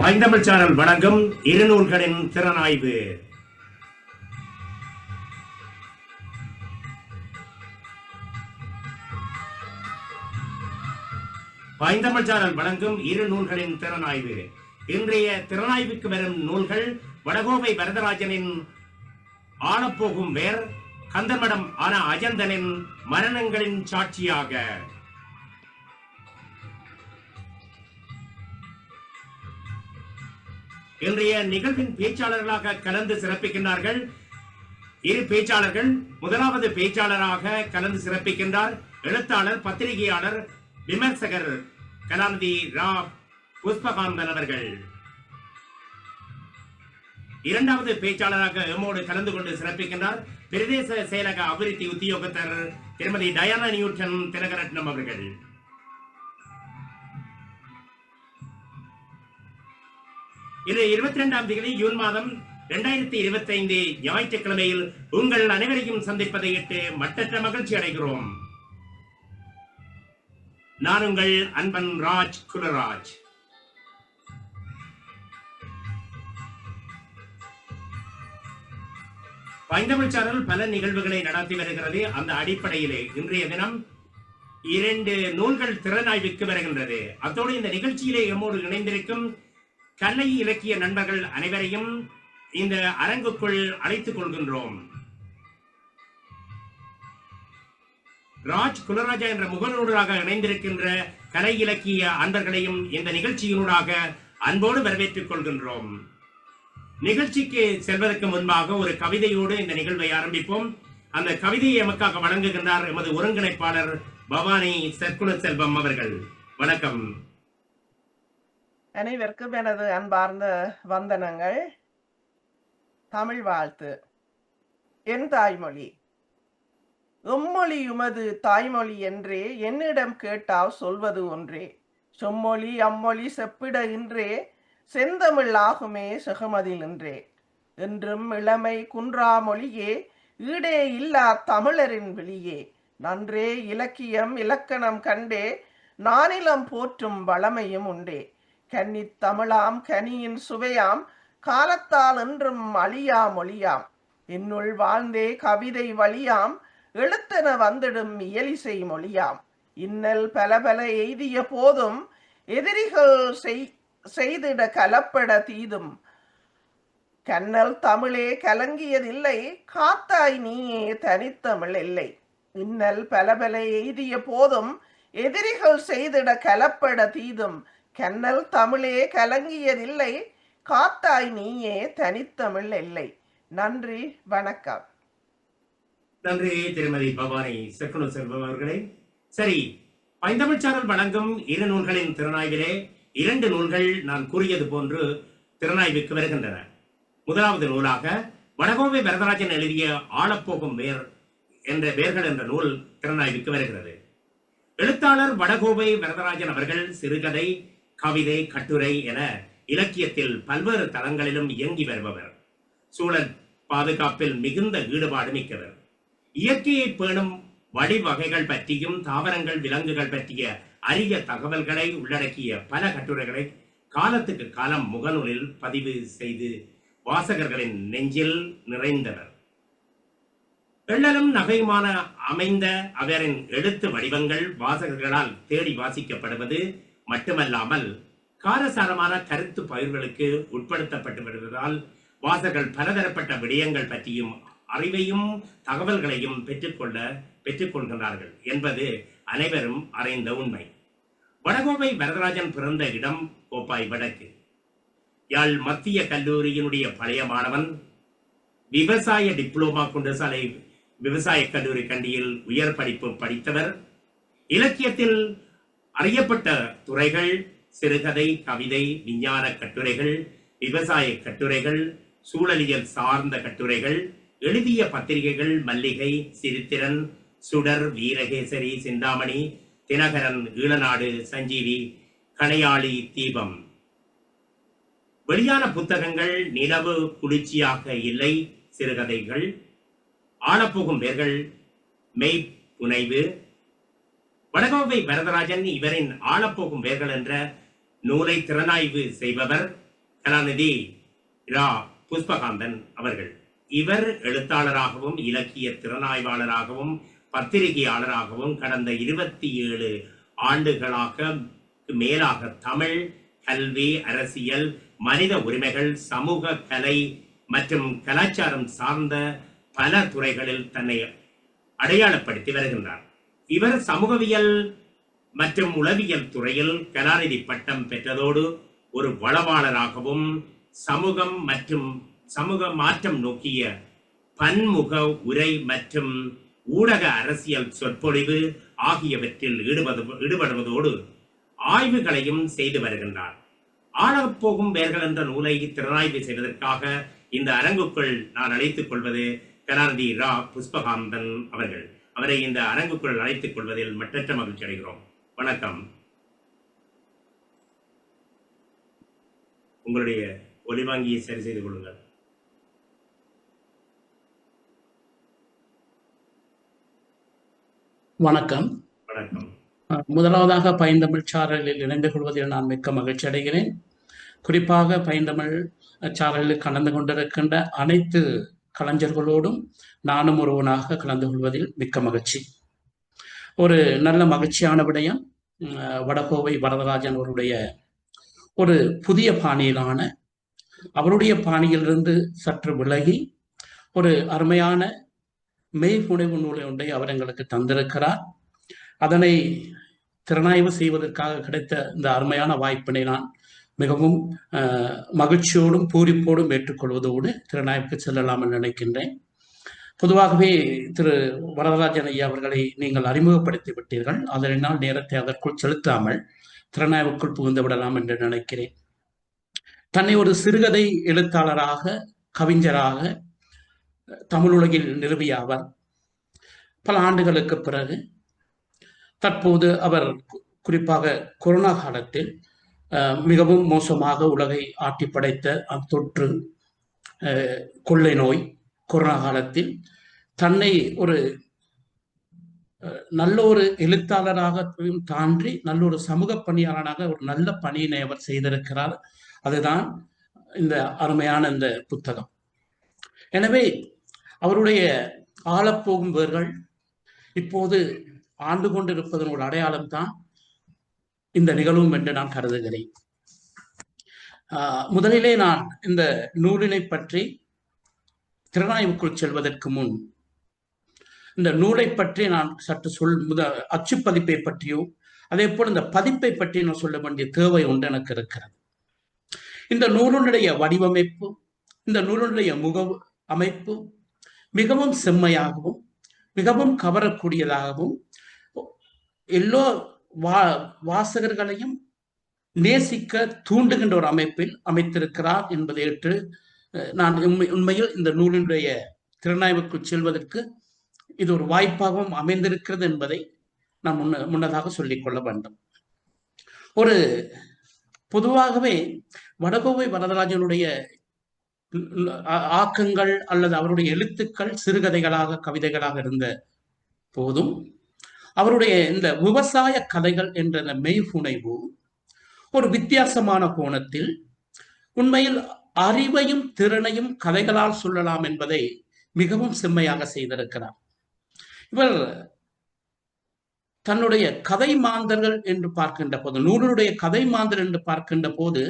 பைந்தமிழ் சேனல் வழங்கும் இரு நூல்களின் திறனாய்வு. பைந்தமிழ் சேனல் வழங்கும் இரு நூல்களின் திறனாய்வு. இன்றைய திறனாய்வுக்கு வரும் நூல்கள் வடகோவை வரதராஜனின் ஆளப்போகும் வேர், கந்தமடம் ஆன அஜந்தனின் மரணங்களின் சாட்சியாக. இன்றைய நிகழ்வின் பேச்சாளர்களாக கலந்து சிறப்பிக்கின்றார்கள் இரு பேச்சாளர்கள். முதலாவது பேச்சாளராக கலந்து சிறப்பிக்கின்றார் எழுத்தாளர், பத்திரிகையாளர், விமர்சகர் கலாநிதி ரா புஷ்பகாந்தன் அவர்கள். இரண்டாவது பேச்சாளராக எம்மோடு கலந்து கொண்டு சிறப்பிக்கின்றார் பிரதேச செயலக அபிவிருத்தி உத்தியோகத்தர் திருமதி டயானா நியூட்டன் திலகரட்னம் அவர்கள். இது 22ஆம் தேதி ஜூன் மாதம் 2025 ஞாயிற்றுக்கிழமையில் உங்கள் அனைவரையும் சந்திப்பதையிட்டு மட்டற்ற மகிழ்ச்சி அடைகிறோம். நான் உங்கள் அன்பன் ராஜ் குலராஜ். பைந்தமிழ் சேனல் பல நிகழ்வுகளை நடத்தி வருகிறது. அந்த அடிப்படையிலே இன்றைய தினம் 2 நூல்கள் திறனாய்வுக்கு வருகின்றது. அத்தோடு இந்த நிகழ்ச்சியிலே எம்மோடு இணைந்திருக்கும் கலை இலக்கிய நண்பர்கள் அனைவரையும் இந்த அரங்குக்குள் அழைத்துக் கொள்கின்றோம். ராஜ் குலராஜா என்ற முகநூலாக இணைந்திருக்கின்ற கலை இலக்கிய அன்பர்களையும் இந்த நிகழ்ச்சியினூடாக அன்போடு வரவேற்றுக் கொள்கின்றோம். நிகழ்ச்சிக்கு செல்வதற்கு முன்பாக ஒரு கவிதையோடு இந்த நிகழ்வை ஆரம்பிப்போம். அந்த கவிதையை எமக்காக வழங்குகின்றார் எமது ஒருங்கிணைப்பாளர் பவானி சற்குண செல்வம் அவர்கள். வணக்கம். அனைவருக்கும் எனது அன்பார்ந்த வந்தனங்கள். தமிழ் வாழ்த்து. என் தாய்மொழி எம்மொழி உமது தாய்மொழி என்றே என்னிடம் கேட்டால் சொல்வது ஒன்றே. செம்மொழி அம்மொழி செப்பிட இன்றே செந்தமிழ் ஆகுமே செகமதில் இன்றே. என்றும் இளமை குன்றா மொழியே ஈடே இல்லா தமிழரின் வெளியே. நன்றே இலக்கியம் இலக்கணம் கண்டே நானிலம் போற்றும் வளமையும் உண்டே. கன்னித் தமிழாம் கனியின் சுவையாம் காலத்தால் என்றும் அழியா மொழியாம். என்னுள் வாழ்ந்தே கவிதை வழியாம் எழுத்தென வந்திடும் இயலிசை மொழியாம். இன்னல் பல பல எய்திய போதும் எதிரிகள் செய்திட கலப்பட தீதும். கண்ணல் தமிழே கலங்கியதில்லை காத்தாய் நீயே தனித்தமிழ் இல்லை. இன்னல் பல பல எய்திய போதும் எதிரிகள் செய்திட கலப்பட தீதும். கண்ணல் தமிழே கலங்கியதில்லை காத்தாய் நீயே தனித்தமிழ் இல்லை. நன்றி, வணக்கம். நன்றி திருமதி பவானி சற்குண செல்வம் அவர்களே. சரி, பைந்தமிழ் சேனல் வழங்கும் இரு நூல்களின் திறனாய்விலே 2 நூல்கள் நான் கூறியது போன்று திறனாய்வுக்கு வருகின்றன. முதலாவது நூலாக வடகோவை வரதராஜன் எழுதிய ஆளப்போகும் வேர் என்ற வேர்கள் என்ற நூல் திறனாய்வுக்கு வருகிறது. எழுத்தாளர் வடகோவை வரதராஜன் அவர்கள் சிறுகதை, கவிதை, கட்டுரை என இலக்கியத்தில் பல்வேறு தளங்களிலும் இயங்கி வருபவர். சூழல் பாதுகாப்பில் மிகுந்த ஈடுபாடு மிக்கவர். இயற்கையை பேணும் வடிவகைகள் பற்றியும் தாவரங்கள் விலங்குகள் பற்றிய அரிய தகவல்களை உள்ளடக்கிய பல கட்டுரைகளை காலத்துக்கு காலம் முகநூலில் பதிவு செய்து வாசகர்களின் நெஞ்சில் நிறைந்தவர். எள்ளலும் நகையுமான அமைந்த அவரின் எழுத்து வடிவங்கள் வாசகர்களால் தேடி வாசிக்கப்படுவது மட்டுமல்லாமல் காரசாரமான கருத்து பயிர்களுக்கு உட்படுத்தப்பட்டு வருவதால் வாசகர்கள் பலதரப்பட்ட விடயங்கள் பற்றியும் அறிவையும் தகவல்களையும் பெற்றுக்கொள்கிறார்கள் என்பது அனைவரும் அறிந்த உண்மை. வடகோவை வரதராஜன் பிறந்த இடம் கோப்பாய் வடக்கு. யாழ் மத்திய கல்லூரியினுடைய பழைய மாணவன். விவசாய டிப்ளோமா குண்டசாலை விவசாய கல்லூரி கண்டியில் உயர் படிப்பு படித்தவர். இலக்கியத்தில் அறியப்பட்ட துறைகள் சிறுகதை, கவிதை, விஞ்ஞான கட்டுரைகள், விவசாய கட்டுரைகள், சூழலியல் சார்ந்த கட்டுரைகள், எழுதிய பத்திரிகைகள் மல்லிகை, சிரித்திரன், சுடர், வீரகேசரி, சிந்தாமணி, தினகரன், ஈழநாடு, சஞ்சீவி, கணையாளி, தீபம். வெளியான புத்தகங்கள் நிலவு குளிர்ச்சியாக இல்லை, சிறுகதைகள், ஆளப்போகும் வேர்கள், மெய் புனைவு. வடகோவை வரதராஜன் இவரின் ஆளப்போகும் வேர்கள் என்ற நூலை திறனாய்வு செய்பவர். கலாநிதி இரா புஷ்பகாந்தன் அவர்கள். இவர் எழுத்தாளராகவும் இலக்கிய திறனாய்வாளராகவும் பத்திரிகையாளராகவும் கடந்த 27 ஆண்டுகளாக மேலாக தமிழ், கல்வி, அரசியல், மனித உரிமைகள், சமூக, கலை மற்றும் கலாச்சாரம் சார்ந்த பல துறைகளில் தன்னை அடையாளப்படுத்தி வருகின்றார். இவர் சமூகவியல் மற்றும் உளவியல் துறையில் கலாநிதி பட்டம் பெற்றதோடு ஒரு வளவாளராகவும் சமூகம் மற்றும் சமூக மாற்றம் நோக்கிய பன்முக உரை மற்றும் ஊடக அரசியல் சொற்பொழிவு ஆகியவற்றில் ஈடுபடுவதோடு ஆய்வுகளையும் செய்து வருகின்றார். ஆழப்போகும் வேர்கள் என்ற நூலை திறனாய்வு செய்வதற்காக இந்த அரங்குக்குள் நான் அழைத்துக் கொள்வது கலாநிதி இரா புஷ்பகாந்தன் அவர்கள். அவரை இந்த அரங்குக்குள் அழைத்துக் கொள்வதில் மற்றற்ற மகிழ்ச்சி அடைகிறோம். வணக்கம். உங்களுடைய ஒலிவாங்கியை சரி செய்து கொள்ளுங்கள். வணக்கம். வணக்கம். முதலாவதாக பைந்தமிழ் சாரலில் இணைந்து கொள்வதில் நான் மிக்க மகிழ்ச்சி அடைகிறேன். குறிப்பாக பைந்தமிழ் சாரலில் கலந்து கொண்டிருக்கின்ற அனைத்து கலைஞர்களோடும் நானும் ஒருவனாக கலந்து கொள்வதில் மிக்க மகிழ்ச்சி. ஒரு நல்ல மகிழ்ச்சியான விடயம், வடகோவை வரதராஜன் அவருடைய ஒரு புதிய பாணியிலான, அவருடைய பாணியிலிருந்து சற்று விலகி ஒரு அருமையான மெய்ப்புனைவு நூலை ஒன்றை அவர் எங்களுக்கு தந்திருக்கிறார். அதனை திறனாய்வு செய்வதற்காக கிடைத்த இந்த அருமையான வாய்ப்பினை நான் மிகவும் மகிழ்ச்சியோடும் பூரிப்போடும் ஏற்றுக்கொள்வதோடு திறனாய்வுக்கு செல்லலாம் என்று நினைக்கின்றேன். பொதுவாகவே திரு வரதராஜன் ஐயா அவர்களை நீங்கள் அறிமுகப்படுத்தி விட்டீர்கள். அதனால் நேரத்தை அதற்குள் செலுத்தாமல் திறனாய்வுக்குள் புகுந்து விடலாம் என்று நினைக்கிறேன். தன்னை ஒரு சிறுகதை எழுத்தாளராக, கவிஞராக தமிழுலகில் நிறுவிய அவர் பல ஆண்டுகளுக்கு பிறகு தற்போது அவர் குறிப்பாக கொரோனா காலத்தில் மிகவும் மோசமாக உலகை ஆட்டி படைத்த தொற்று, கொள்ளை நோய், கொரோனா காலத்தில் தன்னை ஒரு நல்ல ஒரு எழுத்தாளராகவும் தாண்டி நல்ல ஒரு சமூக பணியாளராக ஒரு நல்ல பணியினை அவர் செய்திருக்கிறார். அதுதான் இந்த அருமையான இந்த புத்தகம். எனவே அவருடைய ஆழப்போகும் வேர்கள் இப்போது ஆண்டு கொண்டிருப்பதன் ஒரு அடையாளம் தான் இந்த நிகழ்வும் என்று நான் கருதுகிறேன். முதலிலே நான் இந்த நூலினை பற்றி திறனாய்வுக்குள் செல்வதற்கு முன் இந்த நூலை பற்றி நான் சற்று அச்சு பதிப்பை பற்றியோ அதே போல் இந்த பதிப்பை பற்றி நான் சொல்ல வேண்டிய தேவை ஒன்று எனக்கு இருக்கிறது. இந்த நூலினுடைய வடிவமைப்பு, இந்த நூலினுடைய முக அமைப்பு மிகவும் செம்மையாகவும் மிகவும் கவரக்கூடியதாகவும் எல்லோ வாசகர்களையும் நேசிக்க தூண்டுகின்ற ஒரு அமைப்பில் அமைத்திருக்கிறார் என்பதை ஏற்று நான் உண்மையில் இந்த நூலினுடைய திறனாய்வுக்குள் செல்வதற்கு இது ஒரு வாய்ப்பாகவும் அமைந்திருக்கிறது என்பதை நான் முன்னதாக சொல்லிக்கொள்ள வேண்டும். ஒரு பொதுவாகவே வடகோவை வரதராஜனுடைய ஆக்கங்கள் அல்லது அவருடைய எழுத்துக்கள் சிறுகதைகளாக, கவிதைகளாக இருந்த போதும் அவருடைய இந்த விவசாய கதைகள் என்ற இந்த மெய்ப்புனைவு ஒரு வித்தியாசமான கோணத்தில் உண்மையில் அறிவையும் திறனையும் கதைகளால் சொல்லலாம் என்பதை மிகவும் செம்மையாக செய்திருக்கிறார். இவர் தன்னுடைய கதை மாந்தர்கள் என்று பார்க்கின்ற போது, நூலுடைய கதை மாந்தர் என்று பார்க்கின்ற போது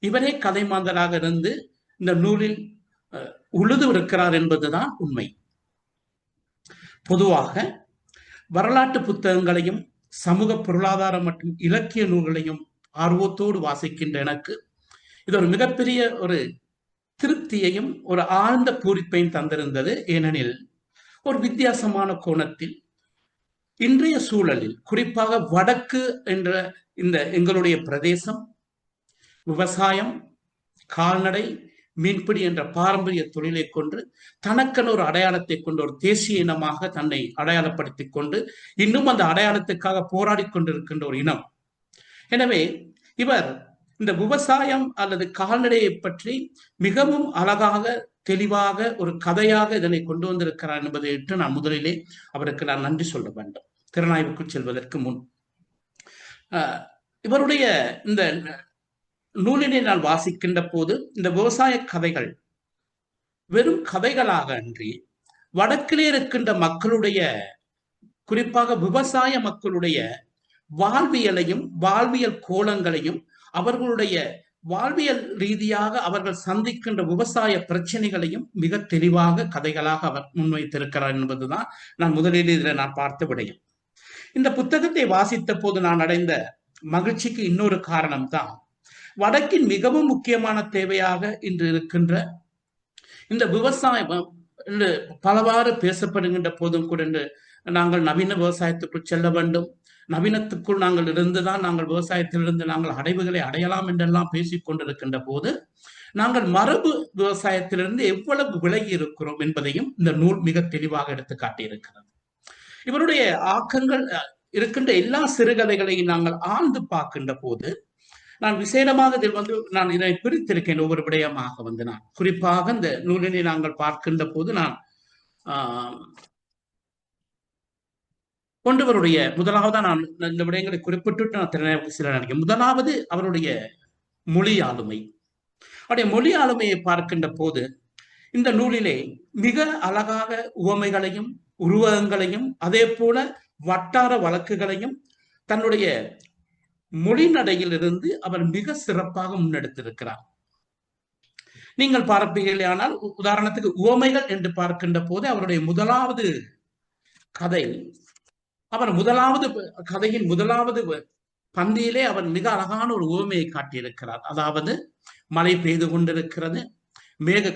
இவரே கதை மாந்தராக இருந்து இந்த நூலில் உழுது இருக்கிறார் என்பதுதான் உண்மை. பொதுவாக வரலாற்று புத்தகங்களையும் சமூக பொருளாதார மற்றும் இலக்கிய நூல்களையும் ஆர்வத்தோடு வாசிக்கின்ற எனக்கு இது ஒரு மிகப்பெரிய ஒரு திருப்தியையும் ஒரு ஆழ்ந்த பூரிப்பையும் தந்திருந்தது. ஏனெனில் ஒரு வித்தியாசமான கோணத்தில் இன்றைய சூழலில், குறிப்பாக வடக்கு என்ற இந்த எங்களுடைய பிரதேசம் விவசாயம், கால்நடை, மீன்பிடி என்ற பாரம்பரிய தொழிலை கொண்டு தனக்கென ஒரு அடையாளத்தை கொண்டு ஒரு தேசிய இனமாக தன்னை அடையாளப்படுத்திக் கொண்டு இன்னும் அந்த அடையாளத்துக்காக போராடி கொண்டிருக்கின்ற ஒரு இனம். எனவே இவர் இந்த விவசாயம் அல்லது கால்நடையை பற்றி மிகவும் அழகாக, தெளிவாக ஒரு கதையாக இதனை கொண்டு வந்திருக்கிறார் என்பதை விட்டு நான் முதலிலே அவருக்கு நான் நன்றி சொல்ல வேண்டும். திறனாய்வுக்குள் செல்வதற்கு முன் இவருடைய இந்த நூலினை நான் வாசிக்கின்ற போது இந்த விவசாய கதைகள் வெறும் கதைகளாக அன்றி வடக்கிலே இருக்கின்ற மக்களுடைய, குறிப்பாக விவசாய மக்களுடைய வாழ்வியலையும் வாழ்வியல் கோலங்களையும் அவர்களுடைய வாழ்வியல் ரீதியாக அவர்கள் சந்திக்கின்ற விவசாய பிரச்சனைகளையும் மிக தெளிவாக கதைகளாக அவர் முன்வைத்திருக்கிறார் என்பதுதான் நான் முதலில் இதில் நான் பார்த்த விடயம். இந்த புத்தகத்தை வாசித்த போது நான் அடைந்த மகிழ்ச்சிக்கு இன்னொரு காரணம் தான், வடக்கின் மிகவும் முக்கியமான தேவையாக இன்று இருக்கின்ற இந்த விவசாயம் என்று பலவாறு பேசப்படுகின்ற போதும் கூட நாங்கள் நவீன விவசாயத்துக்குள் செல்ல வேண்டும், நவீனத்துக்குள் நாங்கள் இருந்துதான் நாங்கள் விவசாயத்திலிருந்து நாங்கள் அடைவுகளை அடையலாம் என்றெல்லாம் பேசிக் கொண்டிருக்கின்ற போது நாங்கள் மரபு விவசாயத்திலிருந்து எவ்வளவு விலகி இருக்கிறோம் என்பதையும் இந்த நூல் மிக தெளிவாக எடுத்து காட்டியிருக்கிறது. இவருடைய ஆக்கங்கள் இருக்கின்ற எல்லா சிறுகதைகளையும் நாங்கள் ஆழ்ந்து பார்க்கின்ற போது நான் விசேடமாக இதில் நான் இதை பிரித்திருக்கேன் ஒவ்வொரு விடயமாக நான் குறிப்பாக இந்த நூலினை நாங்கள் பார்க்கின்ற போது நான் கொண்டவருடைய முதலாவதா நான் இந்த விடயங்களை குறிப்பிட்டு நான் திறனாய்வு சில நினைக்கிறேன். முதலாவது அவருடைய மொழி ஆளுமை. அவருடைய மொழி ஆளுமையை பார்க்கின்ற போது இந்த நூலிலே மிக அழகாக உவமைகளையும் உருவகங்களையும் அதே போல வட்டார வழக்குகளையும் தன்னுடைய மொழி நடையிலிருந்து அவர் மிக சிறப்பாக முன்னெடுத்திருக்கிறார். நீங்கள் பார்ப்பீர்களே, ஆனால் உதாரணத்துக்கு உவமைகள் என்று பார்க்கின்ற போது அவருடைய முதலாவது கதை, அவர் முதலாவது கதையின் முதலாவது பந்தியிலே அவர் மிக அழகான ஒரு உவமையை காட்டியிருக்கிறார். அதாவது மழை பெய்து கொண்டிருக்கிறது,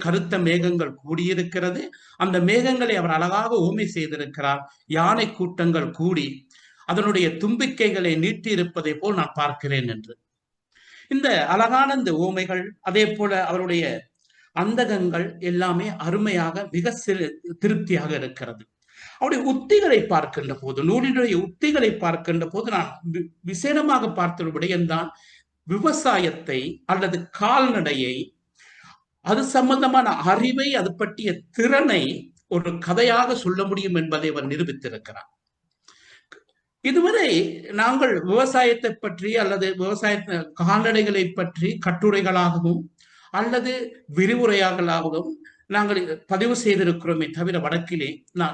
கருத்த மேகங்கள் கூடியிருக்கிறது, அந்த மேகங்களை அவர் அழகாக உவமை செய்திருக்கிறார். யானை கூட்டங்கள் கூடி அதனுடைய தும்பிக்கைகளை நீட்டி இருப்பதை போல் நான் பார்க்கிறேன் என்று. இந்த அழகான இந்த உவமைகள் அதே போல அவருடைய அந்தகங்கள் எல்லாமே அருமையாக மிக திருப்தியாக இருக்கிறது. அவருடைய உத்திகளை பார்க்கின்ற போது, நூலினுடைய உத்திகளை பார்க்கின்ற போது நான் விசேடமாக பார்த்த விடயம்தான் விவசாயத்தை அல்லது கால்நடையை, அது சம்பந்தமான அறிவை, அது பற்றிய திறனை ஒரு கதையாக சொல்ல முடியும் என்பதை அவர் நிரூபித்திருக்கிறார். இதுவரை நாங்கள் விவசாயத்தை பற்றி அல்லது விவசாய கால்நடைகளை பற்றி கட்டுரைகளாகவும் அல்லது விரிவுரையாகலாகவும் நாங்கள் பதிவு செய்திருக்கிறோமே தவிர வடக்கிலே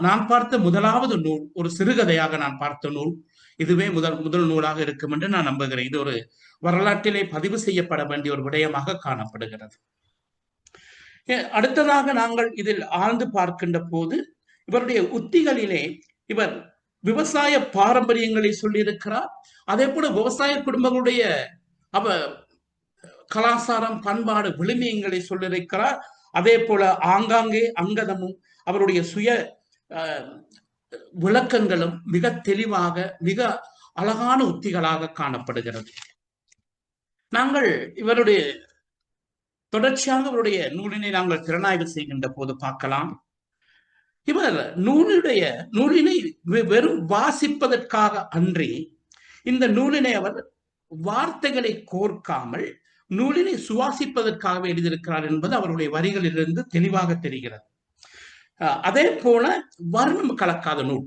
நான் பார்த்த முதலாவது நூல், ஒரு சிறுகதையாக நான் பார்த்த நூல் இதுவே முதல் நூலாக இருக்கும் என்று நான் நம்புகிறேன். இது ஒரு வரலாற்றிலே பதிவு செய்யப்பட வேண்டிய ஒரு விடயமாக காணப்படுகிறது. அடுத்ததாக நாங்கள் இதில் ஆழ்ந்து பார்க்கின்ற போது இவருடைய உத்திகளிலே இவர் விவசாய பாரம்பரியங்களை சொல்லியிருக்கிறார். அதே போல விவசாய குடும்பங்களுடைய கலாச்சாரம், பண்பாடு, விழுமியங்களை சொல்லியிருக்கிறார். அதே போல ஆங்காங்கே அங்கதமும் அவருடைய சுய விளக்கங்களும் மிக தெளிவாக மிக அழகான உத்திகளாக காணப்படுகிறது. நாங்கள் இவருடைய தொடர்ச்சியாக அவருடைய நூலினை நாங்கள் திறனாய்வு செய்கின்ற போது பார்க்கலாம். இவர் நூலினை வெறும் வாசிப்பதற்காக அன்றி இந்த நூலினை அவர் வார்த்தைகளை கோர்க்காமல் நூலினை சுவாசிப்பதற்காக எழுதியிருக்கிறார் என்பது அவருடைய வரிகளிலிருந்து தெளிவாக தெரிகிறது. அதே போல வர்ணம் கலக்காத நூல்.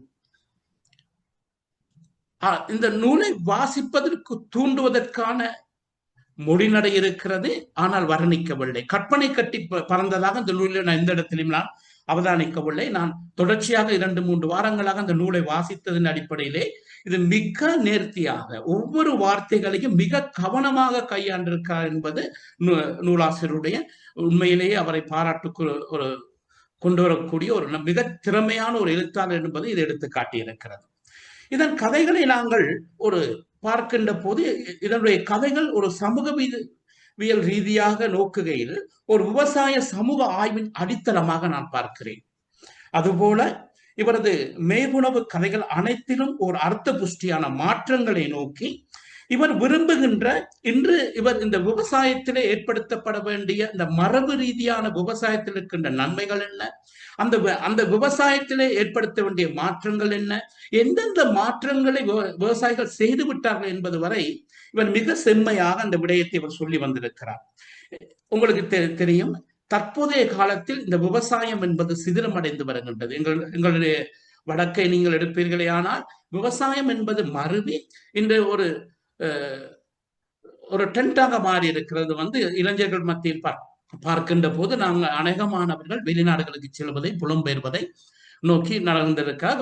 இந்த நூலை வாசிப்பதற்கு தூண்டுவதற்கான மொழிநடை இருக்கிறது, ஆனால் வர்ணிக்கவில்லை. கற்பனை கட்டி பறந்ததாக இந்த நூலில் நான் எந்த இடத்திலும் நான் அவதானிக்கவில்லை. நான் தொடர்ச்சியாக 2-3 வாரங்களாக அந்த நூலை வாசித்ததன் அடிப்படையிலே இது மிக நேர்த்தியாக ஒவ்வொரு வார்த்தைகளையும் மிக கவனமாக கையாண்டிருக்கிறார் என்பது நூலாசிரியருடைய உண்மையிலேயே அவரை பாராட்டுக்கு ஒரு கொண்டு வரக்கூடிய ஒரு மிக திறமையான ஒரு எழுத்தாளர் என்பதை இது எடுத்து காட்டியிருக்கிறது. இதன் கதைகளை நாங்கள் ஒரு பார்க்கின்ற போது இதனுடைய கதைகள் ஒரு சமூகவியல் ரீதியாக நோக்குகையில் ஒரு விவசாய சமூக ஆய்வின் அடித்தளமாக நான் பார்க்கிறேன். அதுபோல இவரது மேகுணவு கதைகள் அனைத்திலும் ஒரு அர்த்த புஷ்டியான மாற்றங்களை நோக்கி இவர் விரும்புகின்ற இவர் இந்த விவசாயத்திலே ஏற்படுத்தப்பட வேண்டிய இந்த மரபு ரீதியான விவசாயத்தில் இருக்கின்ற நன்மைகள் என்ன, அந்த விவசாயத்திலே ஏற்படுத்த வேண்டிய மாற்றங்கள் என்ன, எந்தெந்த மாற்றங்களை விவசாயிகள் செய்து விட்டார்கள் என்பது வரை இவர் மிக செம்மையாக அந்த விடயத்தை இவர் சொல்லி வந்திருக்கிறார். உங்களுக்கு தெரியும், தற்போதைய காலத்தில் இந்த விவசாயம் என்பது சிதிலமடைந்து வருகின்றது. எங்களுடைய வடக்கை நீங்கள் எடுப்பீர்களே, ஆனால் விவசாயம் என்பது மருவி இன்று ஒரு ட்ரெண்டாக மாறி இருக்கிறது வந்து இளைஞர்கள் மத்தியில் பார்க்கின்ற போது நாங்கள் அநேகமானவர்கள் வெளிநாடுகளுக்கு செல்வதை புலம்பெயர்வதை நோக்கி நடந்திருக்காக.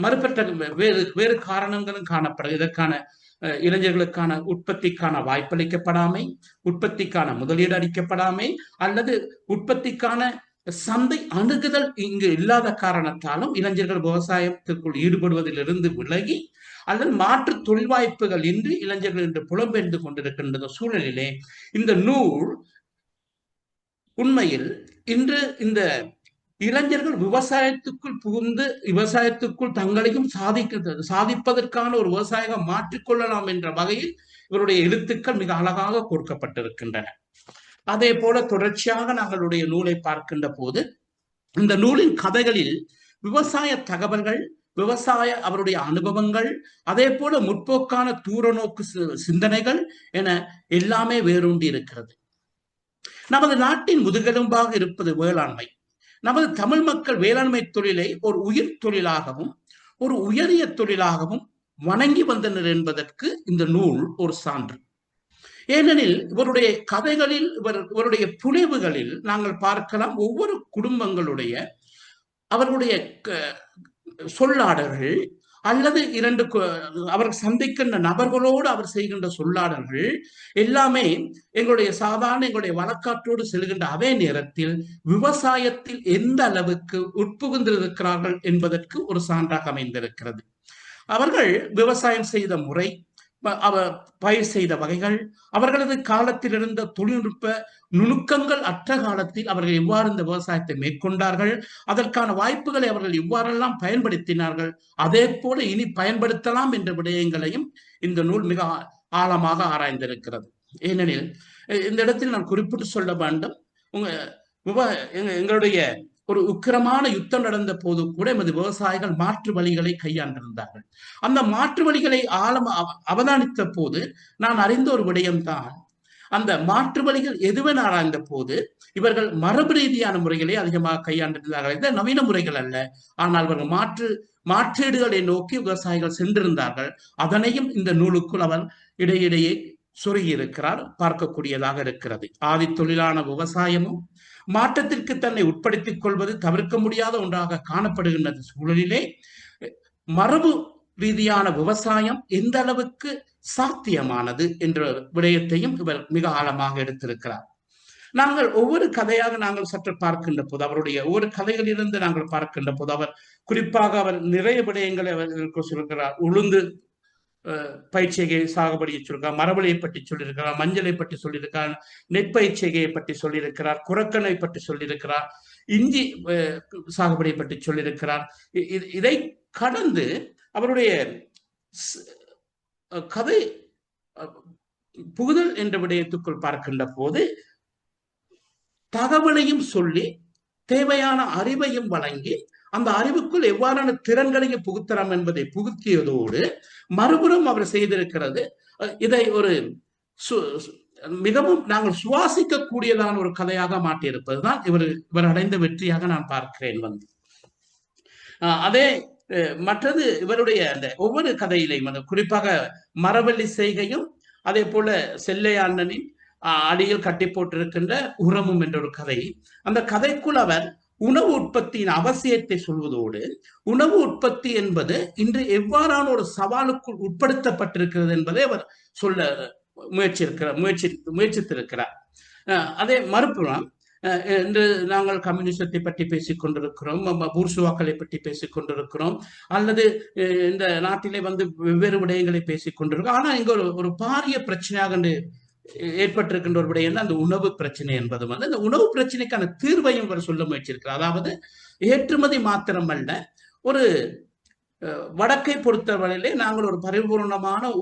மறுபற்ற வேறு வேறு காரணங்களும் காணப்படும். இதற்கான இளைஞர்களுக்கான உற்பத்திக்கான வாய்ப்பளிக்கப்படாமை, உற்பத்திக்கான முதலீடு அளிக்கப்படாமை, அல்லது உற்பத்திக்கான சந்தை அணுகுதல் இங்கு இல்லாத காரணத்தாலும் இளைஞர்கள் விவசாயத்திற்குள் ஈடுபடுவதிலிருந்து விலகி அல்லது மாற்று தொழில் வாய்ப்புகள் இன்றி இளைஞர்கள் என்று புலம்பெயர்ந்து கொண்டிருக்கின்ற சூழலிலே இந்த நூல் உண்மையில் இன்று இந்த இளைஞர்கள் விவசாயத்துக்குள் புகுந்து விவசாயத்துக்குள் தங்களையும் சாதிப்பதற்கான ஒரு விவசாயிக மாற்றிக்கொள்ளலாம் என்ற வகையில் இவருடைய எழுத்துக்கள் மிக அழகாக கொடுக்கப்பட்டிருக்கின்றன. அதே போல தொடர்ச்சியாக நாங்களுடைய நூலை பார்க்கின்ற போது இந்த நூலின் கதைகளில் விவசாய தகவல்கள், விவசாய அவருடைய அனுபவங்கள், அதே போல முற்போக்கான தூரநோக்கு சிந்தனைகள் என எல்லாமே வேரூன்றி இருக்கிறது. நமது நாட்டின் முதுகெலும்பாக இருப்பது வேளாண்மை. நமது தமிழ் மக்கள் வேளாண்மை தொழிலை ஒரு உயிர் தொழிலாகவும் ஒரு உயரிய தொழிலாகவும் வணங்கி வந்தனர் என்பதற்கு இந்த நூல் ஒரு சான்று. ஏனெனில் இவருடைய கதைகளில் இவருடைய புனைவுகளில் நாங்கள் பார்க்கலாம் ஒவ்வொரு குடும்பங்களுடைய அவர்களுடைய சொல்லாடல்கள் அல்லது அவர் சந்திக்கின்ற நபர்களோடு அவர் செய்கின்ற சொல்லாடல்கள் எல்லாமே எங்களுடைய வழக்காற்றோடு செல்கின்ற அதே நேரத்தில் விவசாயத்தில் எந்த அளவுக்கு உட்புகுந்திருக்கிறார்கள் என்பதற்கு ஒரு சான்றாக அமைந்திருக்கிறது. அவர்கள் விவசாயம் செய்த முறை, பயிர் செய்த வகைகள், அவர்களது காலத்தில் இருந்த தொழில்நுட்ப நுணுக்கங்கள் அற்ற காலத்தில் அவர்கள் எவ்வாறு இந்த விவசாயத்தை மேற்கொண்டார்கள், அதற்கான வாய்ப்புகளை அவர்கள் இவ்வாறெல்லாம் பயன்படுத்தினார்கள், அதே போல இனி பயன்படுத்தலாம் என்ற விடயங்களையும் இந்த நூல் மிக ஆழமாக ஆராய்ந்திருக்கிறது. ஏனெனில் இந்த இடத்தில் நான் குறிப்பிட்டு சொல்ல வேண்டும், எங்களுடைய ஒரு உக்கிரமான யுத்தம் நடந்த போது கூட எமது விவசாயிகள் மாற்று வழிகளை கையாண்டிருந்தார்கள். அந்த மாற்று வழிகளை அவதானித்த போது நான் அறிந்த ஒரு விடயம்தான், அந்த மாற்று வழிகள் எதுவென ஆராய்ந்த போது இவர்கள் மரபு ரீதியான முறைகளை அதிகமாக கையாண்டிருந்தார்கள். இந்த நவீன முறைகள் அல்ல, ஆனால் இவர்கள் மாற்றீடுகளை நோக்கி விவசாயிகள் சென்றிருந்தார்கள். அதனையும் இந்த நூலுக்குள் அவர் இடையிடையே சொருகி இருக்கிறார், பார்க்கக்கூடியதாக இருக்கிறது. ஆதி தொழிலான விவசாயமும் மாற்றத்திற்கு தன்னை உட்படுத்திக் கொள்வது தவிர்க்க முடியாத ஒன்றாக காணப்படுகின்ற சூழலிலே மரபு ரீதியான விவசாயம் எந்த அளவுக்கு சாத்தியமானது என்ற விடயத்தையும் இவர் மிக ஆழமாக எடுத்திருக்கிறார். நாங்கள் ஒவ்வொரு கதையாக நாங்கள் சற்று பார்க்கின்ற போது, அவருடைய ஒவ்வொரு கதைகளிலிருந்து நாங்கள் பார்க்கின்ற போது அவர் குறிப்பாக அவர் நிறைய விடயங்களை அவர்களுக்கு சொல்கிறார். உளுந்து பயிற்சிகை சாகுபடியை சொல்லியிருக்கார், மரவழியை பற்றி சொல்லியிருக்கிறார், மஞ்சளை பற்றி சொல்லியிருக்கிறார், நெற்பயிற்சிகையை பற்றி சொல்லியிருக்கிறார், குரக்கனை பற்றி சொல்லியிருக்கிறார், இஞ்சி சாகுபடியை பற்றி சொல்லியிருக்கிறார். இதை கடந்து அவருடைய கதை புகுதல் என்ற விடயத்துக்குள் பார்க்கின்ற போது தகவலையும் சொல்லி தேவையான அறிவையும் வழங்கி அந்த அறிவுக்குள் எவ்வாறான திறன்களையும் புகுத்தலாம் என்பதை புகுத்தியதோடு மறுபுறம் அவர் செய்திருக்கிறது இதை ஒரு மிகவும் நாங்கள் சுவாசிக்க கூடியதான ஒரு கதையாக மாற்றியிருப்பதுதான் இவர் அடைந்த வெற்றியாக நான் பார்க்கிறேன். அதே மற்றது இவருடைய அந்த ஒவ்வொரு கதையிலையும் குறிப்பாக மரவள்ளி செய்கையும் அதே போல செல்லையாண்ணனின் அடியில் கட்டி போட்டிருக்கின்ற உரமும் என்ற ஒரு கதை, அந்த கதைக்குள் அவர் உணவு உற்பத்தியின் அவசியத்தை சொல்வதோடு உணவு உற்பத்தி என்பது இன்று எவ்வாறான ஒரு சவாலுக்குள் உட்படுத்தப்பட்டிருக்கிறது என்பதை அவர் சொல்ல முயற்சித்திருக்கிறார். அதே மறுபுறம் இன்று நாங்கள் கம்யூனிசத்தை பற்றி பேசிக் கொண்டிருக்கிறோம், பூர்சுவாக்களை பற்றி பேசிக் கொண்டிருக்கிறோம், அல்லது இந்த நாட்டிலே வெவ்வேறு விடயங்களை பேசிக் கொண்டிருக்கிறோம். ஆனா இங்க ஒரு பாரிய பிரச்சனையாக ஏற்பட்டிருக்கின்ற ஒரு விடயம் அந்த உணவு பிரச்சனை என்பது அந்த உணவு பிரச்சனைக்கான தீர்வையும் அவர் சொல்ல முயற்சியிருக்கிறார். அதாவது ஏற்றுமதி மாத்திரமல்ல, ஒரு வடக்கை பொறுத்தவரையிலே நாங்கள் ஒரு பரிபூர்ணமான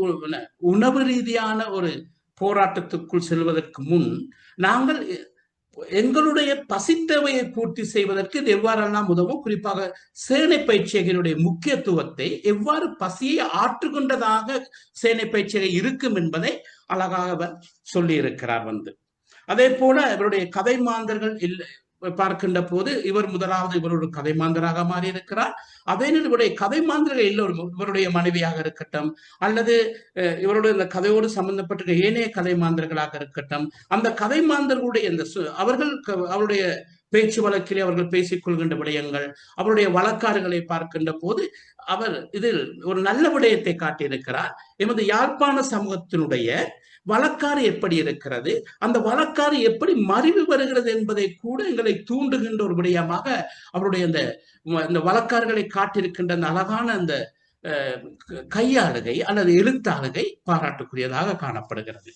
உணவு ரீதியான ஒரு போராட்டத்துக்குள் செல்வதற்கு முன் நாங்கள் எங்களுடைய பசித்தேவையை பூர்த்தி செய்வதற்கு இது எவ்வாறெல்லாம் உதவும், குறிப்பாக சேனை பயிற்சிகளுடைய முக்கியத்துவத்தை எவ்வாறு பசியை ஆற்றுகின்றதாக சேனை பயிற்சிகை இருக்கும் என்பதை அழகாக அவர் சொல்லி இருக்கிறார். அதே போல இவருடைய கதை மாந்தர்கள் பார்க்கின்ற போது இவர் முதலாவது இவருடைய கதை மாந்தராக மாறி இருக்கிறார். அதே இவருடைய கதை மாந்தர்கள் எல்லோரும் இவருடைய மனைவியாக இருக்கட்டும் அல்லது இவருடைய இந்த கதையோடு சம்பந்தப்பட்ட ஏனைய கதை மாந்தர்களாக இருக்கட்டும், அந்த கதை மாந்தர்களுடைய இந்த அவருடைய பேச்சு வழக்கிலே அவர்கள் பேசிக் கொள்கின்ற விடயங்கள், அவருடைய வழக்காறுகளை பார்க்கின்ற போது அவர் இதில் ஒரு நல்ல விடயத்தை காட்டியிருக்கிறார். எமது யாழ்ப்பாண சமூகத்தினுடைய வழக்காறு எப்படி இருக்கிறது, அந்த வழக்காறு எப்படி மறிவு வருகிறது என்பதை கூட எங்களை தூண்டுகின்ற ஒரு விடயமாக அவருடைய அந்த வழக்காறுகளை காட்டியிருக்கின்ற அந்த அழகான அந்த கையாளுகை அல்லது எழுத்தாளுகை பாராட்டுக்குரியதாக காணப்படுகிறது.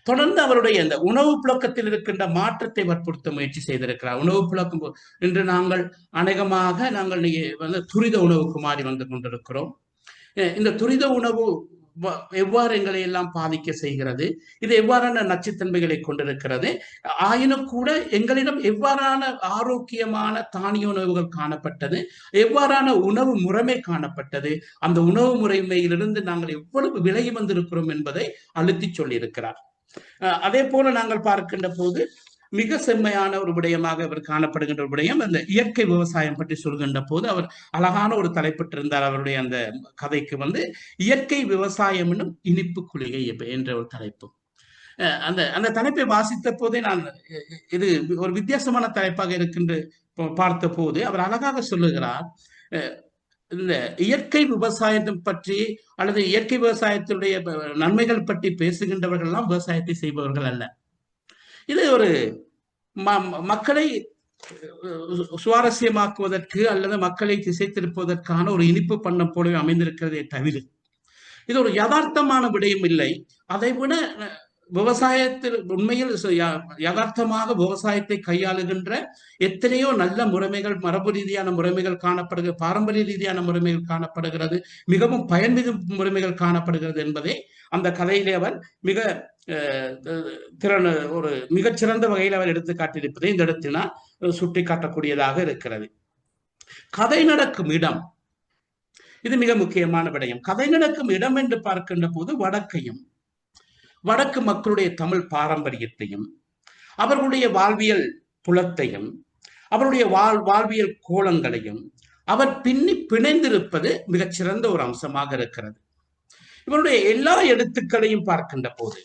தொடர்ந்து அவருடைய இந்த உணவு புழக்கத்தில் இருக்கின்ற மாற்றத்தை வற்புறுத்த முயற்சி செய்திருக்கிறார். உணவு புழக்கம் இன்று நாங்கள் அநேகமாக துரித உணவுக்கு மாறி வந்து கொண்டிருக்கிறோம். இந்த துரித உணவு எவ்வாறு எங்களை எல்லாம் பாதிக்க செய்கிறது, இது எவ்வாறான நச்சுத்தன்மைகளை கொண்டிருக்கிறது, ஆயினும் கூட எங்களிடம் எவ்வாறான ஆரோக்கியமான தானிய உணவுகள் காணப்பட்டது, எவ்வாறான உணவு முறைமை காணப்பட்டது, அந்த உணவு முறைமையிலிருந்து நாங்கள் எவ்வளவு விலகி வந்திருக்கிறோம் என்பதை அழுத்தி சொல்லியிருக்கிறார். அதே போல நாங்கள் பார்க்கின்ற போது மிக செம்மையான ஒரு விடயமாக அவர் காணப்படுகின்ற ஒரு விடயம் அந்த இயற்கை விவசாயம் பற்றி சொல்கின்ற போது அவர் அழகான ஒரு தலைப்பிட்டிருந்தார். அவருடைய அந்த கதைக்கு இயற்கை விவசாயம் என்னும் இனிப்பு குளிகை என்ற ஒரு தலைப்பு. அந்த தலைப்பை வாசித்த போதே நான் இது ஒரு வித்தியாசமான தலைப்பாக இருக்கின்ற பார்த்த போது அவர் அழகாக சொல்லுகிறார், இந்த இயற்கை விவசாயத்தை பற்றி அல்லது இயற்கை விவசாயத்தினுடைய நன்மைகள் பற்றி பேசுகின்றவர்கள் எல்லாம் விவசாயத்தை செய்பவர்கள் அல்ல. இது ஒரு மக்களை சுவாரஸ்யமாக்குவதற்கு அல்லது மக்களை திசை திருப்புவதற்கான ஒரு இனிப்பு பண்ணம் போலவே அமைந்திருக்கிறதே தவிர இது ஒரு யதார்த்தமான விடயம் இல்லை. அதை விட விவசாயத்தில் உண்மையில் யதார்த்தமாக விவசாயத்தை கையாளுகின்ற எத்தனையோ நல்ல முறைமைகள், மரபு ரீதியான முறைமைகள் காணப்படுகிறது, பாரம்பரிய ரீதியான முறைமைகள் காணப்படுகிறது, மிகவும் பயன்மிகு முறைமைகள் காணப்படுகிறது என்பதை அந்த கதையிலே அவர் ஒரு மிகச்சிறந்த வகையில் அவர் எடுத்து காட்டியிருப்பதை இந்த இடத்தில் நான் சுட்டி காட்டக்கூடியதாக இருக்கிறது. கதை நடக்கும் இடம் இது மிக முக்கியமான விடயம். கதை நடக்கும் இடம் என்று பார்க்கின்ற போது வடக்கு மக்களுடைய தமிழ் பாரம்பரியத்தையும் அவர்களுடைய வாழ்வியல் புலத்தையும் அவருடைய வாழ்வியல் கோலங்களையும் அவர் பிணைந்திருப்பது மிகச்சிறந்த ஒரு அம்சமாக இருக்கிறது. இவருடைய எல்லா எழுத்துக்களையும் பார்க்கின்ற போது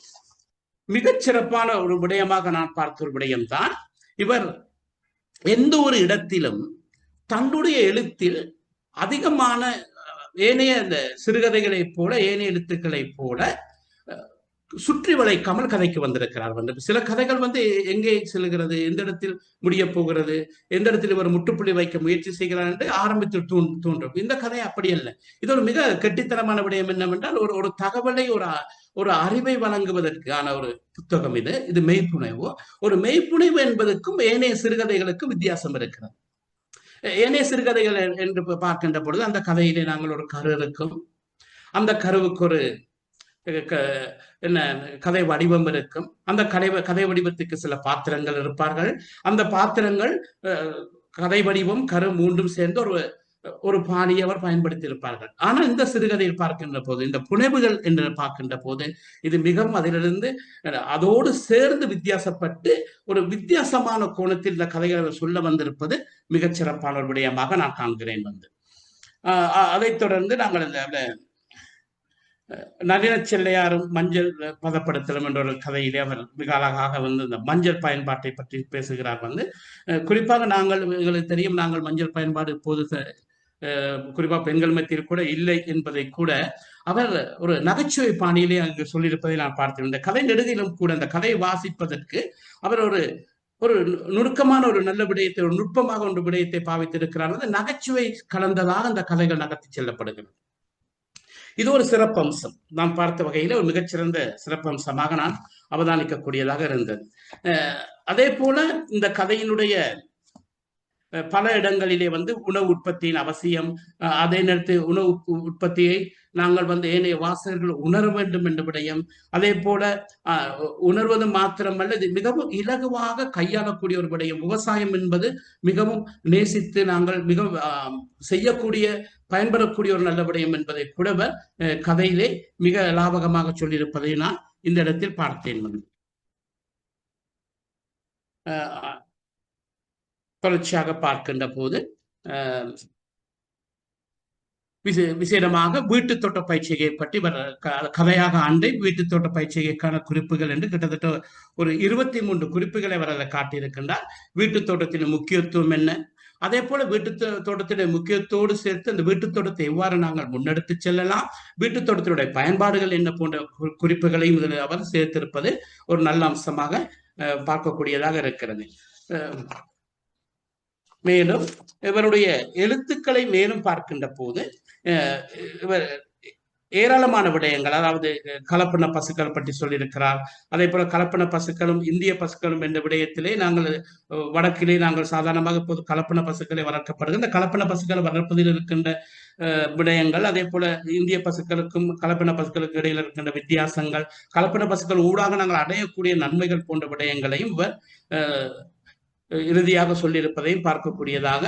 மிகச்சிறப்பான ஒரு விடயமாக நான் பார்த்த ஒரு விடயம்தான், இவர் எந்த ஒரு இடத்திலும் தன்னுடைய எழுத்தில் அதிகமான ஏனைய அந்த சிறுகதைகளை போல ஏனைய எழுத்துக்களை போல சுற்றி வளைக்காமல் கதைக்கு வந்திருக்கிறார். சில கதைகள் எங்கே செல்கிறது, எந்த இடத்தில் முடிய போகிறது, எந்த இடத்தில் இவர் முற்றுப்புள்ளி வைக்க முயற்சி செய்கிறார் என்று ஆரம்பித்து தோன்றும். இந்த கதை அப்படி அல்ல. இது ஒரு மிக கெட்டித்தனமான விடயம் என்னவென்றால் ஒரு தகவலை ஒரு அறிவை வழங்குவதற்கான ஒரு புத்தகம். இது மெய்ப்புனைவு. ஒரு மெய்ப்புனைவு என்பதற்கும் ஏனைய சிறுகதைகளுக்கும் வித்தியாசம் இருக்கிறது. ஏனைய சிறுகதைகள் என்று பார்க்கின்ற பொழுது அந்த கதையிலே நாங்கள் ஒரு கரு இருக்கும், அந்த கருவுக்கு ஒரு கதை வடிவம் இருக்கும், அந்த கதை வடிவத்துக்கு சில பாத்திரங்கள் இருப்பார்கள், அந்த பாத்திரங்கள் கதை வடிவம் கரு மூன்றும் சேர்ந்து ஒரு பாணியை அவர் பயன்படுத்தி இருப்பார்கள். ஆனால் இந்த சிறுகதையில் பார்க்கின்ற போது, இந்த புனைவுகள் என்று பார்க்கின்ற போது இது மிகவும் அதிலிருந்து அதோடு சேர்ந்து வித்தியாசப்பட்டு ஒரு வித்தியாசமான கோணத்தில் இந்த கதைகளை சொல்ல வந்திருப்பது மிகச் சிறப்பான ஒரு விடயமாக நான் காண்கிறேன். அதைத் தொடர்ந்து நாங்கள் இந்த நளின செல்லையாரும் மஞ்சள் பதப்படுத்தலும் என்ற ஒரு கதையிலே அவர் மிக அழகாக இந்த மஞ்சள் பயன்பாட்டை பற்றி பேசுகிறார். குறிப்பாக எங்களுக்கு தெரியும், நாங்கள் மஞ்சள் பயன்பாடு இப்போது குறிப்பாக பெண்கள் மத்தியில் கூட இல்லை என்பதை கூட அவர் ஒரு நகைச்சுவை பாணியிலே அங்கு சொல்லியிருப்பதை நான் பார்த்தேன். இந்த கதை நெடுகிலும் கூட அந்த கதையை வாசிப்பதற்கு அவர் ஒரு நுணுக்கமான ஒரு நல்ல விடயத்தை, ஒரு நுட்பமாக ஒரு விடயத்தை பாவித்திருக்கிறார். நகைச்சுவை கலந்ததாக அந்த கதைகள் நகர்த்தி செல்லப்படுகிறது. இது ஒரு சிறப்பம்சம். நான் பார்த்த வகையில ஒரு மிகச்சிறந்த சிறப்பம்சமாக நான் அவதானிக்கக்கூடியதாக இருந்தது. அதே போல இந்த கதையினுடைய பல இடங்களிலே உணவு உற்பத்தியின் அவசியம், அதே நேரத்தில் உணவு உற்பத்தியை நாங்கள் ஏனைய வாசகர்கள் உணர வேண்டும் என்ற விடயம், அதே போல உணர்வது மாத்திரமல்ல, இது மிகவும் இலகுவாக கையாளக்கூடிய ஒரு விடயம். விவசாயம் என்பது மிகவும் நேசித்து நாங்கள் மிகவும் செய்யக்கூடிய பயன்படக்கூடிய ஒரு நல்ல விடயம் என்பதை கூட கதையிலே மிக லாபகமாக சொல்லியிருப்பதை நான் இந்த இடத்தில் பார்த்தேன். தொடர்ச்சியாக பார்க்கின்ற போது விசேடமாக வீட்டு தோட்ட பயிற்சியை பற்றி கதையாக ஆண்டை வீட்டு தோட்ட பயிற்சிகைக்கான குறிப்புகள் என்று கிட்டத்தட்ட ஒரு 23 குறிப்புகளை அவர் காட்டியிருக்கின்றார். வீட்டு தோட்டத்தின் முக்கியத்துவம் என்ன, அதே போல வீட்டு தோட்டத்தினுடைய முக்கியத்தோடு சேர்த்து அந்த வீட்டு தோட்டத்தை எவ்வாறு நாங்கள் முன்னெடுத்து செல்லலாம், வீட்டு தோட்டத்தினுடைய பயன்பாடுகள் என்ன போன்ற குறிப்புகளையும் இதில் அவர் சேர்த்திருப்பது ஒரு நல்ல அம்சமாக பார்க்கக்கூடியதாக இருக்கிறது. மேலும் இவருடைய எழுத்துக்களை மேலும் பார்க்கின்ற போது இவர் ஏராளமான விடயங்கள், அதாவது கலப்பின பசுக்கள் பற்றி சொல்லியிருக்கிறார். அதே போல கலப்பின பசுக்களும் இந்திய பசுக்களும் என்ற விடயத்திலே நாங்கள் வடக்கிலே நாங்கள் சாதாரணமாக இப்போது கலப்பின பசுக்களை வளர்க்கப்படுது. இந்த கலப்பின பசுக்களை வளர்ப்பதில் இருக்கின்ற விடயங்கள், அதே போல இந்திய பசுக்களுக்கும் கலப்பின பசுக்களுக்கு இடையில் இருக்கின்ற வித்தியாசங்கள், கலப்பின பசுக்கள் ஊடாக நாங்கள் அடையக்கூடிய நன்மைகள் போன்ற விடயங்களையும் இவர் இறுதியாக சொல்லியிருப்பதையும் பார்க்கக்கூடியதாக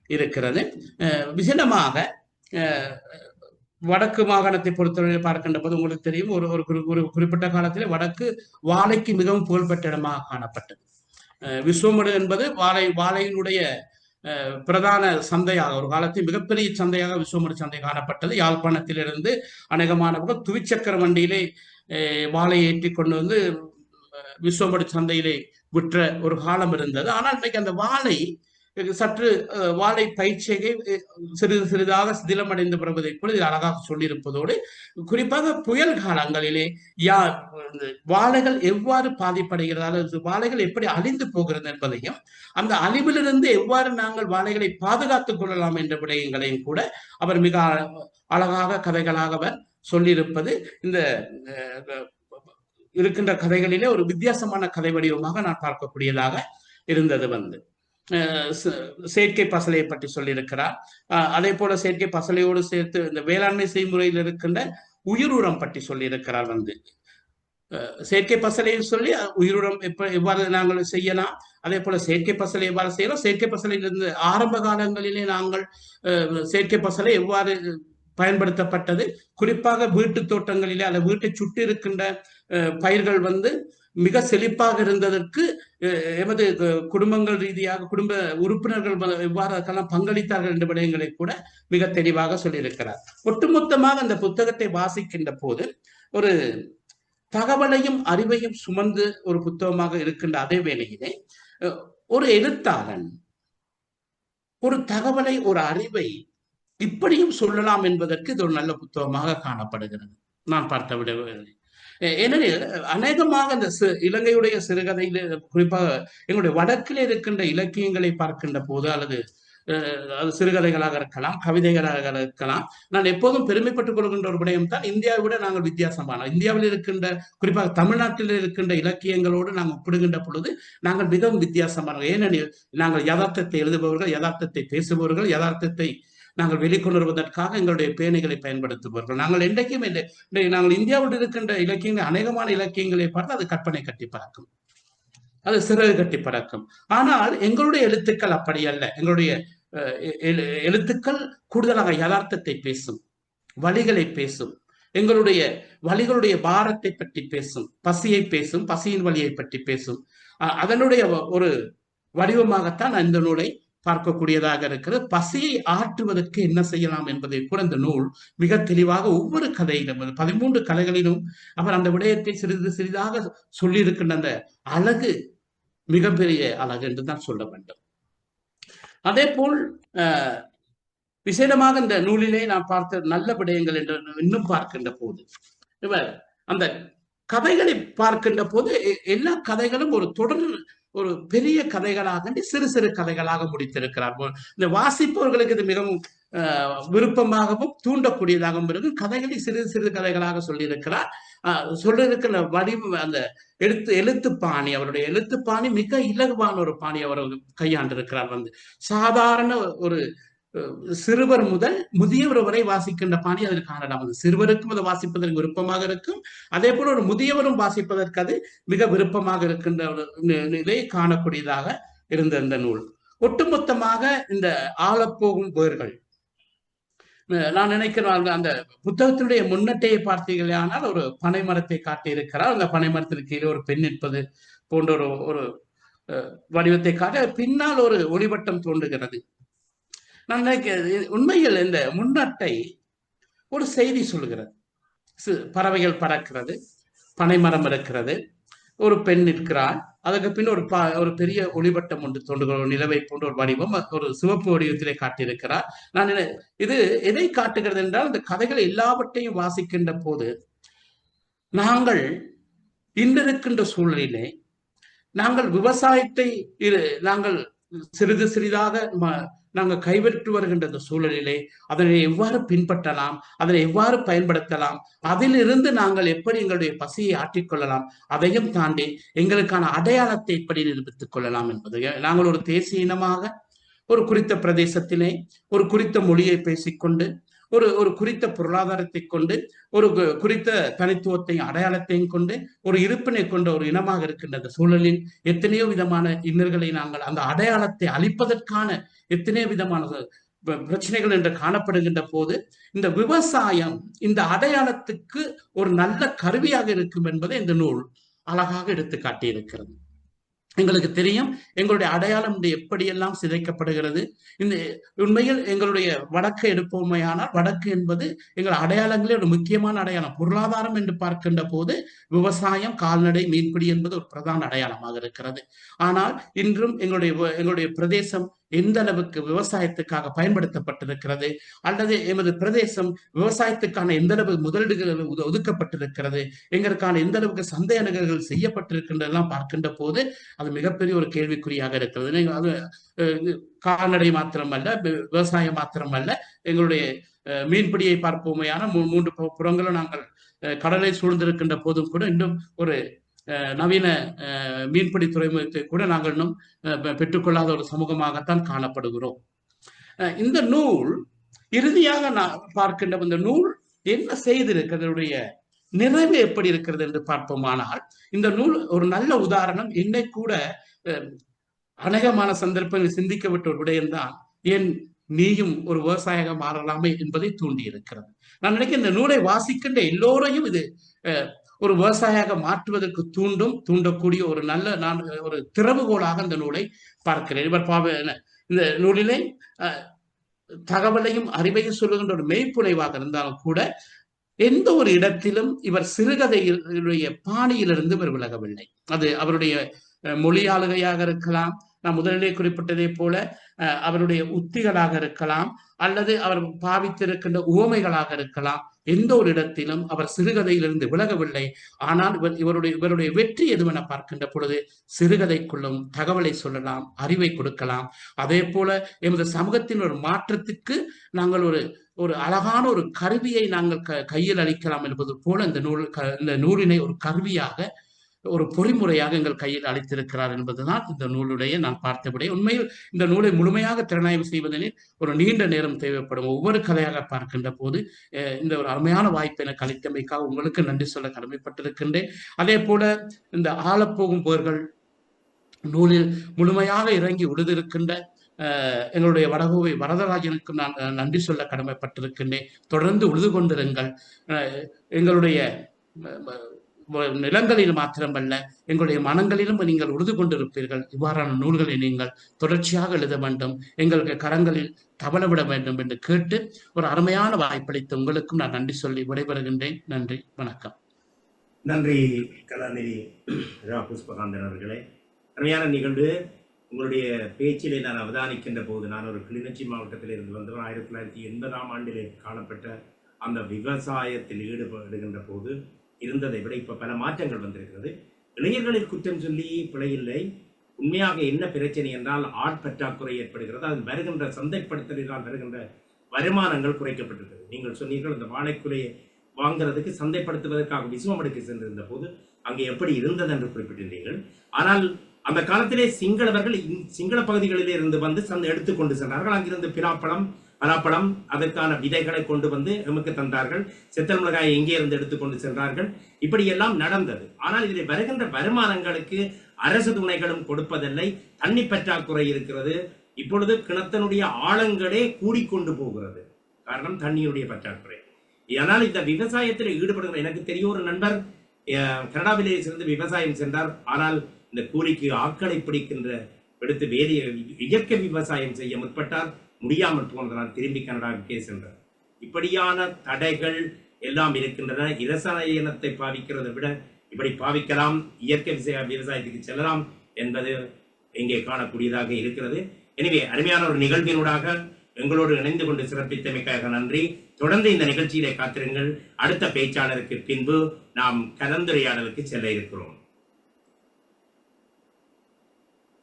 இருக்கிறது. விசேடமாக வடக்கு மாகாணத்தை பொறுத்தவரை பார்க்கின்ற போது உங்களுக்கு தெரியும், ஒரு குறிப்பிட்ட காலத்தில் வடக்கு வாழைக்கு மிகவும் புகழ்பெற்ற இடமாக காணப்பட்டது. விஸ்வமடு என்பது வாழையினுடைய பிரதான சந்தையாக, ஒரு காலத்தில் மிகப்பெரிய சந்தையாக விஸ்வமடு சந்தை காணப்பட்டது. யாழ்ப்பாணத்திலிருந்து அநேகமானவர்கள் துவிச்சக்கர வண்டியிலே வாழை ஏற்றி கொண்டு வந்து விஸ்வமடு சந்தையிலே விற்ற ஒரு காலம் இருந்தது. ஆனால் இன்னைக்கு அந்த வாழை சற்று வாழை பயிற்சியை சிறிது சிறிதாக சிதிலமடைந்து வருவதை போல இது அழகாக சொல்லியிருப்பதோடு, குறிப்பாக புயல் காலங்களிலே வாழைகள் எவ்வாறு பாதிப்படைகிறது, அல்லது வாழைகள் எப்படி அழிந்து போகிறது என்பதையும், அந்த அழிவிலிருந்து எவ்வாறு நாங்கள் வாழைகளை பாதுகாத்துக் கொள்ளலாம் என்ற விடயங்களையும் கூட அவர் மிக அழகாக கதைகளாக அவர் சொல்லியிருப்பது இந்த இருக்கின்ற கதைகளிலே ஒரு வித்தியாசமான கதை வடிவமாக நான் பார்க்கக்கூடியதாக இருந்தது. செயற்கை பசலையை பற்றி சொல்லியிருக்கிறார். அதே போல செயற்கை பசலையோடு சேர்த்து இந்த வேளாண்மை செய்முறையில் இருக்கின்ற உயிர் உரம் பற்றி சொல்லியிருக்கிறார். செயற்கை பசலையை சொல்லி உயிர் உரம் எவ்வாறு நாங்கள் செய்யலாம், அதே போல செயற்கை பசலை எவ்வாறு செய்யலாம், செயற்கை பசலையிலிருந்து ஆரம்ப காலங்களிலே நாங்கள் செயற்கை பசலை எவ்வாறு பயன்படுத்தப்பட்டது, குறிப்பாக வீட்டு தோட்டங்களிலே அந்த வீட்டை சுற்றி இருக்கின்ற பயிர்கள் மிக செழிப்பாக இருந்ததற்கு எமது குடும்பங்கள் ரீதியாக குடும்ப உறுப்பினர்கள் எவ்வாறு அதெல்லாம் பங்களித்தார்கள் என்ற விடயங்களை கூட மிக தெளிவாக சொல்லியிருக்கிறார். ஒட்டுமொத்தமாக அந்த புத்தகத்தை வாசிக்கின்ற போது ஒரு தகவலையும் அறிவையும் சுமந்து ஒரு புத்தகமாக இருக்கின்ற அதே வேளையிலே ஒரு எழுத்தாளன் ஒரு தகவலை ஒரு அறிவை இப்படியும் சொல்லலாம் என்பதற்கு இது ஒரு நல்ல புத்தகமாக காணப்படுகிறது நான் பார்த்த விட. ஏனெனில் அநேகமாக இந்த இலங்கையுடைய சிறுகதையில, குறிப்பாக எங்களுடைய வடக்கில் இருக்கின்ற இலக்கியங்களை பார்க்கின்ற போது, அல்லது அது சிறுகதைகளாக இருக்கலாம், கவிதைகளாக இருக்கலாம், நான் எப்போதும் பெருமைப்பட்டுக் கொள்கின்ற ஒரு விடயம் தான், இந்தியாவை விட நாங்கள் வித்தியாசமான, இந்தியாவில் இருக்கின்ற குறிப்பாக தமிழ்நாட்டில் இருக்கின்ற இலக்கியங்களோடு நாங்கள் ஒப்பிடுகின்ற பொழுது நாங்கள் மிகவும் வித்தியாசமான. ஏனெனில் நாங்கள் யதார்த்தத்தை எழுதுபவர்கள், யதார்த்தத்தை பேசுபவர்கள், யதார்த்தத்தை நாங்கள் வெளிக்கொணர்வதற்காக எங்களுடைய பேணைகளை பயன்படுத்துபவர்கள். நாங்கள் என்றைக்கும் நாங்கள் இந்தியாவில் இருக்கின்ற இலக்கியங்கள், அநேகமான இலக்கியங்களை பார்த்து அது கற்பனை கட்டி பறக்கும், அது சிறகு கட்டி பறக்கும். ஆனால் எங்களுடைய எழுத்துக்கள் அப்படி அல்ல. எங்களுடைய எழுத்துக்கள் கூடுதலாக யதார்த்தத்தை பேசும், வழிகளை பேசும், எங்களுடைய வழிகளுடைய பாரத்தை பற்றி பேசும், பசியை பேசும், பசியின் வழியை பற்றி பேசும். அதனுடைய ஒரு வடிவமாகத்தான் இந்த நூலை பார்க்கக்கூடியதாக இருக்கிறது. பசியை ஆற்றுவதற்கு என்ன செய்யலாம் என்பதை கூட இந்த நூல் மிக தெளிவாக ஒவ்வொரு கதையிலும் 13 கதைகளிலும் அவர் அந்த விடயத்தை சிறிது சிறிதாக சொல்லியிருக்கின்ற அந்த அழகு மிகப்பெரிய அழகு என்று தான் சொல்ல வேண்டும். அதே போல் விசேடமாக இந்த நூலிலே நான் பார்த்த நல்ல விடயங்கள் என்று இன்னும் பார்க்கின்ற போது, இவர் அந்த கதைகளை பார்க்கின்ற போது எல்லா கதைகளும் ஒரு தொடர், ஒரு பெரிய கதைகளாக சிறு சிறு கதைகளாக முடித்திருக்கிறார். இந்த வாசிப்பவர்களுக்கு இது மிகவும் விருப்பமாகவும் தூண்டக்கூடியதாகவும் இருக்கும். கதைகளை சிறு சிறு கதைகளாக சொல்லியிருக்கிறார். சொல்லியிருக்கிற வடிவம், அந்த எழுத்து பாணி, அவருடைய எழுத்து பாணி மிக இலகுவான ஒரு பாணி அவர் கையாண்டிருக்கிறார். சாதாரண ஒரு சிறுவர் முதல் முதியவர் வரை வாசிக்கின்ற பாணி அதில் காணலாம். சிறுவருக்கும் அதை வாசிப்பதற்கு விருப்பமாக இருக்கும், அதே போல ஒரு முதியவரும் வாசிப்பதற்கு அது மிக விருப்பமாக இருக்கின்ற ஒரு இதை காணக்கூடியதாக இருந்த இந்த நூல். ஒட்டுமொத்தமாக இந்த ஆளப்போகும் வேர்கள், நான் நினைக்கிறேன் அந்த புத்தகத்தினுடைய முன்னட்டையை பார்த்தீர்களே ஆனால் ஒரு பனை மரத்தை காட்டியிருக்கிறார். அந்த பனை மரத்திற்கு கீழே ஒரு பெண் நிற்பது போன்ற ஒரு வடிவத்தை காட்ட பின்னால் ஒரு ஒளிவட்டம் தோன்றுகிறது. நான் நினைக்கிறேன் உண்மையில் இந்த முன்னட்டை ஒரு செய்தி சொல்கிறது. பறவைகள் பறக்கிறது, பனைமரம் இருக்கிறது, ஒரு பெண் நிற்கிறாள், அதுக்கு பின் ஒரு பெரிய ஒளிவட்டம் ஒன்று தோன்றுகிற நிலவை போன்ற ஒரு வடிவம் ஒரு சிவப்பு வடிவத்திலே காட்டியிருக்கிறார். நான் இது எதை காட்டுகிறது என்றால், இந்த கதைகள் எல்லாவற்றையும் வாசிக்கின்ற போது நாங்கள் இன்றிருக்கின்ற சூழலிலே நாங்கள் விவசாயத்தை நாங்கள் சிறிது சிறிதாக நாங்கள் கைவிட்டு வருகின்ற இந்த சூழலிலே அதனை எவ்வாறு பின்பற்றலாம், அதனை எவ்வாறு பயன்படுத்தலாம், அதிலிருந்து நாங்கள் எப்படி எங்களுடைய பசியை ஆற்றிக்கொள்ளலாம், அதையும் தாண்டி எங்களுக்கான அடையாளத்தை எப்படி நிரூபித்துக் கொள்ளலாம் என்பது. நாங்கள் ஒரு தேசிய இனமாக ஒரு குறித்த பிரதேசத்திலே ஒரு குறித்த மொழியை பேசிக்கொண்டு ஒரு குறித்த பொருளாதாரத்தை கொண்டு ஒரு குறித்த தனித்துவத்தையும் அடையாளத்தையும் கொண்டு ஒரு இருப்பினை கொண்ட ஒரு இனமாக இருக்கின்ற அந்த சூழலில் எத்தனையோ விதமான இன்னல்களை நாங்கள் அந்த அடையாளத்தை அளிப்பதற்கான எத்தனையோ விதமான பிரச்சனைகள் என்று காணப்படுகின்ற போது இந்த விவசாயம் இந்த அடையாளத்துக்கு ஒரு நல்ல கருவியாக இருக்கும் என்பதை இந்த நூல் அழகாக எடுத்து காட்டியிருக்கிறது. எங்களுக்கு தெரியும் எங்களுடைய அடையாளம் எப்படியெல்லாம் சிதைக்கப்படுகிறது. இந்த உண்மையில் எங்களுடைய வடக்கு எடுப்போமையானால் வடக்கு என்பது எங்கள் அடையாளங்களே ஒரு முக்கியமான அடையாளம். பொருளாதாரம் என்று பார்க்கின்ற போது விவசாயம், கால்நடை, மீன்பிடி என்பது ஒரு பிரதான அடையாளமாக இருக்கிறது. ஆனால் இன்றும் எங்களுடைய பிரதேசம் எந்த அளவுக்கு விவசாயத்துக்காக பயன்படுத்தப்பட்டிருக்கிறது, அல்லது எமது பிரதேசம் விவசாயத்துக்கான எந்த அளவு முதலீடுகள் ஒதுக்கப்பட்டிருக்கிறது, எங்களுக்கான எந்த அளவுக்கு சந்தை அணுகல்கள் செய்யப்பட்டிருக்கின்றதெல்லாம் பார்க்கின்ற போது அது மிகப்பெரிய ஒரு கேள்விக்குறியாக இருக்கிறது. அது கால்நடை மாத்திரமல்ல, விவசாயம் மாத்திரமல்ல, எங்களுடைய மீன்பிடியை பார்ப்போமையான 3 புறங்களும் நாங்கள் கடலை சூழ்ந்திருக்கின்ற போதும் கூட இன்னும் ஒரு நவீன மீன்பிடி துறைமுகத்தை கூட நாங்கள் இன்னும் பெற்றுக்கொள்ளாத ஒரு சமூகமாகத்தான் காணப்படுகிறோம். இந்த நூல் இறுதியாக நான் பார்க்கின்ற இந்த நூல் என்ன செய்திருக்கிறதுடைய நிறைவு எப்படி இருக்கிறது என்று பார்ப்போமானால், இந்த நூல் ஒரு நல்ல உதாரணம். என்னை கூட அநேகமான சந்தர்ப்பங்கள் சிந்திக்க விட்ட ஒரு விடயம்தான், ஏன் நீயும் ஒரு விவசாயியாக மாறலாமே என்பதை தூண்டி இருக்கிறது. நான் நினைக்கிறேன் இந்த நூலை வாசிக்கின்ற எல்லோரையும் இது ஒரு விவசாயியாக மாற்றுவதற்கு தூண்டக்கூடிய ஒரு நல்ல ஒரு திறவுகோலாக இந்த நூலை பார்க்கிறேன். இந்த நூலிலே தகவலையும் அறிவையும் சொல்லுகின்ற ஒரு மெய்ப்புனைவாக இருந்தாலும் கூட எந்த ஒரு இடத்திலும் இவர் சிறுகதையுடைய பாணியிலிருந்து இவர் விலகவில்லை. அது அவருடைய மொழியாளுகையாக இருக்கலாம், நான் முதலிலே குறிப்பிட்டதை போல அவருடைய உத்திகளாக இருக்கலாம், அல்லது அவர் பாவித்திருக்கின்ற உவமைகளாக இருக்கலாம். எந்த ஒரு இடத்திலும் அவர் சிறுகதையிலிருந்து விலகவில்லை. ஆனால் இவருடைய வெற்றி எதுவென பார்க்கின்ற பொழுது சிறுகதைக்குள்ளும் தகவலை சொல்லலாம், அறிவை கொடுக்கலாம். அதே போல எமது சமூகத்தின் ஒரு மாற்றத்துக்கு நாங்கள் ஒரு அழகான ஒரு கருவியை நாங்கள் கையில் அளிக்கலாம் என்பது போல இந்த நூலினை ஒரு கருவியாக, ஒரு பொறிமுறையாக எங்கள் கையில் அளித்திருக்கிறார் என்பதுதான் இந்த நூலுடைய நான் பார்த்தபடி. உண்மையில் இந்த நூலை முழுமையாக திறனாய்வு செய்வதனில் ஒரு நீண்ட நேரம் தேவைப்படும். ஒவ்வொரு கதையாக பார்க்கின்ற போது இந்த ஒரு அருமையான வாய்ப்பை எனக்கு அளித்தமைக்காக உங்களுக்கு நன்றி சொல்ல கடமைப்பட்டிருக்கின்றேன். அதே போல இந்த ஆளப்போகும் போர்கள் நூலில் முழுமையாக இறங்கி உழுதிருக்கின்ற எங்களுடைய வடகோவை வரதராஜனுக்கு நான் நன்றி சொல்ல கடமைப்பட்டிருக்கின்றேன். தொடர்ந்து உழுது கொண்டிருங்கள். எங்களுடைய நிலங்களில் மாத்திரமல்ல, எங்களுடைய மனங்களிலும் நீங்கள் உழுது கொண்டிருப்பீர்கள். இவ்வாறான நூல்களை நீங்கள் தொடர்ச்சியாக எழுத வேண்டும், எங்களுக்கு கரங்களில் தவளவிட வேண்டும் என்று கேட்டு ஒரு அருமையான வாய்ப்பளித்த உங்களுக்கும் நான் நன்றி சொல்லி விடைபெறுகின்றேன். நன்றி, வணக்கம். நன்றி கலாநிதி புஷ்பகாந்தன் அவர்களே. அருமையான நிகழ்வு. உங்களுடைய பேச்சிலே நான் அவதானிக்கின்ற போது, நான் ஒரு கிளிநொச்சி மாவட்டத்தில் இருந்து வந்தவர். 1980ஆம் ஆண்டிலே காணப்பட்ட அந்த விவசாயத்தில் ஈடுபடுகின்ற போது இருந்ததை விட இப்ப பல மாற்றங்கள் வந்திருக்கிறது. இளைஞர்களில் குற்றம் சொல்லி பிழையில்லை. உண்மையாக என்ன பிரச்சனை என்றால் ஆட்பற்றாக்குறை ஏற்படுகிறது. அதில் வருகின்ற சந்தைப்படுத்தலினால் வருகின்ற வருமானங்கள் குறைக்கப்பட்டிருக்கிறது. நீங்கள் சொன்னீர்கள் இந்த வாழைக்குலையை வாங்குறதுக்கு சந்தைப்படுத்துவதற்காக விசுவமடுக்கு சென்றிருந்த போது அங்கே எப்படி இருந்தது என்று குறிப்பிட்டிருந்தீர்கள். ஆனால் அந்த காலத்திலே சிங்களவர்கள் சிங்கள பகுதிகளிலே இருந்து வந்து சந்தை எடுத்துக்கொண்டு சென்றார்கள். அங்கிருந்து பலாப்பழம் அதற்கான விதைகளை கொண்டு வந்து எமக்கு தந்தார்கள். செத்தல் மிளகாயை எங்கே இருந்து எடுத்துக்கொண்டு சென்றார்கள். இப்படியெல்லாம் நடந்தது. ஆனால் இதில் வருகின்ற வருமானங்களுக்கு அரசு துணைகளும் கொடுப்பதில்லை. தண்ணி பற்றாக்குறை இருக்கிறது. இப்பொழுது கிணத்தனுடைய ஆழங்களே கூடிக்கொண்டு போகிறது. காரணம் தண்ணியுடைய பற்றாக்குறை. ஆனால் இந்த விவசாயத்தில் ஈடுபடுகிற எனக்கு தெரிய ஒரு நண்பர் கனடாவிலே இருந்து விவசாயம் சென்றார். ஆனால் இந்த கூலிக்கு ஆட்களை பிடிக்கின்ற எடுத்து வேறு இயற்கை விவசாயம் செய்ய முற்பட்டார். முடியாமல் போனதனால் திரும்பி கனடாவுக்கே சென்றார். இப்படியான தடைகள் எல்லாம் இருக்கின்றன. இரசாயனத்தை பாவிக்கிறதை விட இப்படி பாவிக்கலாம், இயற்கை விவசாயத்துக்கு செல்லலாம் என்பது இங்கே காணக்கூடியதாக இருக்கிறது. எனவே அருமையான ஒரு நிகழ்வினூடாக எங்களோடு இணைந்து கொண்டு சிறப்பித்தமைக்காக நன்றி. தொடர்ந்து இந்த நிகழ்ச்சியிலே காத்திருங்கள். அடுத்த பேச்சாளருக்கு பின்பு நாம் கலந்துரையாடலுக்கு செல்ல இருக்கிறோம்.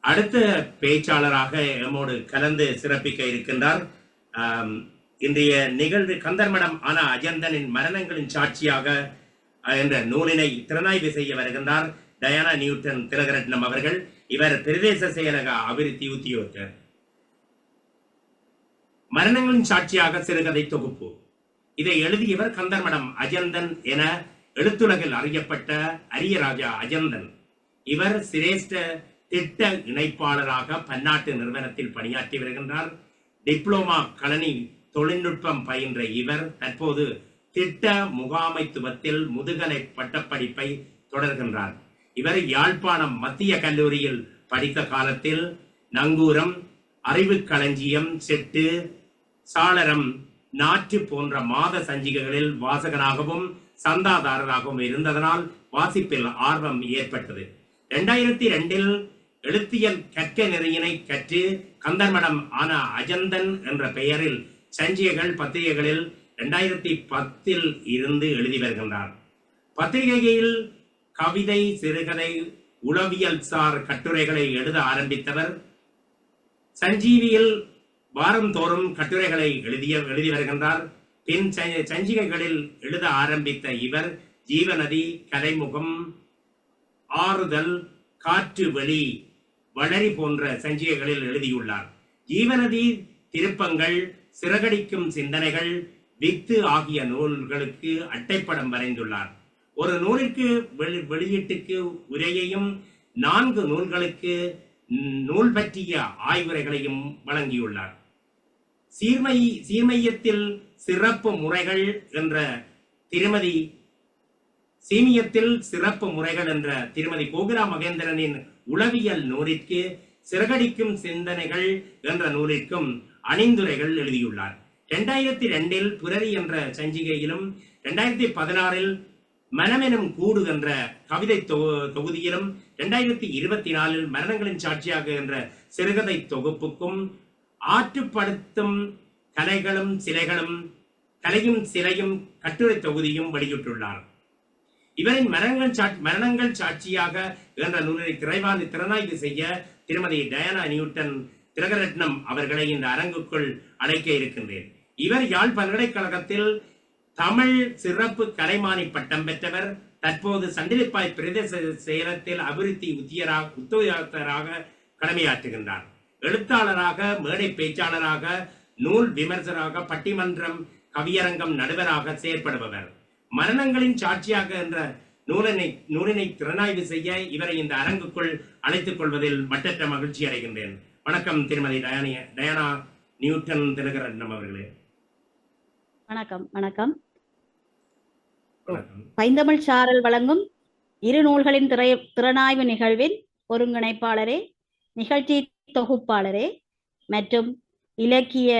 அடுத்த பேச்சாளராக எம்மோடு கலந்து சிறப்பிக்க இருக்கின்றார். இன்றைய நிகழ்வு கந்தர்மடம் ஆனா அஜந்தனின் மரணங்களின் சாட்சியாக என்ற நூலினை திறனாய்வு செய்ய வருகின்றார் டயானா நியூட்டன் திலகரட்னம் அவர்கள். இவர் பிரதேச செயலக அபிவிருத்தி உத்தியோகர். மரணங்களின் சாட்சியாக சிறுகதை தொகுப்பு. இதை எழுதியவர் கந்தர்மடம் அஜந்தன் என எழுத்துலகில் அறியப்பட்ட அரியராஜா அஜந்தன். இவர் சிரேஷ்ட திட்ட இணைப்பாளராக பன்னாட்டு நிறுவனத்தில் பணியாற்றி வருகின்றார். டிப்ளோமா கணனி தொழில்நுட்பம் பயின்ற இவர் தற்போது திட்ட முகாமைத்துவத்தில் முதுகலை பட்டப்படிப்பை தொடர்கின்றார். இவர் யாழ்ப்பாணம் மத்திய கல்லூரியில் படித்த காலத்தில் நங்கூரம், அறிவு களஞ்சியம், செட்டு, சாளரம், நாற்று போன்ற மாத சஞ்சிகைகளில் வாசகனாகவும் சந்தாதாரராகவும் இருந்ததனால் வாசிப்பில் ஆர்வம் ஏற்பட்டது. 2002 எழுத்தியல் கற்க நெறியினை கற்று கந்தர்மடம் ஆன அஜந்தன் என்ற பெயரில் சஞ்சிகைகள் பத்திரிகைகளில் 2010 இருந்து எழுதி வருகின்றார். பத்திரிகையில் கவிதை, சிறுகதை, உளவியல் சார் கட்டுரைகளை எழுத ஆரம்பித்தவர். சஞ்சீவியில் வாரந்தோறும் கட்டுரைகளை எழுதி வருகின்றார். பின் சஞ்சிகைகளில் எழுத ஆரம்பித்த இவர் ஜீவநதி, கலைமுகம், ஆறுதல், காற்று வெளி, வளரி போன்ற சஞ்சிகைகளில் எழுதியுள்ளார். ஜீவநதி, திருப்பங்கள், சிறகடிக்கும் சிந்தனைகள், வித்து ஆகிய நூல்களுக்கு அட்டைப்படம் வரைந்துள்ளார். ஒரு நூலுக்கு வெளியீட்டுக்கு உரையையும் 4 நூல்களுக்கு நூல் பற்றிய ஆய்வுரைகளையும் வழங்கியுள்ளார். சீர்மையத்தில் சிறப்பு முறைகள் என்ற திருமதி கோகுலா மகேந்திரனின் உளவியல் நூலிற்கு, சிறகடிக்கும் சிந்தனைகள் என்ற நூலிற்கும் அணிந்துரைகள் எழுதியுள்ளார். 2002 புரரி என்ற சஞ்சிகையிலும் 2016 மனமெனும் கூடு என்ற கவிதை தொகுதியிலும் 2024 மரணங்களின் சாட்சியாக என்ற சிறுகதை தொகுப்புக்கும் ஆற்றுப்படுத்தும் கலையும் சிலையும் கட்டுரை தொகுதியும் வெளியிட்டுள்ளார். இவரின் மரணங்கள் சாட்சியாக என்ற நூலினை திறனாய்வு செய்ய திருமதி டயானா நியூட்டன் திலகரட்னம் அவர்களை இந்த அரங்குக்குள் அழைக்க இருக்கின்றேன். இவர் யாழ் பல்கலைக்கழகத்தில் தமிழ் சிறப்பு கலைமானி பட்டம் பெற்றவர். தற்போது சண்டிலிப்பாய் பிரதேச செயலகத்தில் அபிவிருத்தி உத்தியோகத்தராக கடமையாற்றுகின்றார். எழுத்தாளராக, மேடை பேச்சாளராக, நூல் விமர்சகராக, பட்டிமன்றம், கவியரங்கம் நடுவராக செயற்படுபவர். மரணங்களின் சாட்சியாக என்ற நூலினை திறனாய்வு செய்ய இவரை இந்த அரங்குக்குள் அழைத்துக் கொள்வதில் மட்டற்ற மகிழ்ச்சி அடைகின்றேன். வணக்கம் திருமதி டயானா நியூட்டன் திலகரட்னம் அவர்களே. வணக்கம். வணக்கம். பைந்தமிழ் சாரல் வழங்கும் 2 நூல்களின் திறனாய்வு நிகழ்வின் ஒருங்கிணைப்பாளரே, நிகழ்ச்சி தொகுப்பாளரே மற்றும் இலக்கிய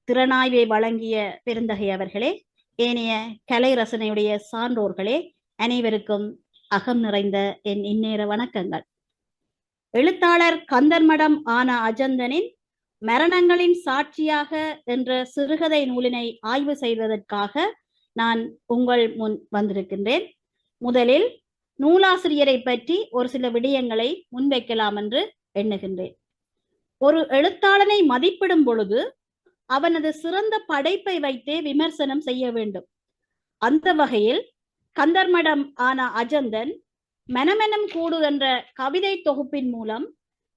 திறனாய்வை வழங்கிய பெருந்தகை அவர்களே, ஏனைய கலை ரசனையுடைய சான்றோர்களே, அனைவருக்கும் அகம் நிறைந்த என் இந்நேர வணக்கங்கள். எழுத்தாளர் கந்தர்மடம் ஆன அஜந்தனின் மரணங்களின் சாட்சியாக என்ற சிறுகதை நூலினை ஆய்வு செய்வதற்காக நான் உங்கள் முன் வந்திருக்கின்றேன். முதலில் நூலாசிரியரை பற்றி ஒரு சில விடயங்களை முன்வைக்கலாம் என்று எண்ணுகின்றேன். ஒரு எழுத்தாளனை மதிப்பிடும் பொழுது அவனது சிறந்த படைப்பை வைத்தே விமர்சனம் செய்ய வேண்டும். அந்த வகையில் கந்தர்மடம் ஆன அஜந்தன் மனமெனும் கூடு என்ற கவிதை தொகுப்பின் மூலம்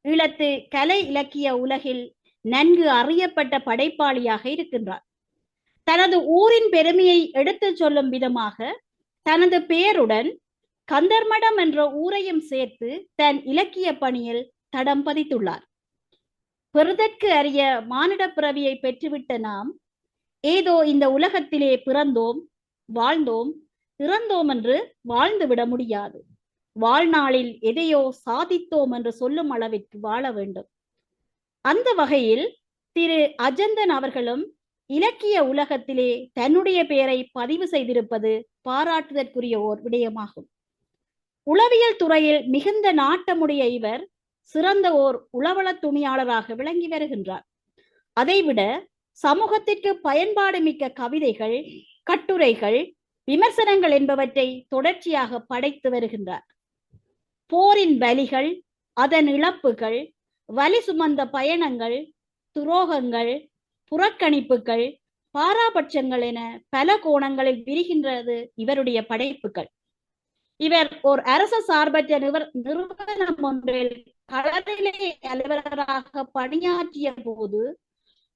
ஈழத்து கலை இலக்கிய உலகில் நன்கு அறியப்பட்ட படைப்பாளியாக இருக்கின்றார். தனது ஊரின் பெருமையை எடுத்து சொல்லும் விதமாக தனது பெயருடன் கந்தர்மடம் என்ற ஊரையும் சேர்த்து தன் இலக்கிய பணியில் தடம் பதித்துள்ளார். பெறுதற்கு அரிய மானிட பிறவியை பெற்றுவிட்ட நாம் ஏதோ இந்த உலகத்திலே பிறந்தோம், வாழ்ந்தோம், இறந்தோம் என்று வாழ்ந்துவிட முடியாது. வாழ்நாளில் எதையோ சாதித்தோம் என்று சொல்லும் அளவிற்கு வாழ வேண்டும். அந்த வகையில் திரு அஜந்தன் அவர்களும் இலக்கிய உலகத்திலே தன்னுடைய பெயரை பதிவு செய்திருப்பது பாராட்டுதற்குரிய ஓர் விடயமாகும். உளவியல் துறையில் மிகுந்த நாட்டமுடைய இவர் சிறந்த ஓர் உளவள துணியாளராக விளங்கி வருகின்றார். அதைவிட சமூகத்திற்கு பயன்பாடு மிக்க கவிதைகள், கட்டுரைகள், விமர்சனங்கள் என்பவற்றை தொடர்ச்சியாக படைத்து வருகின்றார். போரின் வலிகள், அதன் இழப்புகள், வலி சுமந்த பயணங்கள், துரோகங்கள், புறக்கணிப்புகள், பாராபட்சங்கள் என பல கோணங்களில் விரிகின்றது இவருடைய படைப்புகள். இவர் ஓர் அரச சார்பற்ற நிறுவனம் ஒன்றில் களநிலை அலுவலராக பணியாற்றிய போது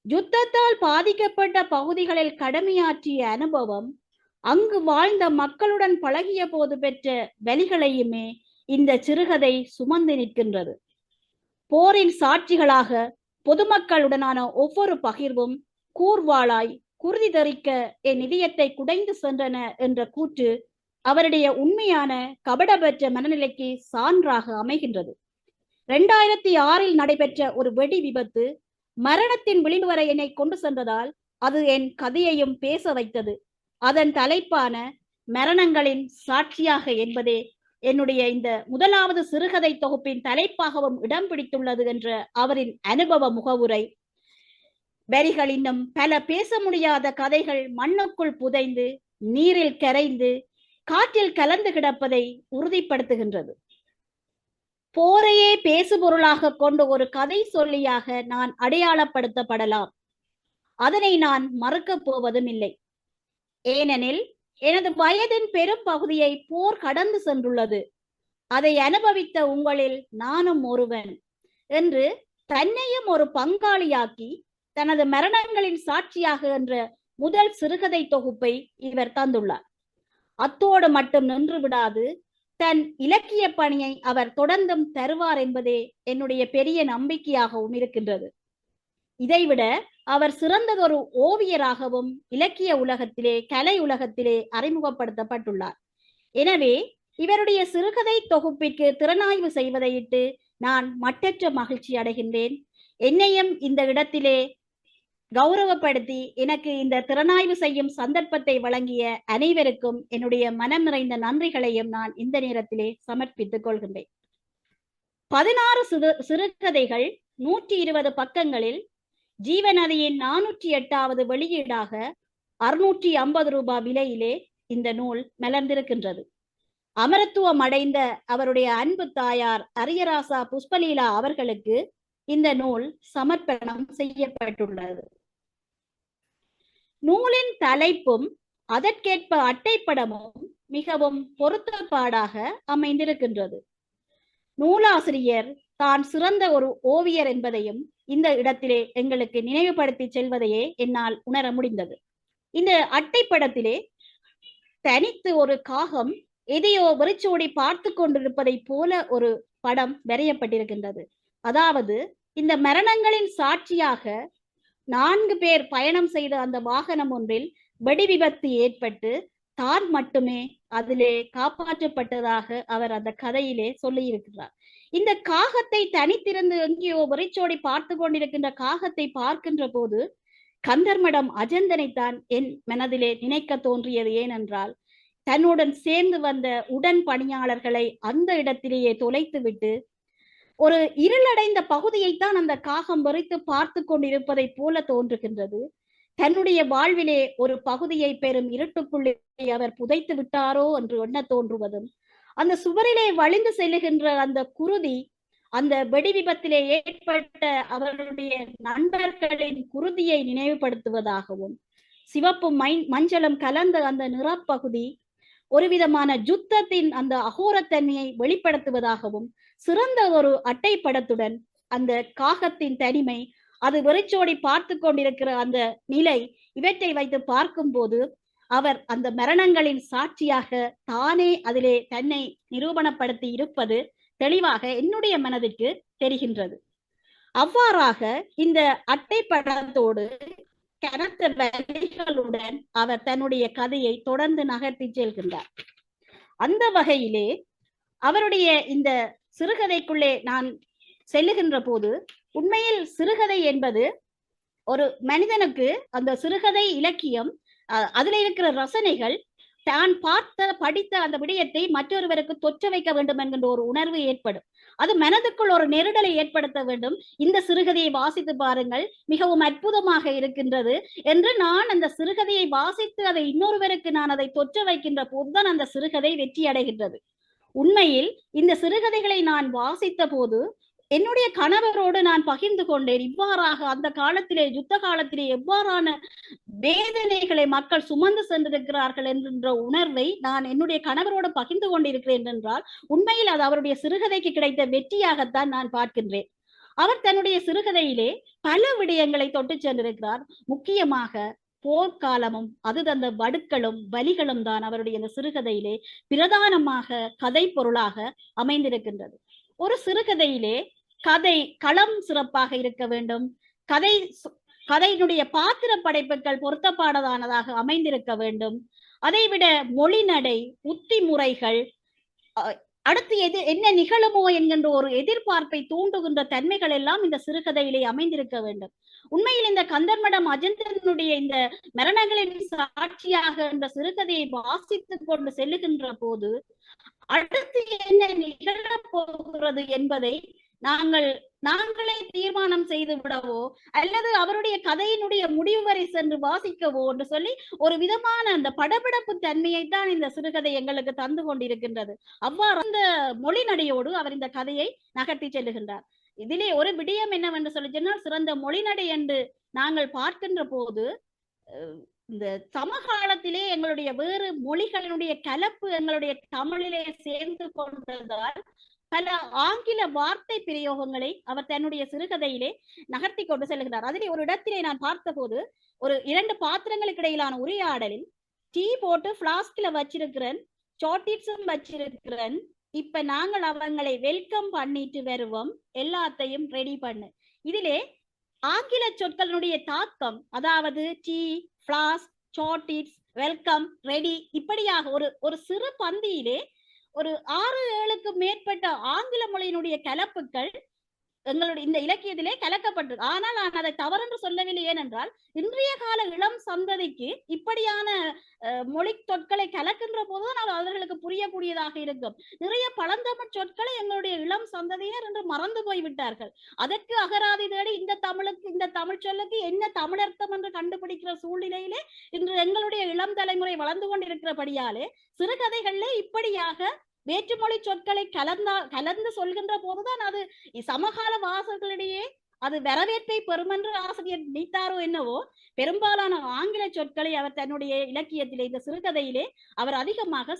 யுத்தத்தால் பாதிக்கப்பட்ட பகுதிகளில் கடமையாற்றிய அனுபவம், அங்கு வாழ்ந்த மக்களுடன் பழகிய போது பெற்ற வலிகளையுமே இந்த சிறுகதை சுமந்து நிற்கின்றது. போரின் சாட்சிகளாக பொதுமக்களுடனான ஒவ்வொரு பகிர்வும் கூர்வாளாய் குருதி தரிக்க என் இதயத்தை குடைந்து சென்றன என்ற கூற்று அவருடைய உண்மையான கபடபற்ற மனநிலைக்கு சான்றாக அமைகின்றது. 2006 நடைபெற்ற ஒரு வெடி விபத்து மரணத்தின் விளிம்பு வரை என்னை கொண்டு சென்றதால் அது என் கதையையும் பேச வைத்தது. அதன் தலைப்பான மரணங்களின் சாட்சியாக என்பதே என்னுடைய இந்த முதலாவது சிறுகதை தொகுப்பின் தலைப்பாகவும் இடம் பிடித்துள்ளது என்ற அவரின் அனுபவ முகவுரை வரிகள் இன்னும் பல பேச முடியாத கதைகள் மண்ணுக்குள் புதைந்து நீரில் கரைந்து காற்றில் கலந்து கிடப்பதை உறுதிப்படுத்துகின்றது. போரையே பேசுபொருளாக கொண்டு ஒரு கதை சொல்லியாக நான் அடையாளப்படுத்தப்படலாம். அதனை நான் மறுக்கப் போவதும் இல்லை. ஏனெனில் எனது வயதின் பெரும் பகுதியை போர் கடந்து சென்றுள்ளது. அதை அனுபவித்த உங்களில் நானும் ஒருவன் என்று தன்னையும் ஒரு பங்காளியாக்கி தனது மரணங்களின் சாட்சியாக என்ற முதல் சிறுகதை தொகுப்பை இவர் தந்துள்ளார். அத்தோடு மட்டும் நின்று விடாது, தன் இலக்கிய பணியை அவர் தொடர்ந்தும் தருவார் என்பதே என்னுடைய பெரிய நம்பிக்கையாகவும் இருக்கின்றது. இதைவிட அவர் சிறந்ததொரு ஓவியராகவும் இலக்கிய உலகத்திலே, கலை உலகத்திலே அறிமுகப்படுத்தப்பட்டுள்ளார். எனவே இவருடைய சிறுகதை தொகுப்பிற்கு திறனாய்வு செய்வதையிட்டு நான் மட்டற்ற மகிழ்ச்சி அடைகின்றேன். என்னையும் இந்த இடத்திலே கௌரவப்படுத்தி எனக்கு இந்த திறனாய்வு செய்யும் சந்தர்ப்பத்தை வழங்கிய அனைவருக்கும் என்னுடைய மனம் நிறைந்த நன்றிகளையும் நான் இந்த நேரத்திலே சமர்ப்பித்துக் கொள்கின்றேன். 16 சிறுகதைகள் 120 பக்கங்களில் ஜீவநதியின் 408வது வெளியீடாக 650 ரூபாய் விலையிலே இந்த நூல் மலர்ந்திருக்கின்றது. அமரத்துவம் அடைந்த அவருடைய அன்பு தாயார் அரியராசா புஷ்பலீலா அவர்களுக்கு இந்த நூல் சமர்ப்பணம் செய்யப்பட்டுள்ளது. நூலின் தலைப்பும் அதற்கேற்ப அட்டைப்படமும் மிகவும் பொருத்தப்பாடாக அமைந்திருக்கின்றது. நூலாசிரியர் தான் சிறந்த ஒரு ஓவியர் என்பதையும் இந்த இடத்திலே எங்களுக்கு நினைவுபடுத்தி செல்வதையே என்னால் உணர முடிந்தது. இந்த அட்டைப்படத்திலே தனித்து ஒரு காகம் எதையோ வெறிச்சோடி பார்த்து கொண்டிருப்பதை போல ஒரு படம் வரையப்பட்டிருக்கின்றது. அதாவது இந்த மரணங்களின் சாட்சியாக 4 பேர் பயணம் செய்த அந்த வாகனம் ஒன்றில் வெடி விபத்து ஏற்பட்டு தான் மட்டுமே அதிலே காப்பாற்றப்பட்டதாக அவர் அந்த கதையிலே சொல்லியிருக்கிறார். இந்த காகத்தை தனித்திருந்து எங்கேயோ வெறிச்சோடி பார்த்து கொண்டிருக்கின்ற காகத்தை பார்க்கின்ற போது கந்தர்மடம் அஜந்தனைத்தான் என் மனதிலே நினைக்க தோன்றியது. ஏனென்றால் தன்னுடன் சேர்ந்து வந்த உடன் பணியாளர்களை அந்த இடத்திலேயே தொலைத்துவிட்டு ஒரு இருளடைந்த பகுதியைத்தான் அந்த காகம் வெறித்து பார்த்து கொண்டிருப்பதை போல தோன்றுகின்றது. தன்னுடைய வாழ்விலே ஒரு பகுதியை பெரும் இருட்டுக்குள்ளே அவர் புதைத்து விட்டாரோ என்று எண்ண தோன்றுவதும், அந்த சுவரிலே வழிந்து செல்லுகின்ற அந்த குருதி, அந்த வெடி விபத்திலே ஏற்பட்ட அவருடைய நண்பர்களின் குருதியை நினைவுபடுத்துவதாகவும், சிவப்பு மஞ்சளும் கலந்த அந்த நிறப்பகுதி ஒரு விதமான யுத்தத்தின் அந்த அகோரத்தன்மையை வெளிப்படுத்துவதாகவும், சிறந்த ஒரு அட்டைப்படத்துடன் அந்த காகத்தின் தனிமை, அது வெறிச்சோடி பார்த்து கொண்டிருக்கிற அந்த நிலை, இவற்றை வைத்து பார்க்கும் போது அவர் அந்த மரணங்களின் சாட்சியாக தானே அதிலே தன்னை நிரூபணப்படுத்தி இருப்பது தெளிவாக என்னுடைய மனதிற்கு தெரிகின்றது. அவ்வாறாக இந்த அட்டைப்படத்தோடு கனத்த வரிகளுடன் அவர் தன்னுடைய கதையை தொடர்ந்து நகர்த்தி செல்கின்றார். அந்த வகையிலே அவருடைய இந்த சிறுகதைக்குள்ளே நான் செல்லுகின்ற போது உண்மையில் சிறுகதை என்பது ஒரு மனிதனுக்கு அந்த சிறுகதை இலக்கியம் அதுல இருக்கிற ரசனைகள் தான் படித்த அந்த விடயத்தை மற்றொருவருக்கு தொற்ற வைக்க வேண்டும் என்கின்ற ஒரு உணர்வு ஏற்படும். அது மனதுக்குள் ஒரு நெருடலை ஏற்படுத்த வேண்டும். இந்த சிறுகதையை வாசித்து பாருங்கள், மிகவும் அற்புதமாக இருக்கின்றது என்று நான் அந்த சிறுகதையை வாசித்து அதை இன்னொருவருக்கு நான் அதை தொற்ற வைக்கின்ற போதுதான் அந்த சிறுகதை வெற்றி அடைகின்றது. உண்மையில் இந்த சிறுகதைகளை நான் வாசித்த போது என்னுடைய கணவரோடு நான் பகிர்ந்து கொண்டேன். இவ்வாறாக அந்த காலத்திலே, யுத்த காலத்திலே எவ்வாறான வேதனைகளை மக்கள் சுமந்து சென்றிருக்கிறார்கள் என்கின்ற உணர்வை நான் என்னுடைய கணவரோடு பகிர்ந்து கொண்டிருக்கிறேன் என்றால் உண்மையில் அது அவருடைய சிறுகதைக்கு கிடைத்த வெற்றியாகத்தான் நான் பார்க்கின்றேன். அவர் தன்னுடைய சிறுகதையிலே பல விடயங்களை தொட்டு சென்றிருக்கிறார். முக்கியமாக போர்க்காலமும் அது தந்த வடுக்களும் வலிகளும் தான் அவருடைய இந்த சிறுகதையிலே பிரதானமாக கதை பொருளாக அமைந்திருக்கின்றது. ஒரு சிறுகதையிலே கதை களம் சிறப்பாக இருக்க வேண்டும். கதையினுடைய பாத்திர படைப்புகள் பொருத்தப்பாடானதாக அமைந்திருக்க வேண்டும். அதைவிட மொழிநடை, உத்தி முறைகள், அடுத்து என்ன நிகழுமோ என்கின்ற ஒரு எதிர்பார்ப்பை தூண்டுகின்ற தன்மைகள் எல்லாம் இந்த சிறுகதையிலே அமைந்திருக்க வேண்டும். உண்மையில் இந்த கந்தர்மடம் அஜந்தனுடைய இந்த மரணங்களின் சாட்சியாக இந்த சிறுகதையை வாசித்துக் கொண்டு செல்லுகின்ற போது அடுத்து என்ன நிகழப் போகிறது என்பதை நாங்களே தீர்மானம் செய்து விடவோ அல்லது அவருடைய கதையினுடைய முடிவு வரை சென்று வாசிக்கவோ என்று சொல்லி ஒரு விதமான அந்த படபடப்பு தன்மையை தான் இந்த சிறுகதை எங்களுக்கு தந்து கொண்டிருக்கின்றது. அவ்வாறு அந்த மொழி நடையோடு அவர் இந்த கதையை நகர்த்தி செல்லுகின்றார். இதிலே ஒரு விடயம் என்னவென்று சொல்லி சொன்னால், சிறந்த மொழிநடை என்று நாங்கள் பார்க்கின்ற போது இந்த சமகாலத்திலே எங்களுடைய வேறு மொழிகளினுடைய கலப்பு எங்களுடைய தமிழிலே சேர்ந்து கொண்டதால் பல ஆங்கில வார்த்தை பிரயோகங்களை அவர் தன்னுடைய சிறுகதையிலே நகர்த்தி கொண்டு செல்கிறார். அதிலே ஒரு இடத்திலே நான் பார்த்த போது ஒரு 2 பாத்திரங்களுக்கு இடையிலான உரையாடலில் டீ போட்டு பிளாஸ்க்ல வச்சிருக்கிறேன், சாக்லேட்ஸும் வச்சிருக்கிறேன், இப்ப நாங்கள் அவங்களை வெல்கம் பண்ணிட்டு வருவோம், எல்லாத்தையும் ரெடி பண்ணு. இதிலே ஆங்கில சொற்களுடைய தாக்கம், அதாவது tea, flask, chocolates, welcome, ready, இப்படியாக ஒரு சிறு பந்தியிலே ஒரு 6-7க்கு மேற்பட்ட ஆங்கில மொழியினுடைய கலப்புகள் எங்களுடைய இந்த இலக்கியத்திலே கலக்கப்பட்டது. ஆனால் நான் அதை தவறென்று சொல்லவில்லை. ஏனென்றால் இன்றைய கால இளம் சந்ததிக்கு இப்படியான மொழி சொற்களை கலக்கின்ற போதுதான் அவர்களுக்கு புரியக்கூடியதாக இருக்கும். நிறைய பழந்தமிழ் சொற்களை எங்களுடைய இளம் சந்ததியினர் என்று மறந்து போய்விட்டார்கள். அதற்கு அகராதி தேடி இந்த தமிழ் சொல்லுக்கு என்ன தமிழர்த்தம் என்று கண்டுபிடிக்கிற சூழ்நிலையிலே இன்று எங்களுடைய இளம் தலைமுறை வளர்ந்து கொண்டிருக்கிறபடியாலே சிறுகதைகளிலே இப்படியாக வேற்றுமொழி சொற்களை கலந்து சொல்கின்ற போதுதான் அது சமகால வாசகர்களிடையே அது வரவேற்பை பெறும் என்று ஆசிரியர் நினைத்தாரோ என்னவோ, பெரும்பாலான ஆங்கில சொற்களை அவர் தன்னுடைய இலக்கியத்திலே, இந்த சிறுகதையிலே அவர் அதிகமாக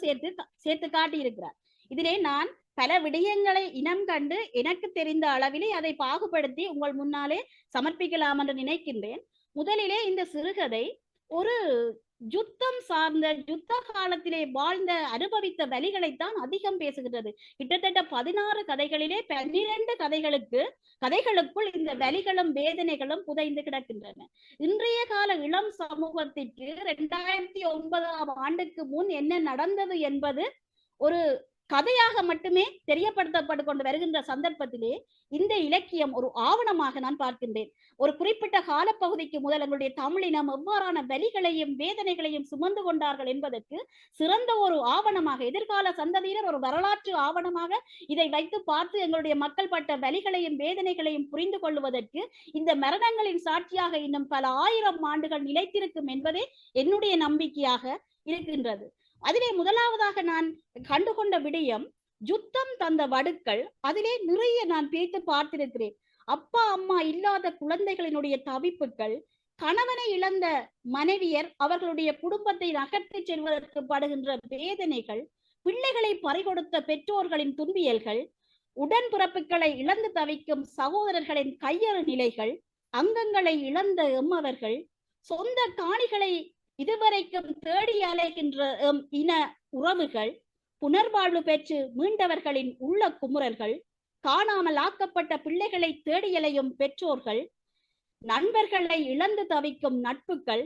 சேர்த்து காட்டியிருக்கிறார். இதிலே நான் பல விடயங்களை இனம் கண்டு எனக்கு தெரிந்த அளவிலே அதை பாகுபடுத்தி உங்கள் முன்னாலே சமர்ப்பிக்கலாம் என்று நினைக்கின்றேன். முதலிலே இந்த சிறுகதை ஒரு யுத்தம் சார்ந்த, யுத்த காலத்திலே வாழ்ந்த அனுபவித்த வலிகளைத்தான் அதிகம் பேசுகின்றது. கிட்டத்தட்ட 16 கதைகளிலே 12 கதைகளுக்குள் இந்த வலிகளும் வேதனைகளும் புதைந்து கிடக்கின்றன. இன்றைய கால இளம் சமூகத்திற்கு 2009ஆம் ஆண்டுக்கு முன் என்ன நடந்தது என்பது ஒரு கதையாக மட்டுமே தெரியப்படுத்தப்பட்டு கொண்டு வருகின்ற சந்தர்ப்பத்திலே இந்த இலக்கியம் ஒரு ஆவணமாக நான் பார்க்கின்றேன். ஒரு குறிப்பிட்ட காலப்பகுதிக்கு முதல் எங்களுடைய தமிழினம் எவ்வாறான வலிகளையும் வேதனைகளையும் சுமந்து கொண்டார்கள் என்பதற்கு சிறந்த ஒரு ஆவணமாக, எதிர்கால சந்ததியினர் ஒரு வரலாற்று ஆவணமாக இதை வைத்து பார்த்து எங்களுடைய மக்கள் பட்ட வலிகளையும் வேதனைகளையும் புரிந்து கொள்வதற்கு இந்த மரணங்களின் சாட்சியாக இன்னும் பல 1000 ஆண்டுகள் நிலைத்திருக்கும் என்பதே என்னுடைய நம்பிக்கையாக இருக்கின்றது. அதிலே முதலாவதாக நான் கண்டுகொண்ட விடயம் யுத்தம் தந்த வடுக்கள். அதிலே நிறைய நான் பிரித்து பார்த்திருக்கிறேன். அப்பா அம்மா இல்லாத குழந்தைகளினுடைய தவிப்புகள், கணவனை இழந்த மனைவியர் அவர்களுடைய குடும்பத்தை நகர்த்தி செல்வதற்கு படுகின்ற வேதனைகள், பிள்ளைகளை பறிகொடுத்த பெற்றோர்களின் துன்பியல்கள், உடன்பிறப்புகளை இழந்து தவிக்கும் சகோதரர்களின் கையறு நிலைகள், அங்கங்களை இழந்த எம்மவர்கள், சொந்த காணிகளை இதுவரைக்கும் தேடி அலைகின்ற இன உறவுகள், புனர்வாழ்வு பெற்று மீண்டவர்களின் உள்ள குமுறல்கள், காணாமல் ஆக்கப்பட்ட பிள்ளைகளை தேடி அலையும் பெற்றோர்கள், நண்பர்களை இழந்து தவிக்கும் நட்புகள்,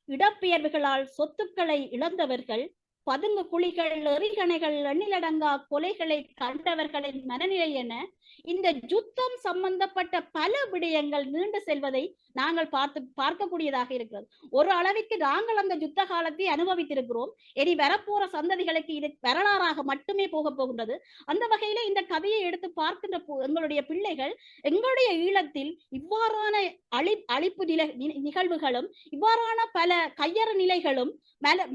இடப்பெயர்வுகளால் சொத்துக்களை இழந்தவர்கள், பதுங்கு குழிகள், எறிகணைகள், எண்ணிலடங்கா கொலைகளை கண்டவர்களின் மனநிலை என இந்த யுத்தம் சம்பந்தப்பட்ட பல விடயங்கள் நீண்டு செல்வதை நாங்கள் பார்க்கக்கூடியதாக இருக்கிறது. ஒரு அளவிற்கு நாங்கள் அந்த யுத்த காலத்தை அனுபவித்திருக்கிறோம். இனி வரப்போற சந்ததிகளுக்கு இது வரலாறாக மட்டுமே போக போகின்றது. அந்த வகையில இந்த கதையை எடுத்து பார்க்கின்ற எங்களுடைய பிள்ளைகள் எங்களுடைய ஈழத்தில் இவ்வாறான அழிப்பு நிகழ்வுகளும் இவ்வாறான பல கையறு நிலைகளும்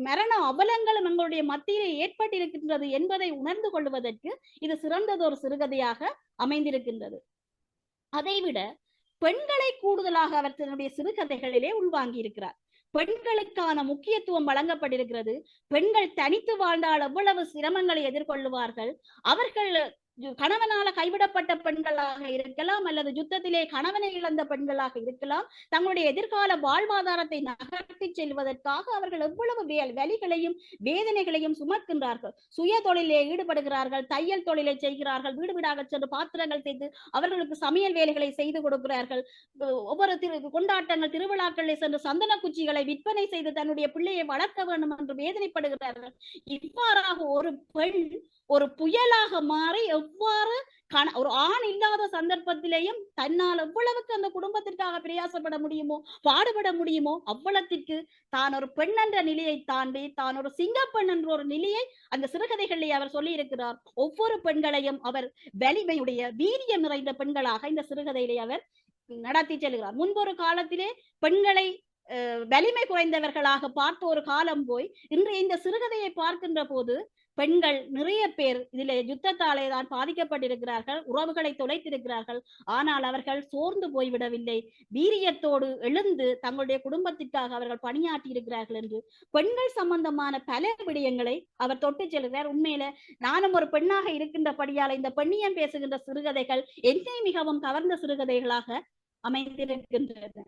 மரண அவலங்களும் எங்களுடைய மத்தியிலே ஏற்பட்டிருக்கின்றது என்பதை உணர்ந்து கொள்வதற்கு இது சிறந்ததொரு சிறுகதையாக அமைந்திருக்கின்றது. அதைவிட பெண்களை கூடுதலாக அவர் தன்னுடைய சிறுகதைகளிலே உள்வாங்கி இருக்கிறார். பெண்களுக்கான முக்கியத்துவம் வழங்கப்பட்டிருக்கிறது. பெண்கள் தனித்து வாழ்ந்தால் எவ்வளவு சிரமங்களை எதிர்கொள்ளுவார்கள், அவர்கள் கணவனால கைவிடப்பட்ட பெண்களாக இருக்கலாம், அல்லது யுத்தத்திலே கணவனை இழந்த பெண்களாக இருக்கலாம். தங்களுடைய எதிர்கால வாழ்வாதாரத்தை நகர்த்தி செல்வதற்காக அவர்கள் எவ்வளவு வலிகளையும் வேதனைகளையும் சுமக்கின்றார்கள். சுய தொழிலே ஈடுபடுகிறார்கள், தையல் தொழிலை செய்கிறார்கள், வீடு வீடாக சென்று பாத்திரங்கள் செய்து அவர்களுக்கு சமையல் வேலைகளை செய்து கொடுக்கிறார்கள். ஒவ்வொரு கொண்டாட்டங்கள் திருவிழாக்களில் சென்று சந்தன குச்சிகளை விற்பனை செய்து தன்னுடைய பிள்ளையை வளர்க்க வேண்டும் என்று வேதனைப்படுகிறார்கள். இவ்வாறாக ஒரு பெண் ஒரு புயலாக மாறி எவ்வாறு ஒரு ஆண் இல்லாத சந்தர்ப்பத்திலேயும் தன்னால் எவ்வளவுக்கு அந்த குடும்பத்திற்காக பிரயாசப்பட முடியுமோ, பாடுபட முடியுமோ அவ்வளத்திற்கு தான் ஒரு பெண் என்ற நிலையை தாண்டி தான் ஒரு சிங்கப்பெண் என்ற ஒரு நிலையை அந்த சிறுகதைகளிலே அவர் சொல்லி இருக்கிறார். ஒவ்வொரு பெண்களையும் அவர் வலிமையுடைய வீரியம் நிறைந்த பெண்களாக இந்த சிறுகதையிலே அவர் நடத்தி செல்கிறார். முன்பொரு காலத்திலே பெண்களை வலிமை குறைந்தவர்களாக பார்த்த ஒரு காலம் போய் இன்று இந்த சிறுகதையை பார்க்கின்ற போது பெண்கள் நிறைய பேர் இதில் யுத்தத்தாலே தான் பாதிக்கப்பட்டிருக்கிறார்கள், உறவுகளை தொலைத்திருக்கிறார்கள். ஆனால் அவர்கள் சோர்ந்து போய்விடவில்லை, வீரியத்தோடு எழுந்து தங்களுடைய குடும்பத்திற்காக அவர்கள் பணியாற்றி இருக்கிறார்கள் என்று பெண்கள் சம்பந்தமான பல விடயங்களை அவர் தொட்டு செல்கிறார். உண்மையில நானும் ஒரு பெண்ணாக இருக்கின்றபடியால் இந்த பெண்ணியம் பேசுகின்ற சிறுகதைகள் என்னை மிகவும் கவர்ந்த சிறுகதைகளாக அமைந்திருக்கின்றன.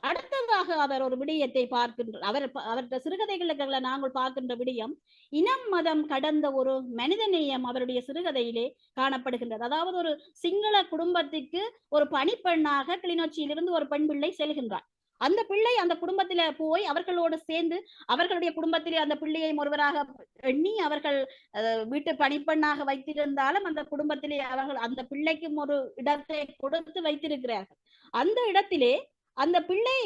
அடுத்ததாக அவர் ஒரு விடயத்தை பார்க்கின்றார். அவருடைய சிறுகதைகளை நாங்கள் பார்க்கின்ற விடயம் இனம் மதம் கடந்த ஒரு மனிதநேயம் அவருடைய சிறுகதையிலே காணப்படுகின்றது. அதாவது ஒரு சிங்கள குடும்பத்திற்கு ஒரு பணிப்பெண்ணாக கிளிநொச்சியிலிருந்து ஒரு பெண் பிள்ளை செல்கின்றார். அந்த பிள்ளை அந்த குடும்பத்தில போய் அவர்களோடு சேர்ந்து அவர்களுடைய குடும்பத்திலே அந்த பிள்ளையை ஒருவராக எண்ணி அவர்கள் வீட்டு பணிப்பெண்ணாக வைத்திருந்தாலும் அந்த குடும்பத்திலே அவர்கள் அந்த பிள்ளைக்கும் ஒரு இடத்தை கொடுத்து வைத்திருக்கிறார்கள். அந்த இடத்திலே அந்த பிள்ளை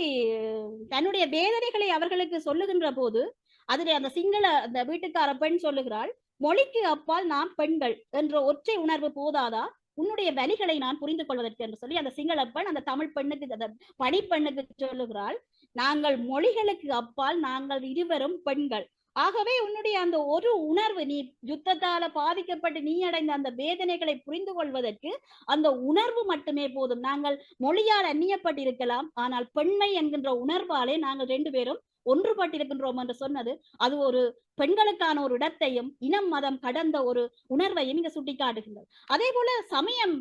தன்னுடைய வேதனைகளை அவர்களுக்கு சொல்லுகின்ற போது அதிலே அந்த சிங்கள அந்த வீட்டுக்கார பெண் சொல்லுகிறாள், மொழிக்கு அப்பால் நாம் பெண்கள் என்ற ஒற்றை உணர்வு போதாதா உன்னுடைய வலிகளை நான் புரிந்து கொள்வதற்கு என்று சொல்லி அந்த சிங்கள பெண் அந்த தமிழ் பெண்ணுக்கு அந்த பணிப்பெண்ணுக்கு சொல்லுகிறாள், நாங்கள் மொழிகளுக்கு அப்பால் நாங்கள் இருவரும் பெண்கள். ஆகவே உன்னுடைய அந்த ஒரு உணர்வு, நீ யுத்தத்தால பாதிக்கப்பட்டு நீ அடைந்த அந்த வேதனைகளை புரிந்து கொள்வதற்கு அந்த உணர்வு மட்டுமே போதும். நாங்கள் மொழியால் அந்நியப்பட்டிருக்கலாம், ஆனால் பெண்மை என்கின்ற உணர்வாலே நாங்கள் 2 பேரும் ஒன்றுபட்டிருக்கின்றோம் என்று சொன்னது அது ஒரு பெண்களுக்கான ஒரு இடத்தையும் இனம் மதம் கடந்த ஒரு உணர்வையும் இங்க சுட்டிக்காட்டுகின்றது. அதே போல சமயம்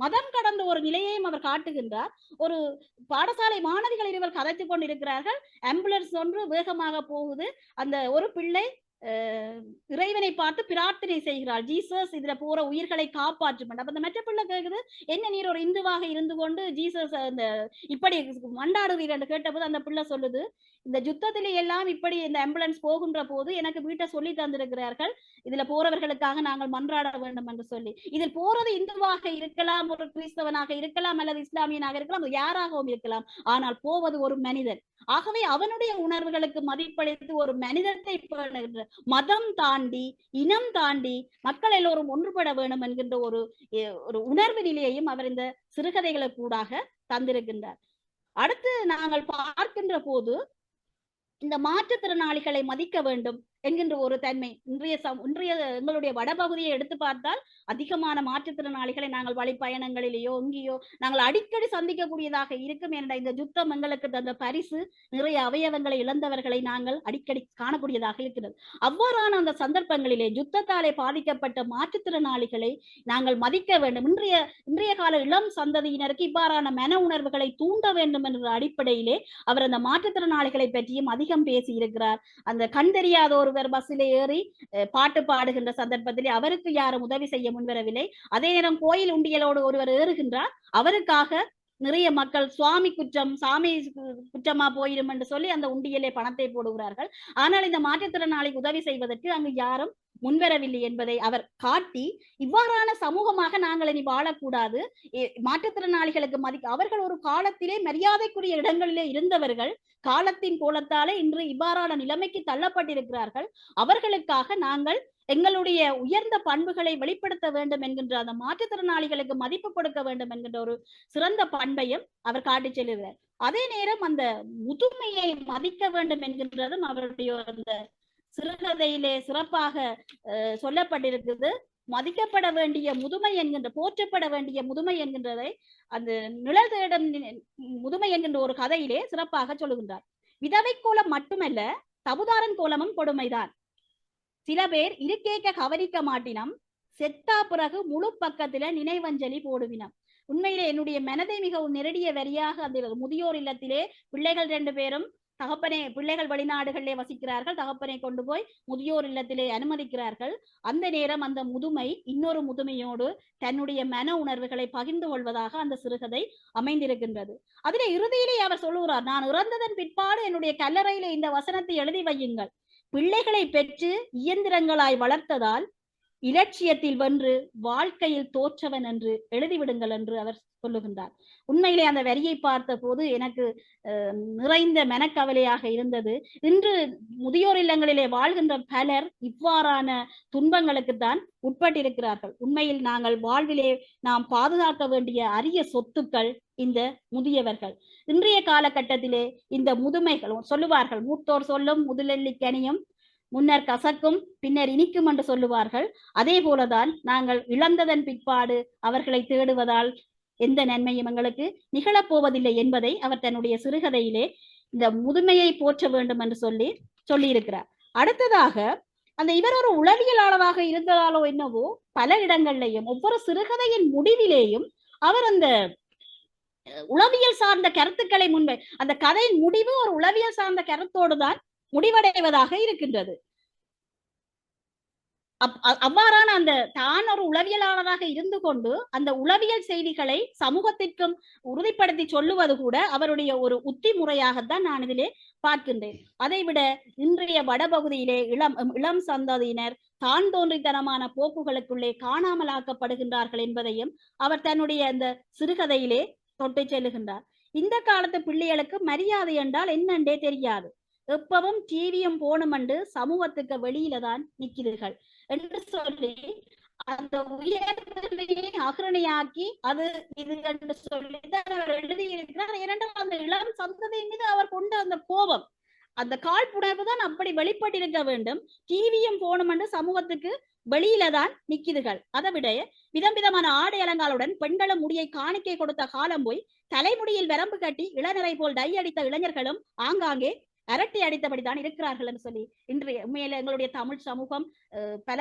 மதம் கடந்த ஒரு நிலையையும் அவர் காட்டுகின்றார். ஒரு பாடசாலை மாணவிகள் இருவர் கதைத்துக் கொண்டிருக்கிறார்கள். ஆம்புலன்ஸ் ஒன்று வேகமாக போகுது. அந்த ஒரு பிள்ளை இறைவனை பார்த்து பிரார்த்தனை செய்கிறாள், ஜீசஸ் இதுல போற உயிர்களை காப்பாற்றும். அப்ப அந்த மற்ற பிள்ளை கேக்குது, என்ன நீர் ஒரு இந்துவாக இருந்து கொண்டு ஜீசஸ் அந்த இப்படி மண்டாடுவீர் என்று கேட்டபோது அந்த பிள்ளை சொல்லுது, இந்த யுத்தத்திலே எல்லாம் இப்படி இந்த ஆம்புலன்ஸ் போகின்ற போது எனக்கு வீட்டை சொல்லி தந்திருக்கிறார்கள், இதுல போறவர்களுக்காக நாங்கள் மன்றாட வேண்டும் என்று சொல்லி. இதில் போறது இந்துவாக இருக்கலாம், ஒரு கிறிஸ்தவனாக இருக்கலாம், அல்லது இஸ்லாமியனாக இருக்கலாம், யாராகவும் இருக்கலாம், ஆனால் போவது ஒரு மனிதன். ஆகவே அவனுடைய உணர்வுகளுக்கு மதிப்பளித்து ஒரு மனிதத்தை மதம் தாண்டி இனம் தாண்டி மக்கள் எல்லோரும் ஒன்றுபட வேண்டும் என்கின்ற ஒரு உணர்வு நிலையையும் அவர் இந்த சிறுகதைகளை கூடாக தந்திருக்கின்றார். அடுத்து நாங்கள் பார்க்கின்ற போது இந்த மாற்றுத்திறனாளிகளை மதிக்க வேண்டும் என்கின்ற ஒரு தன்மை இன்றைய எங்களுடைய வடபகுதியை எடுத்து பார்த்தால் அதிகமான மாற்றுத்திறனாளிகளை நாங்கள் வழிப்பயணங்களிலேயோ எங்கேயோ நாங்கள் அடிக்கடி சந்திக்கக்கூடியதாக இருக்கும். என்ற இந்த யுத்தம் எங்களுக்கு தந்த பரிசு நிறைய அவயவங்களை இழந்தவர்களை நாங்கள் அடிக்கடி காணக்கூடியதாக இருக்கிறது. அவ்வாறான அந்த சந்தர்ப்பங்களிலே யுத்தத்தாலே பாதிக்கப்பட்ட மாற்றுத்திறனாளிகளை நாங்கள் மதிக்க வேண்டும். இன்றைய கால இளம் சந்ததியினருக்கு இவ்வாறான மன உணர்வுகளை தூண்ட வேண்டும் என்ற அடிப்படையிலே அவர் அந்த மாற்றுத்திறனாளிகளை பற்றியும் அதிகம் பேசி இருக்கிறார். அந்த கண் தெரியாத ஒருவர் பஸ்ஸிலே ஏறி பாட்டு பாடுகின்ற சந்தர்ப்பத்திலே அவருக்கு யாரும் உதவி செய்ய முன்வரவில்லை. அதே நேரம் கோயில் உண்டியலோடு ஒருவர் ஏறுகின்றார், அவருக்காக நிறைய மக்கள் சுவாமி குற்றம் சாமி குற்றமா போயிடும் என்று சொல்லி அந்த உண்டியலே பணத்தை போடுகிறார்கள். ஆனால் இந்த மாற்றுத்திறனாளிக்கு உதவி செய்வதற்கு அங்கு யாரும் முன்வரவில்லை என்பதை அவர் காட்டி, இவ்வாறான சமூகமாக நாங்கள் இனி வாழக்கூடாது, மாற்றுத்திறனாளிகளுக்கு அவர்கள் ஒரு காலத்திலே மரியாதைக்குரிய இடங்களிலே இருந்தவர்கள் காலத்தின் கோலத்தாலே இன்று இவ்வாறான நிலைமைக்கு தள்ளப்பட்டிருக்கிறார்கள். அவர்களுக்காக நாங்கள் எங்களுடைய உயர்ந்த பண்புகளை வெளிப்படுத்த வேண்டும் என்கின்ற அந்த மாற்றுத்திறனாளிகளுக்கு மதிப்பு கொடுக்க வேண்டும் என்கின்ற ஒரு சிறந்த பண்பையும் அவர் காட்டி செல்கிறார். அதே நேரம் அந்த முதுமையை மதிக்க வேண்டும் என்கின்றதும் அவருடைய அந்த சிறுகதையிலே சிறப்பாக சொல்லப்பட்டிருக்குது. மதிக்கப்பட வேண்டிய முதுமை என்கின்ற, போற்றப்பட வேண்டிய முதுமை என்கின்றதை அந்த நிழல் தேடும் முதுமை என்கின்ற ஒரு கதையிலே சிறப்பாக சொல்லுகின்றார். விதவை கோலம் மட்டுமல்ல, தபுதாரன் கோலமும் கொடுமைதான். சில பேர் இருக்கேக்க கவனிக்க மாட்டினம், செத்தா பிறகு முழு பக்கத்துல நினைவஞ்சலி போடுவினம். உண்மையிலே என்னுடைய மனதை மிகவும் நெருடிய வரியாக அந்த முதியோர் இல்லத்திலே பிள்ளைகள் 2 பேரும் பிள்ளைகள் வெளிநாடுகளிலே வசிக்கிறார்கள், தகப்பனை கொண்டு போய் முதியோர் இல்லத்திலே அனுமதிக்கிறார்கள். அந்த நேரம் அந்த முதுமை இன்னொரு முதுமையோடு தன்னுடைய மன உணர்வுகளை பகிர்ந்து கொள்வதாக அந்த சிறுகதை அமைந்திருக்கின்றது. அதிலே இறுதியிலே அவர் சொல்லுகிறார், நான் இறந்ததன் பிற்பாடு என்னுடைய கல்லறையிலே இந்த வசனத்தை எழுதி வையுங்கள், பிள்ளைகளை பெற்று இயந்திரங்களாய் வளர்த்ததால் இலட்சியத்தில் வென்று வாழ்க்கையில் தோற்றவன் என்று எழுதிவிடுங்கள் என்று அவர் சொல்லுகின்றார். உண்மையிலே அந்த வரியை பார்த்த போது எனக்கு நிறைந்த மனக்கவலையாக இருந்தது. இன்று முதியோர் இல்லங்களிலே வாழ்கின்ற பலர் இவ்வாறான துன்பங்களுக்குத்தான் உட்பட்டிருக்கிறார்கள். உண்மையில் நாங்கள் வாழ்விலே நாம் பாதுகாக்க வேண்டிய அரிய சொத்துக்கள் இந்த முதியவர்கள். இன்றைய காலகட்டத்திலே இந்த முதுமைகள் சொல்லுவார்கள், மூத்தோர் சொல்லும் முதலெல்லிக்கனியும் முன்னர் கசக்கும் பின்னர் இனிக்கும் என்று சொல்லுவார்கள். அதே போலதான் நாங்கள் இழந்ததன் பிற்பாடு அவர்களை தேடுவதால் எந்த நன்மையும் எங்களுக்கு நிகழப்போவதில்லை என்பதை அவர் தன்னுடைய சிறுகதையிலே இந்த முதுமையை போற்ற வேண்டும் என்று சொல்லி இருக்கிறார். அடுத்ததாக அந்த இவர் ஒரு உளவியலாளராக இருந்ததாலோ என்னவோ பல இடங்கள்லையும் ஒவ்வொரு சிறுகதையின் முடிவிலேயும் அவர் அந்த உளவியல் சார்ந்த கருத்துக்களை அந்த கதையின் முடிவு ஒரு உளவியல் சார்ந்த கருத்தோடு தான் முடிவடைவதாக இருக்கின்றது. அவ்வாறான அந்த தான் ஒரு உளவியலாளராக இருந்து கொண்டு அந்த உளவியல் செய்திகளை சமூகத்திற்கும் உறுதிப்படுத்தி சொல்லுவது கூட அவருடைய ஒரு உத்தி முறையாகத்தான் நான் இதிலே பார்க்கின்றேன். அதைவிட இன்றைய வடபகுதியிலே இளம் சந்ததியினர் தான் தோன்றித்தனமான போக்குகளுக்குள்ளே காணாமலாக்கப்படுகின்றார்கள் என்பதையும் அவர் தன்னுடைய அந்த சிறுகதையிலே தொட்டு செல்லுகின்றார். இந்த காலத்து பிள்ளைகளுக்கு மரியாதை என்றால் என்னண்டே தெரியாது, எப்பவும் டிவியும் போனுமென்று சமூகத்துக்கு வெளியில தான் நிற்கிறீர்கள் என்று சொல்லி அந்த உயர்வையை அகரணையாக்கி அது இது என்று சொல்லி அவர் எழுதியிருக்கிறார். ஏனென்றால் அந்த இளம் சந்ததியின் மீது அவர் கொண்ட அந்த கோபம், அந்த காழ்ப்புணர்வு தான் அப்படி வெளிப்பட்டிருக்க வேண்டும். டிவியும் போனுமென்று சமூகத்துக்கு வெளியில தான் நிற்கிறீர்கள். அதை விட விதம் விதமான ஆடை அலங்காலுடன் பெண்களும் முடியை காணிக்கை கொடுத்த காலம் போய் தலைமுடியில் வரம்பு கட்டி இளநரை போல் டை அடித்த இளைஞர்களும் ஆங்காங்கே அரட்டை அடித்தபடிதான் இருக்கிறார்கள் என்று சொல்லி இன்றைய உண்மையில எங்களுடைய தமிழ் சமூகம் பல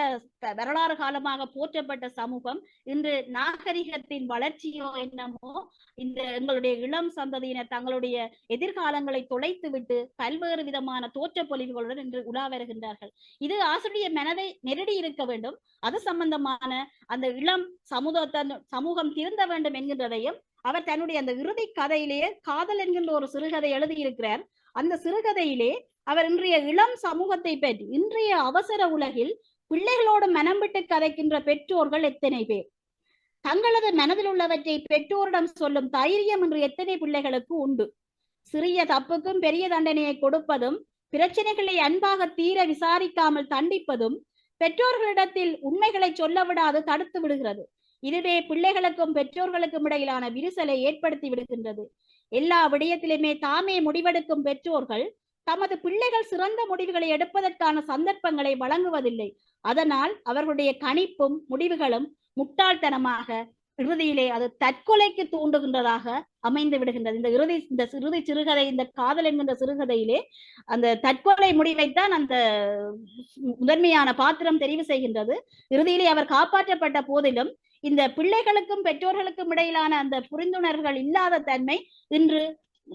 வரலாறு காலமாக போற்றப்பட்ட சமூகம் இன்று நாகரிகத்தின் வளர்ச்சியோ என்னமோ இந்த எங்களுடைய இளம் சந்ததியினர் தங்களுடைய எதிர்காலங்களை தொலைத்து விட்டு பல்வேறு விதமான தோற்ற பொலிவுகளுடன் இன்று உலா வருகின்றார்கள். இது ஆசிரியர் மனதை நெருடி இருக்க வேண்டும். அது சம்பந்தமான அந்த இளம் சமூகம் திருந்த வேண்டும் என்கின்றதையும் அவர் தன்னுடைய அந்த இறுதி கதையிலேயே காதல் என்கின்ற ஒரு சிறுகதை எழுதியிருக்கிறார். அந்த சிறுகதையிலே அவர் இன்றைய இளம் சமூகத்தை பற்றி, இன்றைய அவசர உலகில் பிள்ளைகளோடு மனம் விட்டு கதைக்கின்ற பெற்றோர்கள் எத்தனை பேர், தங்களது மனதில் உள்ளவற்றை பெற்றோரிடம் சொல்லும் தைரியம் இன்று எத்தனை பிள்ளைகளுக்கு உண்டு, சிறிய தப்புக்கும் பெரிய தண்டனையை கொடுப்பதும் பிரச்சனைகளை அன்பாக தீர விசாரிக்காமல் தண்டிப்பதும் பெற்றோர்களிடத்தில் உண்மைகளை சொல்ல விடாது தடுத்து விடுகிறது. இதுவே பிள்ளைகளுக்கும் பெற்றோர்களுக்கும் இடையிலான விரிசலை ஏற்படுத்தி விடுகின்றது. எல்லா விடயத்திலுமே தாமே முடிவெடுக்கும் பெற்றோர்கள் தமது பிள்ளைகள் சிறந்த முடிவுகளை எடுப்பதற்கான சந்தர்ப்பங்களை வழங்குவதில்லை. அதனால் அவர்களுடைய கணிப்பும் முடிவுகளும் முட்டாள்தனமாக இறுதியிலே அது தற்கொலைக்கு தூண்டுகின்றதாக அமைந்து விடுகின்றது. இந்த இறுதி சிறுகதை, இந்த காதல் என்கின்ற சிறுகதையிலே அந்த தற்கொலை முடிவைத்தான் அந்த முதன்மையான பாத்திரம் தெரிவு செய்கின்றது. இறுதியிலே அவர் காப்பாற்றப்பட்ட போதிலும் இந்த பிள்ளைகளுக்கும் பெற்றோர்களுக்கும் இடையிலான அந்த புரிந்துணர்வுகள் இல்லாத தன்மை இன்று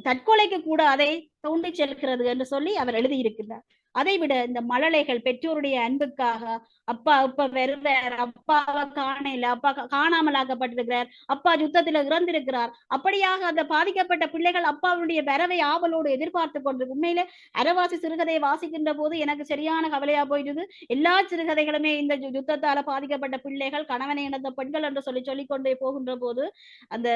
தற்கொலைக்கு கூட அதை தூண்டி செல்கிறது என்று சொல்லி அவர் எழுதியிருக்கிறார். அதைவிட இந்த மழலைகள் பெற்றோருடைய அன்புக்காக அப்பா இப்ப வருவார், அப்பாவை காணல, அப்பா காணாமலாக்கப்பட்டிருக்கிறார், அப்பா யுத்தத்துல இறந்திருக்கிறார், அப்படியாக அந்த பாதிக்கப்பட்ட பிள்ளைகள் அப்பாவுடைய வரவை ஆவலோடு எதிர்பார்த்து கொண்டு உண்மையிலே அரவாசி சிறுகதையை வாசிக்கின்ற போது எனக்கு சரியான கவலையா போயிடுது. எல்லா சிறுகதைகளுமே இந்த யுத்தத்தால பாதிக்கப்பட்ட பிள்ளைகள், கணவனை இழந்த பெண்கள் என்று சொல்லிக் கொண்டே போகின்ற போது அந்த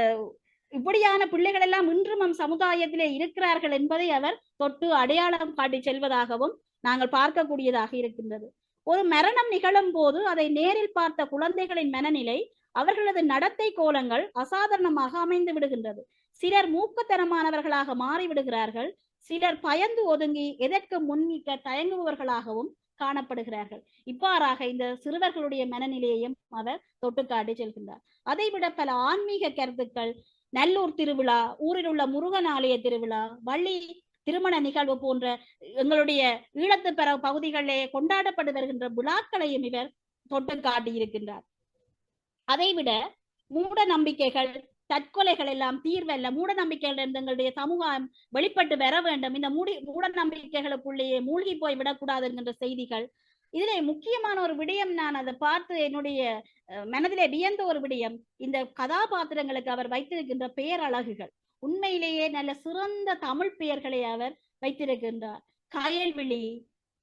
இப்படியான பிள்ளைகள் எல்லாம் இன்றும் நம் சமுதாயத்திலே இருக்கிறார்கள் என்பதை அவர் தொட்டு அடையாளம் காட்டி செல்வதாகவும் நாங்கள் பார்க்கக்கூடியதாக இருக்கின்றது. ஒரு மரணம் நிகழும் போது அதை நேரில் பார்த்த குழந்தைகளின் மனநிலை, அவர்களது நடத்தை கோலங்கள் அசாதாரணமாக அமைந்து விடுகின்றது. சிலர் மூக்குத்தனமானவர்களாக மாறிவிடுகிறார்கள், சிலர் பயந்து ஒதுங்கி எதற்கு முன்னிக்க தயங்குபவர்களாகவும் காணப்படுகிறார்கள். இவ்வாறாக இந்த சிறுவர்களுடைய மனநிலையையும் அவர் தொட்டு காட்டி செல்கின்றார். அதைவிட பல ஆன்மீக கருத்துக்கள், நல்லூர் திருவிழா, ஊரில் உள்ள முருகன் ஆலய திருவிழா, வள்ளி திருமண நிகழ்வு போன்ற எங்களுடைய ஈழத்து பெற பகுதிகளிலே கொண்டாடப்பட்டு வருகின்ற விழாக்களையும் இவர் தொட்டு காட்டியிருக்கின்றார். அதைவிட மூட நம்பிக்கைகள், தற்கொலைகள் எல்லாம் தீர்வல்ல, மூட நம்பிக்கைகள் எங்களுடைய சமூகம் வெளிப்பட்டு வர வேண்டும், இந்த மூட நம்பிக்கைகளுக்குள்ளேயே மூழ்கி போய் விடக்கூடாது என்கின்ற செய்திகள். இதிலே முக்கியமான ஒரு விடயம், நான் அதை பார்த்து என்னுடைய மனதிலே வியந்த ஒரு விடயம், இந்த கதாபாத்திரங்களுக்கு அவர் வைத்திருக்கின்ற பெயரழகுகள் உண்மையிலேயே நல்ல சிறந்த தமிழ் பெயர்களை அவர் வைத்திருக்கின்றார். கயல்விழி,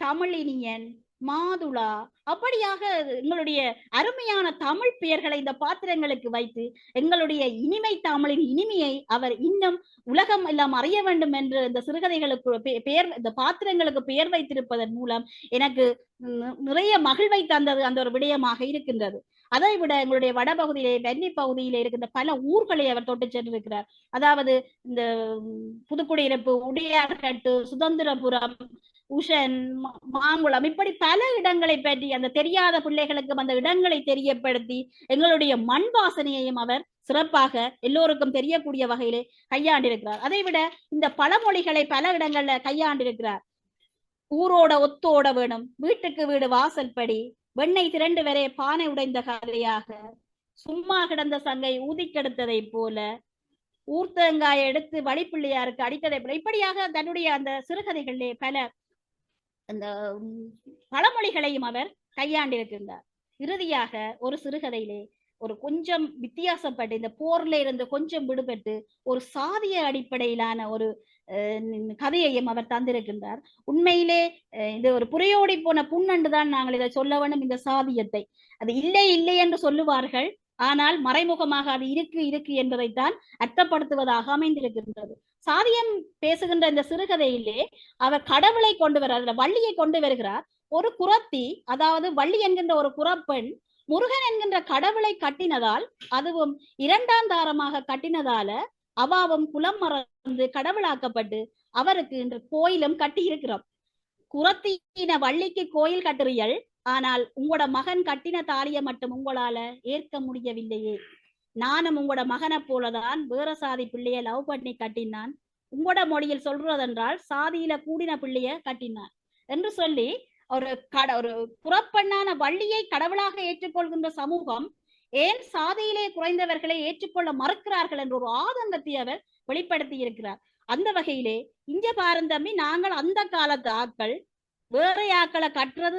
தமிழினியன், மாதுளா, அப்படியாக எங்களுடைய அருமையான தமிழ் பெயர்களை இந்த பாத்திரங்களுக்கு வைத்து எங்களுடைய இனிமை தமிழின் இனிமையை அவர் இன்னும் உலகம் எல்லாம் அறிய வேண்டும் என்று இந்த சிறுகதைகளுக்கு பெயர், இந்த பாத்திரங்களுக்கு பெயர் வைத்திருப்பதன் மூலம் எனக்கு நிறைய மகிழ்வை தந்தது அந்த ஒரு விடயமாக இருக்கின்றது. அதை விட எங்களுடைய வடபகுதியிலே, வெண்ணி பகுதியிலே இருக்கின்ற பல ஊர்களை அவர் தொட்டு சென்றிருக்கிறார். அதாவது இந்த புதுக்குடியிருப்பு, உடையார்கட்டு, சுதந்திரபுரம், உஷன், மாங்குளம், இப்படி பல இடங்களை பற்றி அந்த தெரியாத பிள்ளைகளுக்கு அந்த இடங்களை தெரியப்படுத்தி எங்களுடைய மண் வாசனையையும் அவர் சிறப்பாக எல்லோருக்கும் தெரியக்கூடிய வகையிலே கையாண்டிருக்கிறார். அதை விட இந்த பழமொழிகளை பல இடங்கள்ல கையாண்டிருக்கிறார். ஊரோட ஒத்தோட வேணும், வீட்டுக்கு வீடு வாசல் படி, வெண்ணெய் திரண்டு வரை பானை உடைந்த கதையாக, சும்மா கிடந்த சங்கை ஊதிக்கெடுத்ததை போல, ஊர்த்தங்காயை எடுத்து வழிப்பிள்ளையாருக்கு அடித்ததை போல, இப்படியாக தன்னுடைய அந்த சிறுகதைகளிலே பல அந்த பழமொழிகளையும் அவர் கையாண்டிருக்கின்றார். இறுதியாக ஒரு சிறுகதையிலே ஒரு கொஞ்சம் வித்தியாசப்பட்டு இந்த போர்ல இருந்து கொஞ்சம் விடுபட்டு ஒரு சாதிய அடிப்படையிலான ஒரு கதையையும் அவர் தந்திருக்கின்றார். உண்மையிலே இது ஒரு புரையோடி போன புண்ணண்டுதான் நாங்கள் இதை சொல்ல வேண்டும். இந்த சாதியத்தை அது இல்லை இல்லை என்று சொல்லுவார்கள், ஆனால் மறைமுகமாக அது இருக்கு என்பதைத்தான் அர்த்தப்படுத்துவதாக அமைந்திருக்கின்றது. சாதியம் பேசுகின்ற இந்த சிறுகதையிலே அவர் கடவுளை கொண்டு வர வள்ளியை கொண்டு வருகிறார். ஒரு குரத்தி, அதாவது வள்ளி என்கின்ற ஒரு குரப்பெண் முருகன் என்கின்ற கடவுளை கட்டினதால், அதுவும் இரண்டாம் தாரமாக கட்டினதால அவாவும் குலம் மறந்து கடவுளாக்கப்பட்டு அவருக்கு இன்று கோயிலும் கட்டி இருக்கிறோம். குரத்தின வள்ளிக்கு கோயில் கட்டுறியல், ஆனால் உங்களோட மகன் கட்டின தாலியை மட்டும் உங்களால ஏற்க முடியவில்லையே. நானும் உங்களோட மகனை போலதான் வேற சாதி பிள்ளைய லவ் பண்ணி கட்டினான். உங்களோட மொழியில் சொல்றதென்றால் சாதியில கூடின பிள்ளைய கட்டினான் என்று சொல்லி ஒரு புறப்பெண்ணான வள்ளியை கடவுளாக ஏற்றுக்கொள்கின்ற சமூகம் ஏன் சாதியிலே குறைந்தவர்களை ஏற்றுக்கொள்ள மறுக்கிறார்கள் என்ற ஒரு ஆதங்கத்தை அவர் வெளிப்படுத்தி இருக்கிறார். அந்த வகையிலே இங்க பாரந்தம்பி, நாங்கள் அந்த காலத்து ஆட்கள் வேற ஆக்களை கட்டுறது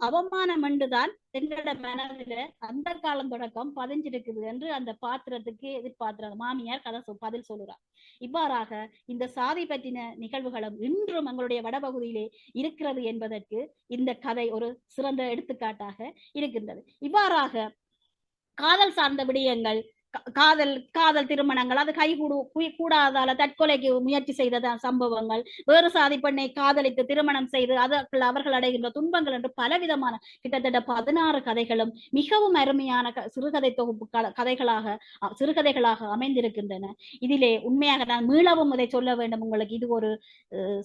அவமானம் என்றுதான் எங்களோட மனதில அந்த காலம் தொடக்கம் பதிஞ்சிருக்குது என்று அந்த பாத்திரத்துக்கு எதிர்பார்க்கிறாங்க. மாமியார் கதை பதில் சொல்லுறார். இவ்வாறாக இந்த சாதி பற்றின நிகழ்வுகளும் இன்றும் எங்களுடைய வடபகுதியிலே இருக்கிறது என்பதற்கு இந்த கதை ஒரு சிறந்த எடுத்துக்காட்டாக இருக்கின்றது. இவ்வாறாக காதல் சார்ந்த விடயங்கள், காதல் திருமணங்கள், அது கூடாதால தற்கொலைக்கு முயற்சி செய்த சம்பவங்கள், வேறு சாதி பெண்ணை காதலித்து திருமணம் செய்து அதற்கு அவர்கள் அடைகின்ற துன்பங்கள் என்று பலவிதமான கிட்டத்தட்ட 16 கதைகளும் மிகவும் அருமையான சிறுகதை தொகுப்பு சிறுகதைகளாக அமைந்திருக்கின்றன. இதிலே உண்மையாக நான் மீளவும் இதை சொல்ல வேண்டும் உங்களுக்கு, இது ஒரு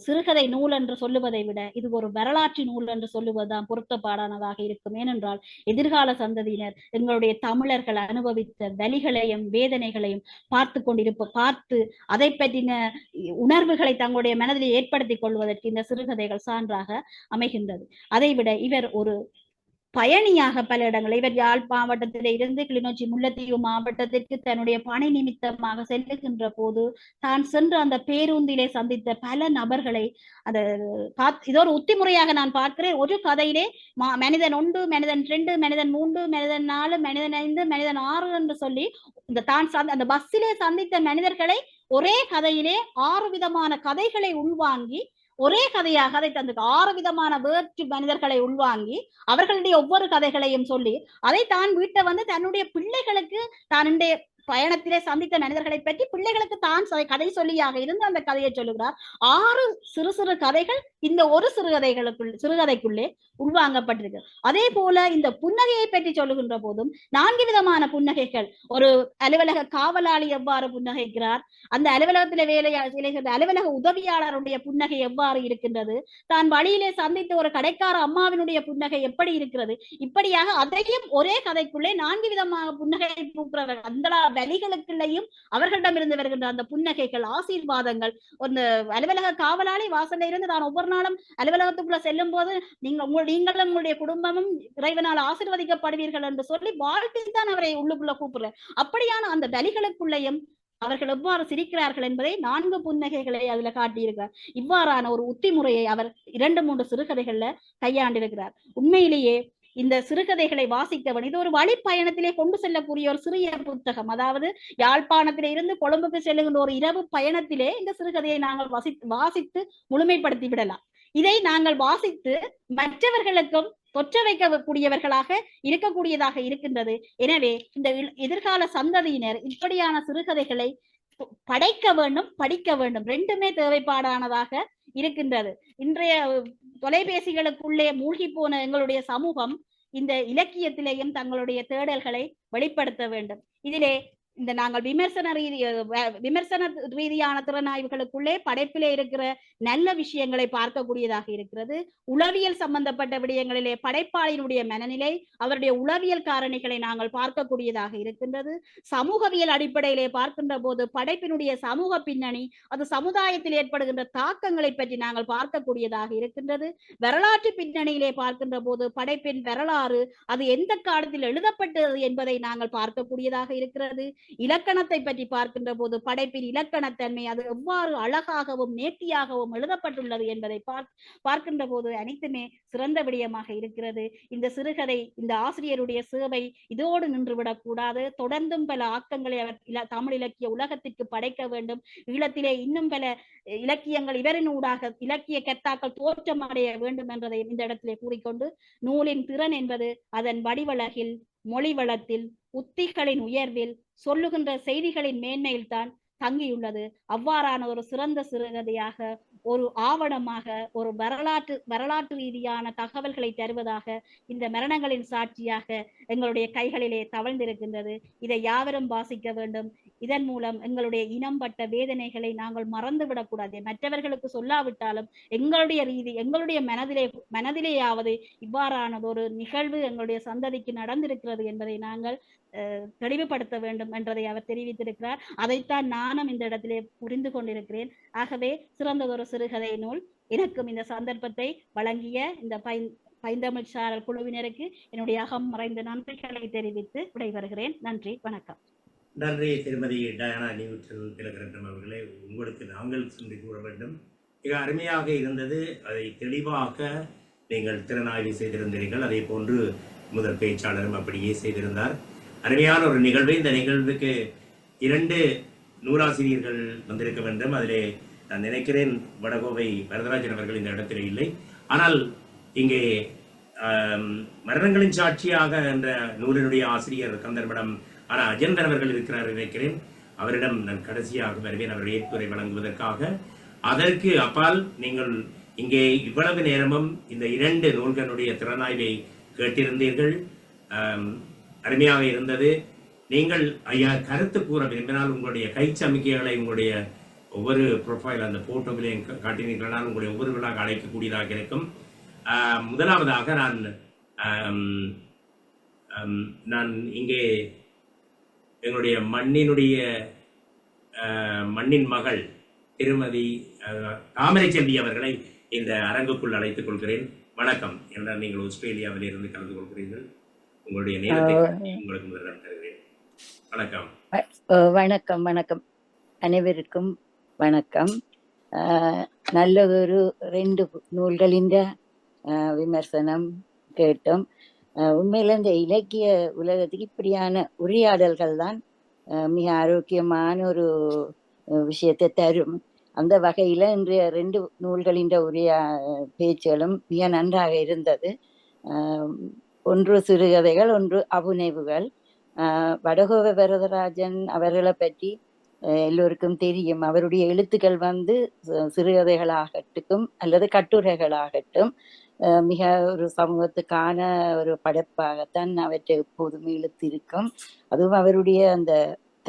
சிறுகதை நூல் என்று சொல்லுவதை விட இது ஒரு வரலாற்று நூல் என்று சொல்லுவதுதான் பொருத்தப்பாடானதாக இருக்கும். ஏனென்றால் எதிர்கால சந்ததியினர் எங்களுடைய தமிழர்கள் அனுபவித்த வலிகளை வேதனைகளையும் பார்த்து அதை பற்றின உணர்வுகளை தங்களுடைய மனதில் ஏற்படுத்திக் கொள்வதற்கு இந்த சிறுகதைகள் சான்றாக அமைகின்றது. அதைவிட இவர் ஒரு பயணியாக பல இடங்கள் இவர் யாழ் மாவட்டத்தில இருந்து கிளிநொச்சி முல்லைத்தீவு மாவட்டத்திற்கு தன்னுடைய பணி நிமித்தமாக செல்லுகின்ற போது தான் சென்ற அந்த பேருந்திலே சந்தித்த பல நபர்களை அந்த இது ஒரு உத்திமுறையாக நான் பார்க்கிறேன். ஒரு கதையிலே மனிதன் 1, மனிதன் 2, மனிதன் 3, மனிதன் 4, மனிதன் 5, மனிதன் 6 என்று சொல்லி இந்த அந்த பஸ்ஸிலே சந்தித்த மனிதர்களை ஒரே கதையிலே 6 விதமான கதைகளை உள்வாங்கி ஒரே கதையாக அதை தந்து 6 விதமான வேற்று மனிதர்களை உள்வாங்கி அவர்களுடைய ஒவ்வொரு கதைகளையும் சொல்லி அதை தான் வீட்டை வந்து தன்னுடைய பிள்ளைகளுக்கு தான் பயணத்திலே சந்தித்த மனிதர்களை பற்றி பிள்ளைகளுக்கு தான் கதை சொல்லியாக இருந்து அந்த கதையை சொல்லுகிறார். 6 சிறு சிறு கதைகள் இந்த ஒரு சிறுகதைக்குள்ளே உள்வாங்கப்பட்டிருக்கு. அதே போல இந்த புன்னகையை பற்றி சொல்லுகின்ற போதும் 4 விதமான புன்னகைகள். ஒரு அலுவலக காவலாளி எவ்வாறு புன்னகைக்கிறார், அந்த அலுவலகத்திலே வேலை செய்கின்ற அலுவலக உதவியாளருடைய புன்னகை எவ்வாறு இருக்கின்றது, தான் வழியிலே சந்தித்த ஒரு கடைக்கார அம்மாவினுடைய புன்னகை எப்படி இருக்கிறது, இப்படியாக அதையும் ஒரே கதைக்குள்ளே 4 விதமாக புன்னகை பூக்கிறவர்கள் அந்த வழிகளுக்குள்ளேயும் அவர்களிடமிருந்து வருகின்ற அந்த புன்னகைகள் ஆசீர்வாதங்கள். ஒரு அலுவலக காவலாளி வாசல்ல இருந்து தான் ஒவ்வொரு நாளும் அலுவலகத்துக்குள்ள செல்லும் போது நீங்களும் உங்களுடைய குடும்பமும் இறைவனால் ஆசீர்வதிக்கப்படுவீர்கள் என்று சொல்லி வாழ்க்கை தான் அவரை உள்ளுக்குள்ள கூப்பிடுற அப்படியான அந்த வழிகளுக்குள்ளேயும் அவர்கள் எவ்வாறு சிரிக்கிறார்கள் என்பதை 4 புன்னகைகளை அதுல காட்டியிருக்கிறார். இவ்வாறான ஒரு உத்திமுறையை அவர் 2-3 சிறுகதைகள்ல கையாண்டிருக்கிறார். உண்மையிலேயே இந்த சிறுகதைகளை வாசித்தவன் இது ஒரு வழிப்பயணத்திலே கொண்டு செல்லக்கூடிய ஒரு சிறிய புத்தகம். அதாவது யாழ்ப்பாணத்திலே இருந்து கொழும்புக்கு செல்லுகின்ற ஒரு இரவு பயணத்திலே இந்த சிறுகதையை நாங்கள் வாசித்து முழுமைப்படுத்தி விடலாம். இதை நாங்கள் வாசித்து மற்றவர்களுக்கும் தொற்ற வைக்கக்கூடியவர்களாக இருக்கக்கூடியதாக இருக்கின்றது. எனவே இந்த எதிர்கால சந்ததியினர் இப்படியான சிறுகதைகளை படைக்க வேண்டும், படிக்க வேண்டும். 2மே தேவைப்பாடானதாக இருக்கின்றது. இன்றைய தொலைபேசிகளுக்குள்ளே மூழ்கி போன எங்களுடைய சமூகம் இந்த இலக்கியத்திலேயும் தங்களுடைய தேடல்களை வெளிப்படுத்த வேண்டும். இதிலே இந்த நாங்கள் விமர்சன ரீதியான திறனாய்வுகளுக்குள்ளே படைப்பிலே இருக்கிற நல்ல விஷயங்களை பார்க்கக்கூடியதாக இருக்கிறது. உளவியல் சம்பந்தப்பட்ட விடயங்களிலே படைப்பாளியினுடைய மனநிலை, அவருடைய உளவியல் காரணிகளை நாங்கள் பார்க்கக்கூடியதாக இருக்கின்றது. சமூகவியல் அடிப்படையிலே பார்க்கின்ற போது படைப்பினுடைய சமூக பின்னணி, அது சமுதாயத்தில் ஏற்படுகின்ற தாக்கங்களை பற்றி நாங்கள் பார்க்கக்கூடியதாக இருக்கின்றது. வரலாற்று பின்னணியிலே பார்க்கின்ற போது படைப்பின் வரலாறு, அது எந்த காலத்தில் எழுதப்பட்டது என்பதை நாங்கள் பார்க்கக்கூடியதாக இருக்கிறது. இலக்கணத்தை பற்றி பார்க்கின்ற போது படைப்பின் இலக்கணத்தன்மை, அது எவ்வாறு அழகாகவும் நேர்த்தியாகவும் எழுதப்பட்டுள்ளது என்பதை பார்க்கின்ற போது அனைத்துமே சிறந்த விடயமாக இருக்கிறது. இந்த சிறுகதை, இந்த ஆசிரியருடைய சேவை இதோடு நின்றுவிடக் கூடாது. தொடர்ந்தும் பல ஆக்கங்களை அவர் தமிழ் இலக்கிய உலகத்திற்கு படைக்க வேண்டும். ஈழத்திலே இன்னும் பல இலக்கியங்கள் இவரின் ஊடாக இலக்கிய கர்த்தாக்கள் தோற்றம் அடைய வேண்டும் என்பதை இந்த இடத்திலே கூறிக்கொண்டு, நூலின் திறன் என்பது அதன் வடிவழகில், மொழி வளத்தில், உத்திகளின் உயர்வில், சொல்லுகின்ற செய்திகளின் மேன்மையில் தான் தங்கியுள்ளது. அவ்வாறான ஒரு சிறந்த சிறுகதையாக, ஒரு ஆவணமாக, ஒரு வரலாற்று ரீதியான தகவல்களை தருவதாக இந்த மரணங்களின் சாட்சியாக எங்களுடைய கைகளிலே தவழ்ந்திருக்கின்றது. இதை யாவரும் வாசிக்க வேண்டும். இதன் மூலம் எங்களுடைய இனம் பட்ட வேதனைகளை நாங்கள் மறந்துவிடக்கூடாது. மற்றவர்களுக்கு சொல்லாவிட்டாலும் எங்களுடைய மனதிலேயாவது இவ்வாறானது ஒரு நிகழ்வு எங்களுடைய சந்ததிக்கு நடந்திருக்கிறது என்பதை நாங்கள் தெளிவுபடுத்த வேண்டும் என்றதை அவர் தெரிவித்திருக்கிறார். அதைத்தான் நானும் இந்த இடத்திலே புரிந்து கொண்டிருக்கிறேன். ஆகவே சிறந்ததொரு சிறுகதை நூல். எனக்கும் இந்த சந்தர்ப்பத்தை வழங்கிய இந்த பைந்தமிழ் சாரல் குழுவினருக்கு என்னுடைய அகம் மறைந்த நன்றிகளை தெரிவித்து விடைபெறுகிறேன். நன்றி, வணக்கம். நன்றி திருமதி டயானா நியூட்டன் திலகரட்னம் அவர்களே. உங்களுக்கு நாங்கள் சொல்லி கூற வேண்டும். மிக அருமையாக இருந்தது. அதை தெளிவாக நீங்கள் திறனாய்வு செய்திருந்தீர்கள். அதே போன்று முதல் பேச்சாளரும் அப்படியே செய்திருந்தார். அருமையான ஒரு நிகழ்வு. இந்த நிகழ்வுக்கு 2 நூலாசிரியர்கள் வந்திருக்க வேண்டும். அதிலே நான் நினைக்கிறேன் வடகோவை வரதராஜன் அவர்கள் இந்த இடத்திலே இல்லை. ஆனால் இங்கே மரணங்களின் சாட்சியாக என்ற நூலினுடைய ஆசிரியர் கந்தர்மடம் அஜந்தன் அவர்கள் இருக்கிறார் நினைக்கிறேன். அவரிடம் நான் கடைசியாக வருவேன் அவருடைய ஏற்புரை வழங்குவதற்காக. அதற்கு அப்பால் நீங்கள் இங்கே இவ்வளவு நேரமும் இந்த 2 நூல்களுடைய திறனாய்வை கேட்டிருந்தீர்கள். அருமையாக இருந்தது. நீங்கள் ஐயா கருத்து கூற விரும்பினால் உங்களுடைய கை சமிக்கைகளை உங்களுடைய ஒவ்வொரு ப்ரொஃபைல் அந்த போட்டோவிலையும் காட்டினீர்களால் உங்களுடைய ஒவ்வொரு விழாக அழைக்கக்கூடியதாக இருக்கும். முதலாவதாக நான் இங்கே எங்களுடைய மண்ணின் மகள் திருமதி தாமரை செல்வி அவர்களை இந்த அரங்குக்குள் அழைத்துக் கொள்கிறேன். வணக்கம். என்றால் நீங்கள் ஆஸ்திரேலியாவில் இருந்து கலந்து கொள்கிறீர்கள். உங்களுடைய நேரத்தை உங்களுக்கு முதலிடம் தருகிறேன். வணக்கம். வணக்கம் வணக்கம் அனைவருக்கும் வணக்கம். நல்லதொரு 2 நூல்களின் விமர்சனம் கேட்டோம். உண்மையில இந்த இலக்கிய உலகத்துக்கு இப்படியான உரையாடல்கள் தான் மிக ஆரோக்கியமான ஒரு விஷயத்தை தரும். அந்த வகையில இன்றைய 2 நூல்களின் பேச்சுகளும் மிக நன்றாக இருந்தது. ஒன்று சிறுகதைகள், ஒன்று அபுனைவுகள். வடகோவ வரதராஜன் அவர்களை பற்றி எல்லோருக்கும் தெரியும். அவருடைய எழுத்துக்கள் சிறுகதைகளாகட்டும் அல்லது கட்டுரைகளாகட்டும் மிக ஒரு சமூகத்துக்கான ஒரு படைப்பாகத்தான் அவற்றை எப்போதுமே இழுத்திருக்கும். அதுவும் அவருடைய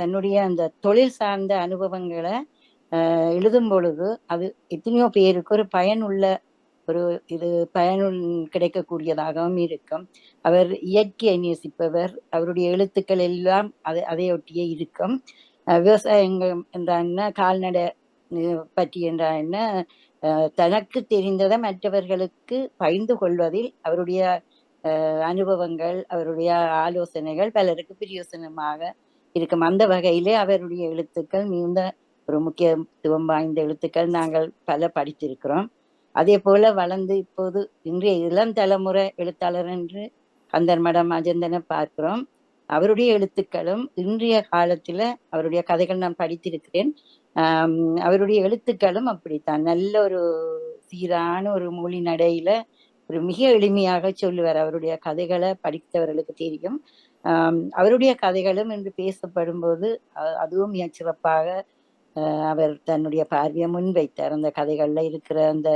தன்னுடைய அந்த தொழில் சார்ந்த அனுபவங்களை எழுதும் பொழுது அது எத்தனையோ பேருக்கு ஒரு பயனுள்ள பயனுள் கிடைக்கக்கூடியதாகவும் இருக்கும். அவர் இயற்கையை நேசிப்பவர். அவருடைய எழுத்துக்கள் எல்லாம் அதையொட்டியே இருக்கும். விவசாயங்கள் என்றால் என்ன, கால்நடை பற்றி என்றால் என்ன, தனக்கு தெரிந்ததை மற்றவர்களுக்கு பகிர்ந்து கொள்வதில் அவருடைய அனுபவங்கள், அவருடைய ஆலோசனைகள் பலருக்கு பிரயோசனமாக இருக்கும். அந்த வகையிலே அவருடைய எழுத்துக்கள் மிகுந்த ஒரு முக்கியத்துவம் வாய்ந்த எழுத்துக்கள் நாங்கள் பல படித்திருக்கிறோம். அதே போல வளர்ந்து இப்போது இன்றைய இளம் தலைமுறை எழுத்தாளர் என்று கந்தர்மடம் அஜந்தனை பார்க்கிறோம். அவருடைய எழுத்துக்களும் இன்றைய காலத்துல அவருடைய கதைகள் நான் படித்திருக்கிறேன். அவருடைய எழுத்துக்களும் அப்படித்தான் நல்ல ஒரு சீரான ஒரு மொழி நடையில ஒரு மிக எளிமையாக சொல்லுவார். அவருடைய கதைகளை படித்தவர்களுக்கு தெரியும். அவருடைய கதைகளும் என்று பேசப்படும் போது அதுவும் மிக சிறப்பாக அவர் தன்னுடைய பார்வையை முன்வைத்தார். அந்த கதைகள்ல இருக்கிற அந்த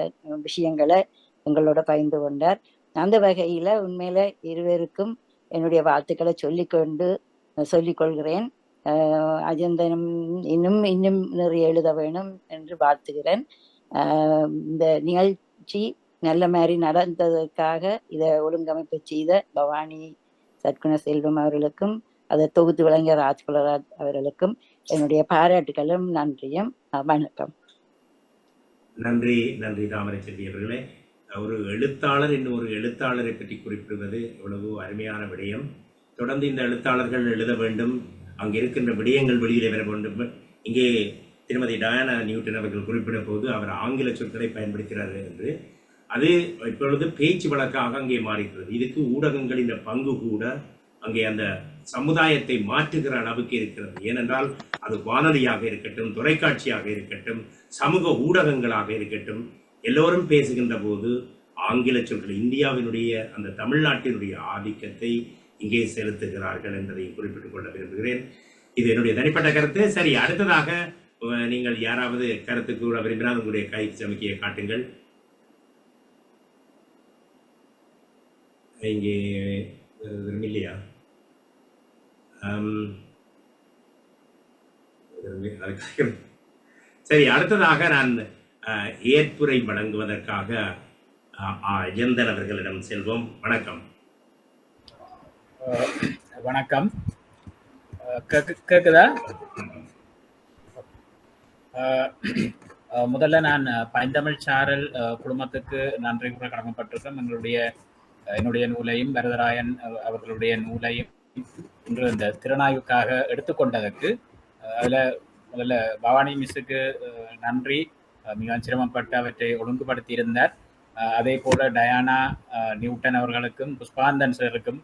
விஷயங்களை எங்களோட பகிர்ந்து கொண்டார். அந்த வகையில உண்மையில இருவருக்கும் என்னுடைய வாழ்த்துக்களை சொல்லிக் கொள்கிறேன். அஜந்தனம் இன்னும் நிறைய எழுத வேணும் என்று வாழ்த்துகிறேன். இந்த நிகழ்ச்சி நல்ல மாதிரி நடந்ததற்காக இதை ஒழுங்கமைப்பு செய்த பவானி சற்குண செல்வம் அவர்களுக்கும் அதை தொகுத்து வழங்கிய ராஜ்குலராஜ் அவர்களுக்கும் என்னுடைய பாராட்டுகளும் நன்றியும். வணக்கம். நன்றி தாமரை செல்வி அவர்களே. ஒரு எழுத்தாளர் இன்னும் ஒரு எழுத்தாளரை பற்றி குறிப்பிடுவது எவ்வளவோ அருமையான விடயம். தொடர்ந்து இந்த எழுத்தாளர்கள் எழுத வேண்டும், அங்கே இருக்கின்ற விடயங்கள் வெளியிலே வர வேண்டும். இங்கே திருமதி டயானா நியூட்டன் அவர்கள் குறிப்பிட போது அவர் ஆங்கில சொற்களை பயன்படுத்துகிறார்கள் என்று, அது இப்பொழுது பேச்சு வழக்காக அங்கே மாறுகிறது. இதுக்கு ஊடகங்களின் பங்கு கூட அங்கே அந்த சமுதாயத்தை மாற்றுகிற அளவுக்கு இருக்கிறது. ஏனென்றால் அது வானொலியாக இருக்கட்டும், தொலைக்காட்சியாக இருக்கட்டும், சமூக ஊடகங்களாக இருக்கட்டும், எல்லோரும் பேசுகின்ற போது ஆங்கில சொற்கள் இந்தியாவினுடைய அந்த தமிழ்நாட்டினுடைய ஆதிக்கத்தை இங்கே செலுத்துகிறார்கள் என்பதை குறிப்பிட்டுக் கொள்ள விரும்புகிறேன். இது என்னுடைய தனிப்பட்ட கருத்து. சரி, அடுத்ததாக நீங்கள் யாராவது கருத்து கூற விரும்பினால் உங்களுடைய கை சமிக்கையை காட்டுங்கள். இங்கே இல்லையா? சரி, அடுத்ததாக நான் ஏற்புரை வழங்குவதற்காக அஜந்தன் அவர்களிடம் செல்வோம். வணக்கம். வணக்கம். கேக்குதா? முதல்ல நான் பைந்தமிழ் சாரல் குடும்பத்துக்கு நன்றி கூற கடமைப்பட்டிருக்கேன். என்னுடைய நூலையும் வரதராயன் அவர்களுடைய நூலையும் இன்று இந்த திறனாய்வுக்காக எடுத்துக்கொண்டதற்கு அதில் முதல்ல பவானி மிஸ்ஸுக்கு நன்றி. மிகவும் சிரமப்பட்டு அவற்றை ஒழுங்குபடுத்தி இருந்தார். அதே போல டயானா நியூட்டன் அவர்களுக்கும் புஷ்பாந்தன் சாருக்கும்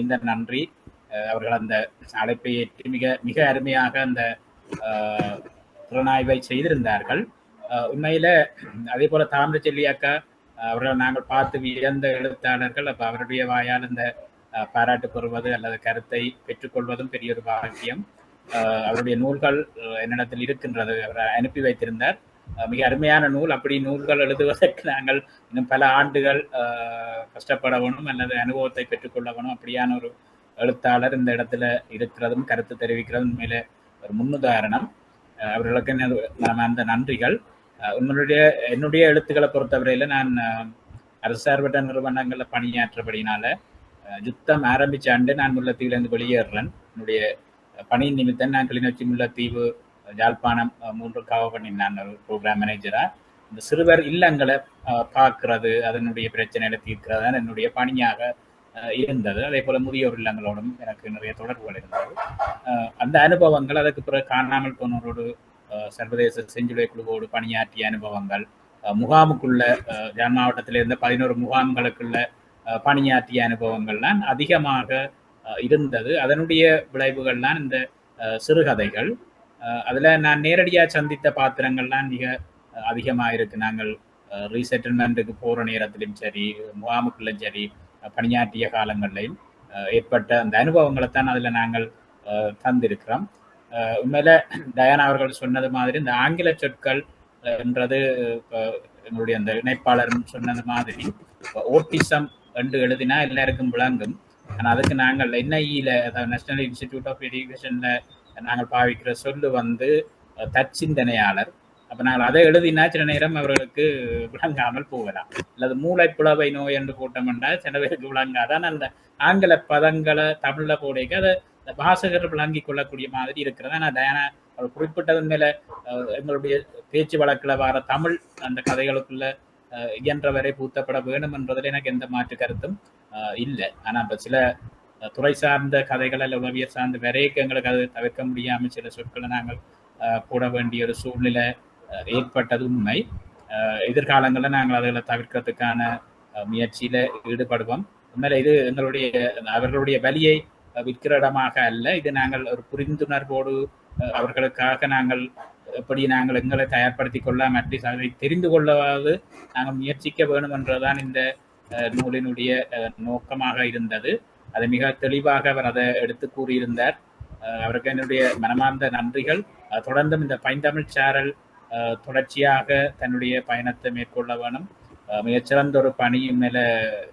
இந்த நன்றி. அவர்கள் அந்த அழைப்பை ஏற்றி மிக மிக அருமையாக அந்த திறனாய்வை செய்திருந்தார்கள். உண்மையில அதே போல தாமிர செல்வி அக்கா அவர்கள் நாங்கள் பார்த்து வியந்த எழுத்தாளர்கள். அப்போ அவருடைய வாயால் இந்த பாராட்டு பெறுவது அல்லது கருத்தை பெற்றுக்கொள்வதும் பெரிய ஒரு பாக்கியம். அவருடைய நூல்கள் என்னிடத்தில் இருக்கின்றது. அவர் அனுப்பி வைத்திருந்தார். மிக அருமையான நூல். அப்படி நூல்கள் எழுதுவதற்கு நாங்கள் இன்னும் பல ஆண்டுகள் கஷ்டப்பட வேணும் அல்லது அனுபவத்தை பெற்றுக்கொள்ள வேணும். அப்படியான ஒரு எழுத்தாளர் இந்த இடத்துல இருக்கிறதும் கருத்து தெரிவிக்கிறதும் உண்மையில ஒரு முன்னுதாரணம். அவர்களுக்கு அந்த நன்றிகள். என்னுடைய எழுத்துக்களை பொறுத்தவரையில நான் அரசு சார்பற்ற நிறுவனங்களில் பணியாற்றபடினால யுத்தம் ஆரம்பிச்ச ஆண்டு நான் முல்லைத்தீவிலிருந்து வெளியேறுறேன். என்னுடைய பணி நிமித்தம் நான் கிளிநொச்சி, முல்லைத்தீவு, யாழ்ப்பாணம் 3 கவர் பண்ணி நான் ஒரு ப்ரோக்ராம் மேனேஜரா. இந்த சிறுவர் இல்லங்களை பார்க்கறது, அதனுடைய பிரச்சனைகளை தீர்க்கிறது தான் என்னுடைய பணியாக இருந்தது. அதே போல முதியோர் இல்லங்களோடும் எனக்கு நிறைய தொடர்புகள் இருந்தது. அந்த அனுபவங்கள், அதுக்கு பிறகு காணாமல் போனோரோடு சர்வதேச செஞ்சிலுவை குழுவோடு பணியாற்றிய அனுபவங்கள், முகாமுக்குள்ள ஜாழ் மாவட்டத்தில் இருந்த 11 முகாம்களுக்குள்ள பணியாற்றிய அனுபவங்கள்லாம் அதிகமாக இருந்தது. அதனுடைய விளைவுகள் தான் இந்த சிறுகதைகள். அதில் நான் நேரடியாக சந்தித்த பாத்திரங்கள்லாம் மிக அதிகமாக இருக்கு. நாங்கள் ரீசெட்டில்மெண்ட்டுக்கு போகிற நேரத்திலும் சரி, முகாமுக்குள்ளும் சரி, பணியாற்றிய காலங்களிலும் ஏற்பட்ட அந்த அனுபவங்களை தான் அதில் நாங்கள் தந்திருக்கிறோம். உண்மையில டயானா அவர்கள் சொன்னது மாதிரி இந்த ஆங்கில சொற்கள் என்றது எங்களுடைய அந்த இணைப்பாளர் சொன்னது மாதிரி ஓட்டிசம் என்று எழுதினா எல்லாருக்கும் விளங்கும். ஆனால் அதுக்கு நாங்கள் என்ஐஇல, அதாவது நேஷனல் இன்ஸ்டிடியூட் ஆஃப் எஜுகேஷன்ல நாங்கள் பாவிக்கிற சொல்லு வந்து தற்சிந்தனையாளர். அப்போ நாங்கள் அதை எழுதினா சில நேரம் அவர்களுக்கு விளங்காமல் போகலாம். அல்லது மூளைப்புலவை நோய் என்று போட்டோம்னா சில பேருக்கு விளங்காதான். அந்த ஆங்கில பதங்களை தமிழில் போடைக்கு அதை வாசகர்கள் விளங்கி கொள்ளக்கூடிய மாதிரி இருக்கிறது. ஆனால் டயானா அவர் குறிப்பிட்டதன் மேல எங்களுடைய பேச்சு வழக்கில் வர தமிழ் அந்த கதைகளுக்குள்ள இயன்றவரை பூத்தப்பட வேணும் என்றதில் எனக்கு எந்த மாற்று கருத்தும் இல்லை. ஆனால் இப்போ சில துறை சார்ந்த கதைகள் அல்ல உளவியல் சார்ந்த வரைக்கும் எங்களுக்கு அது தவிர்க்க முடியாமல் சில சொற்களை நாங்கள் போட வேண்டிய ஒரு சூழ்நிலை ஏற்பட்டது உண்மை. எதிர்காலங்களில் நாங்கள் அதில் தவிர்க்கிறதுக்கான முயற்சியில் ஈடுபடுவோம். உண்மையில இது எங்களுடைய அவர்களுடைய வலியை விற்கிற இடமாக அல்ல. இது நாங்கள் ஒரு புரிந்துணர்வோடு அவர்களுக்காக நாங்கள் எப்படி நாங்கள் எங்களை தயார்படுத்தி கொள்ளாம அட்லீஸ்ட் அதை தெரிந்து கொள்ளாது நாங்கள் முயற்சிக்க வேண்டும் என்றுதான் இந்த நூலினுடைய நோக்கமாக இருந்தது. அதை மிக தெளிவாக அவர் அதை எடுத்து கூறியிருந்தார். அவருக்கு என்னுடைய மனமார்ந்த நன்றிகள். தொடர்ந்தும் இந்த பைந்தமிழ் சாரல் தொடர்ச்சியாக தன்னுடைய பயணத்தை மேற்கொள்ள வேணும். மிகச்சிறந்த ஒரு பணி மேல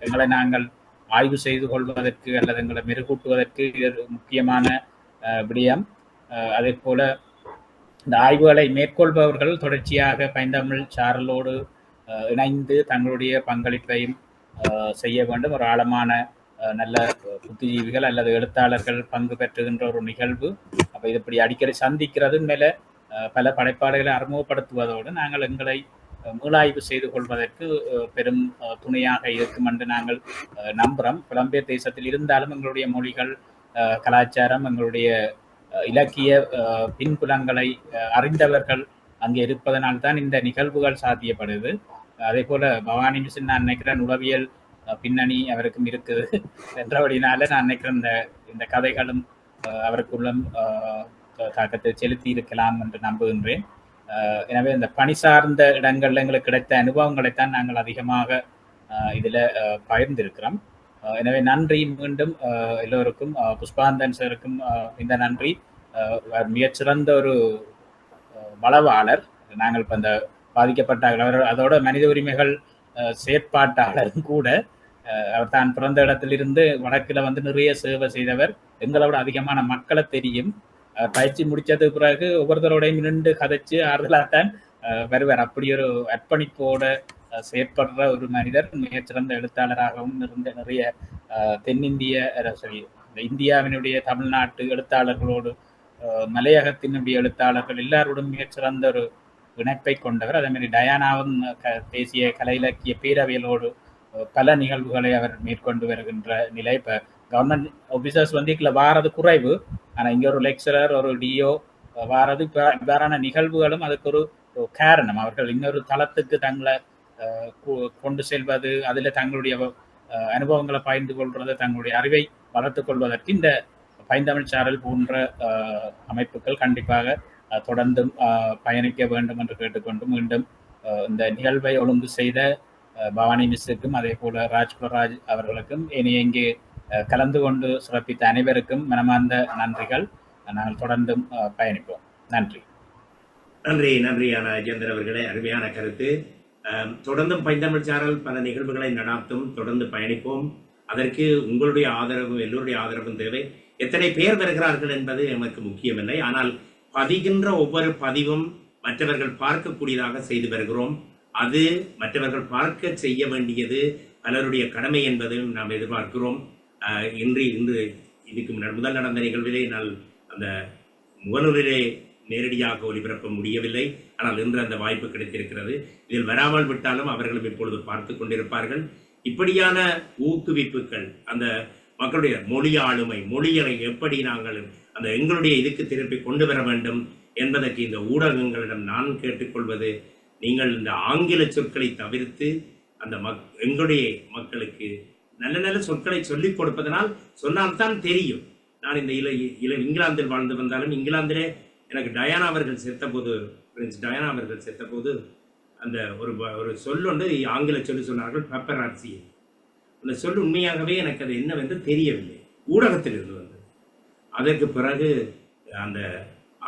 எங்களை நாங்கள் ஆய்வு செய்து கொள்வதற்கு அல்லது எங்களை மெருகூட்டுவதற்கு முக்கியமான விடயம். அதே போல இந்த ஆய்வுகளை மேற்கொள்பவர்கள் தொடர்ச்சியாக பைந்தமிழ் சாரலோடு இணைந்து தங்களுடைய பங்களிப்பையும் செய்ய வேண்டும். ஒரு ஆழமான நல்ல புத்திஜீவிகள் அல்லது எழுத்தாளர்கள் பங்கு பெற்றுகின்ற ஒரு நிகழ்வு. அப்போ இது இப்படி அடிக்கடி சந்திக்கிறது மேல பல படைப்பாளிகளை அறிமுகப்படுத்துவதோடு நாங்கள் எங்களை மீளாய்வு செய்து கொள்வதற்கு பெரும் துணையாக இருக்கும் என்று நாங்கள் நம்புகிறோம். புலம்பெயர் தேசத்தில் இருந்தாலும் எங்களுடைய மொழிகள், கலாச்சாரம், எங்களுடைய இலக்கிய பின்புலங்களை அறிந்தவர்கள் அங்கே இருப்பதனால்தான் இந்த நிகழ்வுகள் சாத்தியப்படுது. அதே போல பவானி மிஷன் நான் நினைக்கிறேன் உளவியல் பின்னணி அவருக்கும் இருக்குது என்றபடினால நான் நினைக்கிறேன் இந்த கதைகளும் அவருக்குள்ள தாக்கத்தை செலுத்தி இருக்கலாம் என்று நம்புகின்றேன். எனவே இந்த பணி சார்ந்த இடங்கள்ல எங்களுக்கு கிடைத்த அனுபவங்களைத்தான் நாங்கள் அதிகமாக இதுல பகிர்ந்திருக்கிறோம். எனவே நன்றி மீண்டும் எல்லோருக்கும். புஷ்பாந்தன் சாருக்கும் இந்த நன்றி. மிகச்சிறந்த ஒரு வளவாளர். நாங்கள் இப்போ இந்த பாதிக்கப்பட்டார்கள் அதோட மனித உரிமைகள் செயற்பாட்டாளரும் கூட. அவர் தான் பிறந்த இடத்திலிருந்து வடக்கில் வந்து நிறைய சேவை செய்தவர். எங்களோட அதிகமான மக்களை தெரியும். பயிற்சி முடிச்சது பிறகு ஒவ்வொருத்தரோடையும் நின்று கதைச்சு ஆறுதலாத்தான் வருவார். அப்படி ஒரு அர்ப்பணிப்போட செயற்படுற ஒரு மனிதர். மிகச்சிறந்த எழுத்தாளராகவும் இருந்த நிறைய தென்னிந்திய இந்தியாவினுடைய தமிழ்நாட்டு எழுத்தாளர்களோடு மலையகத்தினுடைய எழுத்தாளர்கள் எல்லாரோடும் மிகச்சிறந்த ஒரு இணைப்பை கொண்டவர். அதே மாதிரி டயானாவும் தேசிய கலை இலக்கிய பேரவைகளோடு பல நிகழ்வுகளை அவர் மேற்கொண்டு வருகின்ற நிலை. இப்போ கவர்மெண்ட் ஆஃபீஸர்ஸ் வந்து இதில் வாரது குறைவு. ஆனால் இங்கே ஒரு லெக்சரர், ஒரு டிஓ வாரது இவ்வாறான நிகழ்வுகளும் அதுக்கு ஒரு காரணம். அவர்கள் இன்னொரு தளத்துக்கு தங்களை கொண்டு செல்வது, அதில் தங்களுடைய அனுபவங்களை பகிர்ந்து கொள்வது, தங்களுடைய அறிவை வளர்த்து கொள்வதற்கு இந்த பைந்தமிழ் சாரல் போன்ற அமைப்புகள் கண்டிப்பாக தொடர்ந்தும் பயணிக்க வேண்டும் என்று கேட்டுக்கொண்டு மீண்டும் இந்த நிகழ்வை ஒழுங்கு செய்த பவானி மிஸ்ஸுக்கும் அதே போல ராஜ்குலராஜ் அவர்களுக்கும் இங்கே கலந்து கொண்டு சிறப்பித்த அனைவருக்கும் மனமார்ந்த நன்றிகள். நாங்கள் தொடர்ந்தும் பயணிப்போம். நன்றி. நன்றி. நன்றியான அஜேந்தர் அவர்களே, அருமையான கருத்து. தொடர்ந்தும் பைந்தமிழ் சாரல் பல நிகழ்வுகளை நடாத்தும். தொடர்ந்து பயணிப்போம். அதற்கு உங்களுடைய ஆதரவும் எல்லோருடைய ஆதரவும் தேவை. எத்தனை பேர் வருகிறார்கள் என்பது நமக்கு முக்கியமில்லை. ஆனால் பதிகின்ற ஒவ்வொரு பதிவும் மற்றவர்கள் பார்க்கக்கூடியதாக செய்து வருகிறோம். அது மற்றவர்கள் பார்க்க செய்ய வேண்டியது பலருடைய கடமை என்பதையும் நாம் எதிர்பார்க்கிறோம். இன்று இதுக்கு முதல் நடந்த நிகழ்விலே நான் அந்த முகநூலிலே நேரடியாக ஒளிபரப்ப முடியவில்லை. ஆனால் இன்று அந்த வாய்ப்பு கிடைத்திருக்கிறது. இதில் வராமல் விட்டாலும் அவர்களும் இப்பொழுது பார்த்து கொண்டிருப்பார்கள். இப்படியான ஊக்குவிப்புகள் அந்த மக்களுடைய மொழி ஆளுமை, மொழிகளை எப்படி நாங்கள் அந்த எங்களுடைய இதுக்கு திருப்பி கொண்டு வர வேண்டும் என்பதற்கு இந்த ஊடகங்களிடம் நான் கேட்டுக்கொள்வது, நீங்கள் இந்த ஆங்கில சொற்களை தவிர்த்து அந்த எங்களுடைய மக்களுக்கு நல்ல நல்ல சொற்களை சொல்லிக் கொடுப்பதனால் சொன்னால்தான் தெரியும். நான் இந்த இங்கிலாந்தில் வாழ்ந்து வந்தாலும் இங்கிலாந்திலே எனக்கு டயானா அவர்கள் செத்தபோது, பிரின்ஸ் டயானா அவர்கள் செத்தபோது அந்த ஒரு சொல் ஒன்று ஆங்கில சொல்லி சொன்னார்கள், பெப்பராட்சி. அந்த சொல் உண்மையாகவே எனக்கு அது என்னவென்று தெரியவில்லை, ஊடகத்தில் இருந்து வந்தது. அதற்கு பிறகு அந்த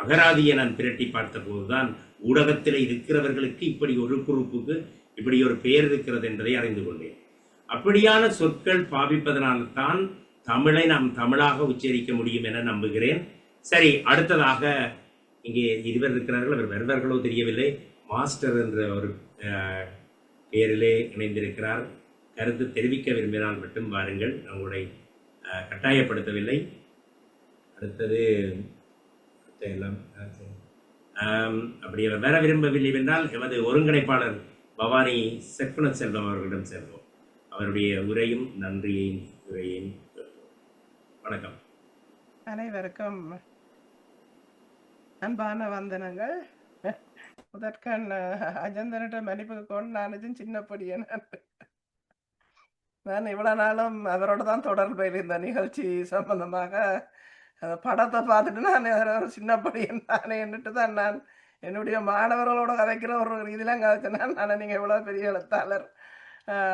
அகராதியை நான் பிரட்டி பார்த்த போதுதான் ஊடகத்தில் இருக்கிறவர்களுக்கு இப்படி ஒரு குரூப்புக்கு இப்படி ஒரு பெயர் இருக்கிறது என்பதை அறிந்து கொண்டேன். அப்படியான சொற்கள் பாவிப்பதனால்தான் தமிழை நாம் தமிழாக உச்சரிக்க முடியும் என நம்புகிறேன். சரி, அடுத்ததாக இங்கே இருவர் இருக்கிறார்கள். அவர் வருவார்களோ தெரியவில்லை. மாஸ்டர் என்ற ஒரு பெயரிலே இணைந்திருக்கிறார். கருத்து தெரிவிக்க விரும்பினால் மட்டும் வாருங்கள், உங்களை கட்டாயப்படுத்தவில்லை. அடுத்தது எல்லாம் அப்படி அவர் வர விரும்பவில்லை என்றால் எமது ஒருங்கிணைப்பாளர் பவானி செக்குண செல்வம் அவர்களிடம் செல்வோம். அவருடைய உரையும் நன்றியையும் உரையையும் வணக்கம். அனைவருக்கும் அன்பான வந்தனங்கள். முதற்கண் அஜந்தனிட்ட மன்னிப்பு கொண்டு நான் சின்னப்படிய நான் இவ்வளவு நாளும் அவரோட தான் தொடர்பில் இந்த நிகழ்ச்சி சம்பந்தமாக அந்த படத்தை பார்த்துட்டு நான் ஒரு சின்னப்படியன் தானே என்னட்டு தான் நான் என்னுடைய மாணவர்களோட கதைக்கிற ஒரு ரீதியெல்லாம் கதைச்சேன். நான் நீங்கள் இவ்வளோ பெரிய எழுத்தாளர்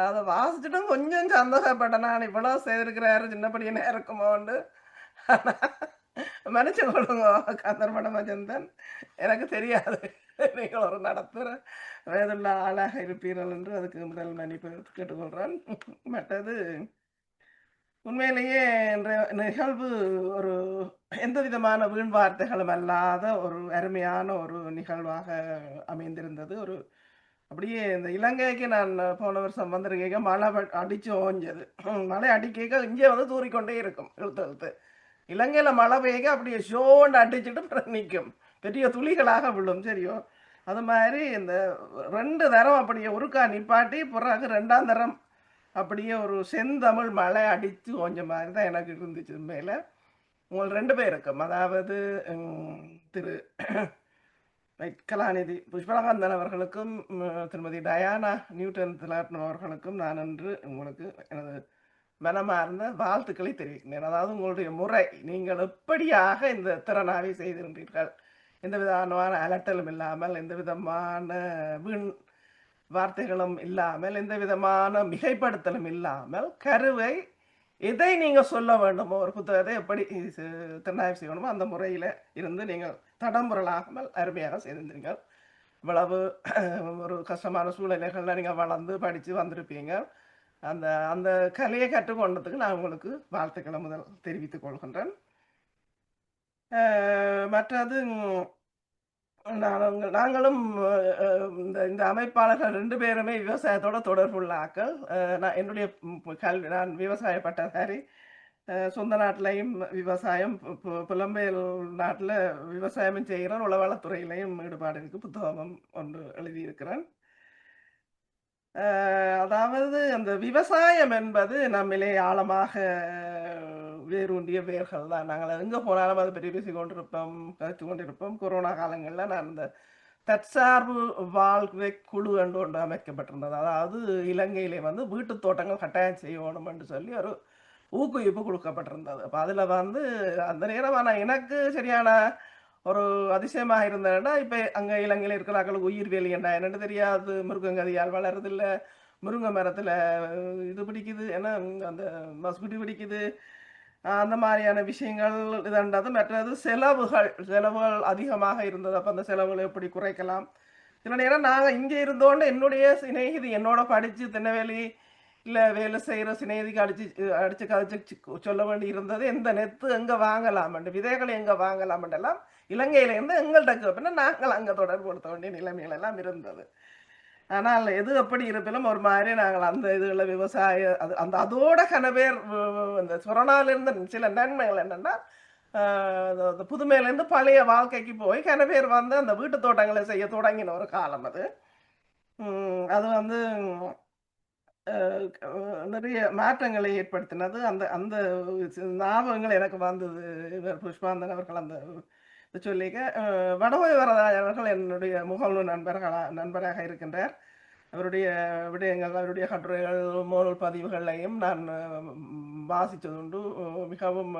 அதை வாசிச்சுட்டும் கொஞ்சம் சந்தோஷப்பட்டேன். நான் இவ்வளோ செய்திருக்கிறாரு சின்னப்படியனே இருக்குமோண்டு. மன்னிச்சு கொடுங்க கந்தர்பட மஜந்தன், எனக்கு தெரியாது நீங்கள் ஒரு நடத்துகிற வயதுள்ள ஆளாக இருப்பீர்கள் என்று அதுக்கு முதல் மன்னிப்பு கேட்டுக்கொள்கிறேன். மற்றது உண்மையிலேயே நிகழ்வு ஒரு எந்த விதமான வீண் வார்த்தைகளும் அல்லாத ஒரு அருமையான ஒரு நிகழ்வாக அமைந்திருந்தது. ஒரு அப்படியே இந்த இலங்கைக்கு நான் போன வருஷம் வந்திருக்கேங்க, மழை அடிச்சு ஓஞ்சது. மழை அடிக்க இங்கே வந்து தூறிக்கொண்டே இருக்கும் இழுத்து இழுத்து. இலங்கையில் மழை பெய்ய அப்படியே ஷோண்டு அடிச்சுட்டு நிற்கும், பெரிய துளிகளாக விழும். சரியோ, அது மாதிரி இந்த 2 தரம் அப்படியே ஒருக்கா நிப்பாட்டி பிறகு 2ஆம் தரம் அப்படியே ஒரு செந்தமிழ் மழை அடித்து கொஞ்சம் மாதிரி தான் எனக்கு இருந்துச்சு. மேலே உங்கள் 2 பேருக்கும், அதாவது திரு கலாநிதி புஷ்பலகாந்தன் அவர்களுக்கும் திருமதி டயானா நியூட்டன் திலாட்டன் அவர்களுக்கும் நான் இன்று உங்களுக்கு எனது மனமார்ந்த வாழ்த்துக்களை தெரிவிக்கிறேன். அதாவது உங்களுடைய முறை, நீங்கள் எப்படியாக இந்த திறனாவை செய்திருந்தீர்கள், எந்த விதமான அலட்டலும் இல்லாமல், எந்த விதமான வீண் வார்த்தைகளும் இல்லாமல், எந்த விதமான மிகைப்படுத்தலும் இல்லாமல், கருவை எதை நீங்கள் சொல்ல வேண்டுமோ, ஒரு புத்தகத்தை எப்படி திறனாய்வு செய்யணுமோ அந்த முறையில் இருந்து நீங்கள் தடம்புரலாகாமல் அருமையாக செய்திருந்தீர்கள். இவ்வளவு ஒரு கஷ்டமான சூழ்நிலைகளில் நீங்கள் வளர்ந்து படித்து வந்திருப்பீங்க. அந்த அந்த கலையை கற்றுக்கொண்டதுக்கு நான் உங்களுக்கு வாழ்த்துக்களை முதல் தெரிவித்துக் கொள்கின்றேன். மற்றது நாங்களும் இந்த அமைப்பாளர்கள் 2 பேருமே விவசாயத்தோட தொடர்புள்ள ஆக்கள். நான் என்னுடைய நான் விவசாய பட்டதாரி, சொந்த நாட்டிலையும் விவசாயம், புலம்பெயர் நாட்டில் விவசாயமும் செய்கிறேன், உளவளத்துறையிலையும் ஈடுபாடு இருக்கு. புத்தகமும் ஒன்று எழுதியிருக்கிறேன். அதாவது அந்த விவசாயம் என்பது நம்மிலே ஆழமாக வேரூண்டிய வேர்கள் தான். நாங்கள் எங்கே போனாலும் அதை பற்றி பேசி கொண்டிருப்போம், கருத்து கொண்டிருப்போம். கொரோனா காலங்களில் நான் இந்த தற்சார்பு வாழ்க்கை குழு என்று ஒன்று அமைக்கப்பட்டிருந்தது. அதாவது இலங்கையிலே வந்து வீட்டு தோட்டங்கள் கட்டாயம் செய்யணும் என்று சொல்லி ஒரு ஊக்குவிப்பு கொடுக்கப்பட்டிருந்தது. அப்போ அதில் வந்து அந்த நேரம் ஆனால் எனக்கு சரியான ஒரு அதிசயமாக இருந்தேன்னா, இப்போ அங்கே இலங்கையில் இருக்கிறார்களுக்கு உயிர் வேலி என்ன என்னென்னு தெரியாது, மிருகங்கதியால் வளருதில்லை, முருங்கை மரத்தில் இது பிடிக்குது, ஏன்னா அந்த மஸ்குட்டி பிடிக்குது, அந்த மாதிரியான விஷயங்கள் இதுன்றது. மற்றது செலவுகள் அதிகமாக இருந்தது. அப்போ அந்த செலவுகளை எப்படி குறைக்கலாம். சில நேரம் நாங்கள் இங்கே இருந்தோண்டு என்னுடைய சிநேகிதி என்னோட படித்து திருநெல்வேலி இல்லை வேலை செய்கிற சிநேகிதிக்கு அடித்து கதைச்சு சொல்ல வேண்டி இருந்தது, எந்த நெத்து எங்கே வாங்கலாமண்டு, விதைகளை எங்கே வாங்கலாமண்டெல்லாம் இலங்கையிலேருந்து எங்கள்கிட்ட கேட்பினா நாங்கள் அங்கே தொடர்புபடுத்த வேண்டிய நிலைமைகள் எல்லாம் இருந்தது. ஆனால் எது எப்படி இருப்பினும் ஒரு மாதிரி நாங்கள் அந்த இதுகளை விவசாய அதோட கனவேர் இந்த கொரோனாவிலிருந்து சில நன்மைகள் என்னென்னா, புதுமையிலேருந்து பழைய வாழ்க்கைக்கு போய் கன பேர் வந்து அந்த வீட்டு தோட்டங்களை செய்ய தொடங்கின ஒரு காலம் அது. அது வந்து நிறைய மாற்றங்களை ஏற்படுத்தினது. அந்த அந்த ஞாபகங்கள் எனக்கு வந்தது. இவர் புஷ்பாந்தன் அவர்கள் அந்த சொல்லிக்க வடமொழி வரதாஜன் அவர்கள் என்னுடைய முகநூல் நண்பராக இருக்கின்றார். அவருடைய விடயங்கள், அவருடைய கட்டுரைகள், முகநூல் பதிவுகளையும் நான் வாசித்ததுண்டு. மிகவும்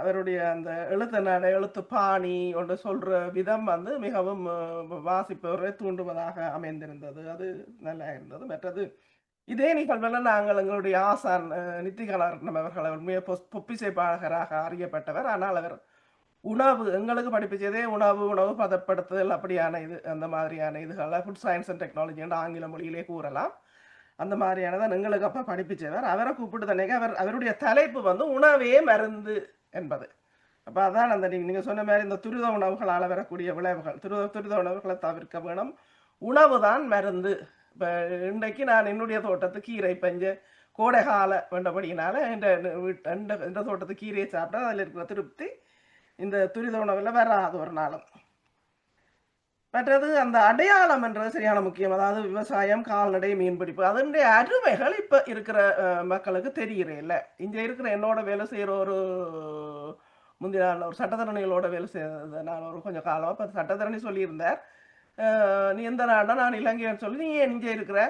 அவருடைய அந்த எழுத்து நடை, எழுத்து பாணி ஒன்று சொல்ற விதம் வந்து மிகவும் வாசிப்பவரை தூண்டுவதாக அமைந்திருந்தது. அது நல்லா இருந்தது. மற்றது இதே நிகழ்வில் நாங்கள் எங்களுடைய ஆசான் நித்திகலரட்னம் அவர்கள், அவர் மிக பொப்பிசை பாடகராக அறியப்பட்டவர். ஆனால் அவர் உணவு எங்களுக்கு படிப்பிச்சதே உணவு பதப்படுத்துதல் அப்படியான இது, அந்த மாதிரியான இதுகளை ஃபுட் சயின்ஸ் அண்ட் டெக்னாலஜி என்று ஆங்கில மொழியிலே கூறலாம். அந்த மாதிரியானதான் எங்களுக்கு அப்போ படிப்பிச்சவர். அவரை கூப்பிட்டு தன்னைக்கு அவருடைய தலைப்பு வந்து உணவே மருந்து என்பது. அப்போ அதான் அந்த நீங்கள் சொன்ன மாதிரி இந்த துரித உணவுகளால் வரக்கூடிய விளைவுகள், துரித உணவுகளை தவிர்க்க வேணும். உணவு தான் மருந்து. இப்போ இன்றைக்கு நான் என்னுடைய தோட்டத்து கீரை பஞ்ச கோடை கால வேண்டபடியினால இந்த தோட்டத்து கீரையை சாப்பிட்டா அதில் இருக்கிற திருப்தி இந்த துரித உணவில் வராது ஒரு நாளும். மற்றது அந்த அடையாளம் என்றது சரியான முக்கியம். அதாவது விவசாயம், கால்நடை, மீன்பிடிப்பு, அதனுடைய அருமைகள் இப்போ இருக்கிற மக்களுக்கு தெரிகிறே இல்லை. இங்கே இருக்கிற என்னோட வேலை செய்கிற ஒரு முந்தைய நாள் ஒரு சட்டத்தரணிகளோட வேலை செய்த நான் ஒரு கொஞ்சம் காலம் இப்போ சட்டத்தரணி சொல்லியிருந்தார், நீ எந்த நாடா, நான் இலங்கைன்னு சொல்லி, நீ ஏன் இங்கே இருக்கிற,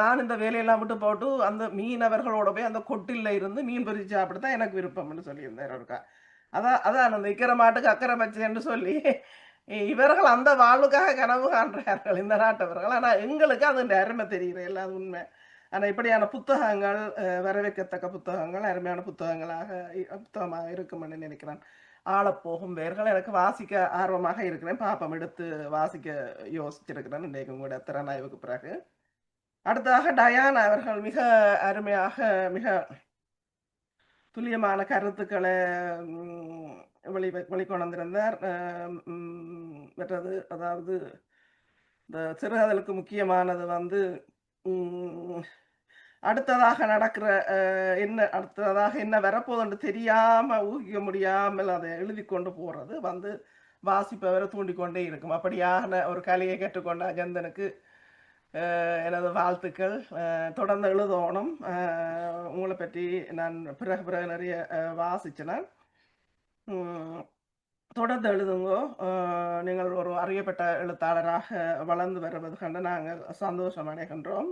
நான் இந்த வேலையெல்லாம் விட்டு போட்டு அந்த மீனவர்களோட போய் அந்த கொட்டில இருந்து மீன் பிரித்து சாப்பிட்டு எனக்கு விருப்பம்னு சொல்லியிருந்தார் ஒருக்கா. அதான் அந்த இக்கிற மாட்டுக்கு அக்கறை பச்சைன்னு சொல்லி இவர்கள் அந்த வாழ்வுக்காக கனவு காண்றார்கள் இந்த நாட்டவர்கள். ஆனால் எங்களுக்கு அது அருமை தெரிகிற எல்லாம் உண்மை. ஆனால் இப்படியான புத்தகங்கள், வரவேற்கத்தக்க புத்தகங்கள், அருமையான புத்தகமாக இருக்கும்னு நினைக்கிறேன். ஆளப்போகும் வேர்கள் எனக்கு வாசிக்க ஆர்வமாக இருக்கிறேன். பாப்பம் எடுத்து வாசிக்க யோசிச்சிருக்கிறேன் இன்றைக்கு கூட திறனாய்வுக்கு பிறகு. அடுத்ததாக டயானா அவர்கள் மிக அருமையாக மிக துல்லியமான கருத்துக்களை வெளிக்கொண்டிருந்தார். மற்றது அதாவது இந்த சிறுகதலுக்கு முக்கியமானது வந்து அடுத்ததாக நடக்கிற அடுத்ததாக என்ன வரப்போகுதுன்னு தெரியாம ஊகிக்க முடியாமல் அதை எழுதி கொண்டு போறது வந்து வாசிப்பவரை தூண்டிக்கொண்டே இருக்கும். அப்படியான ஒரு கலையை கற்றுக்கொண்ட அஜந்தனுக்கு எனது வாழ்த்துக்கள். தொடர்ந்து எழுதணும். உங்களை பற்றி நான் பிறகு நிறைய வாசிச்சேன். தொடர்ந்து எழுதுங்கோ. நீங்கள் ஒரு அறியப்பட்ட எழுத்தாளராக வளர்ந்து வருவது கண்டு நாங்கள் சந்தோஷம் அடைகின்றோம்.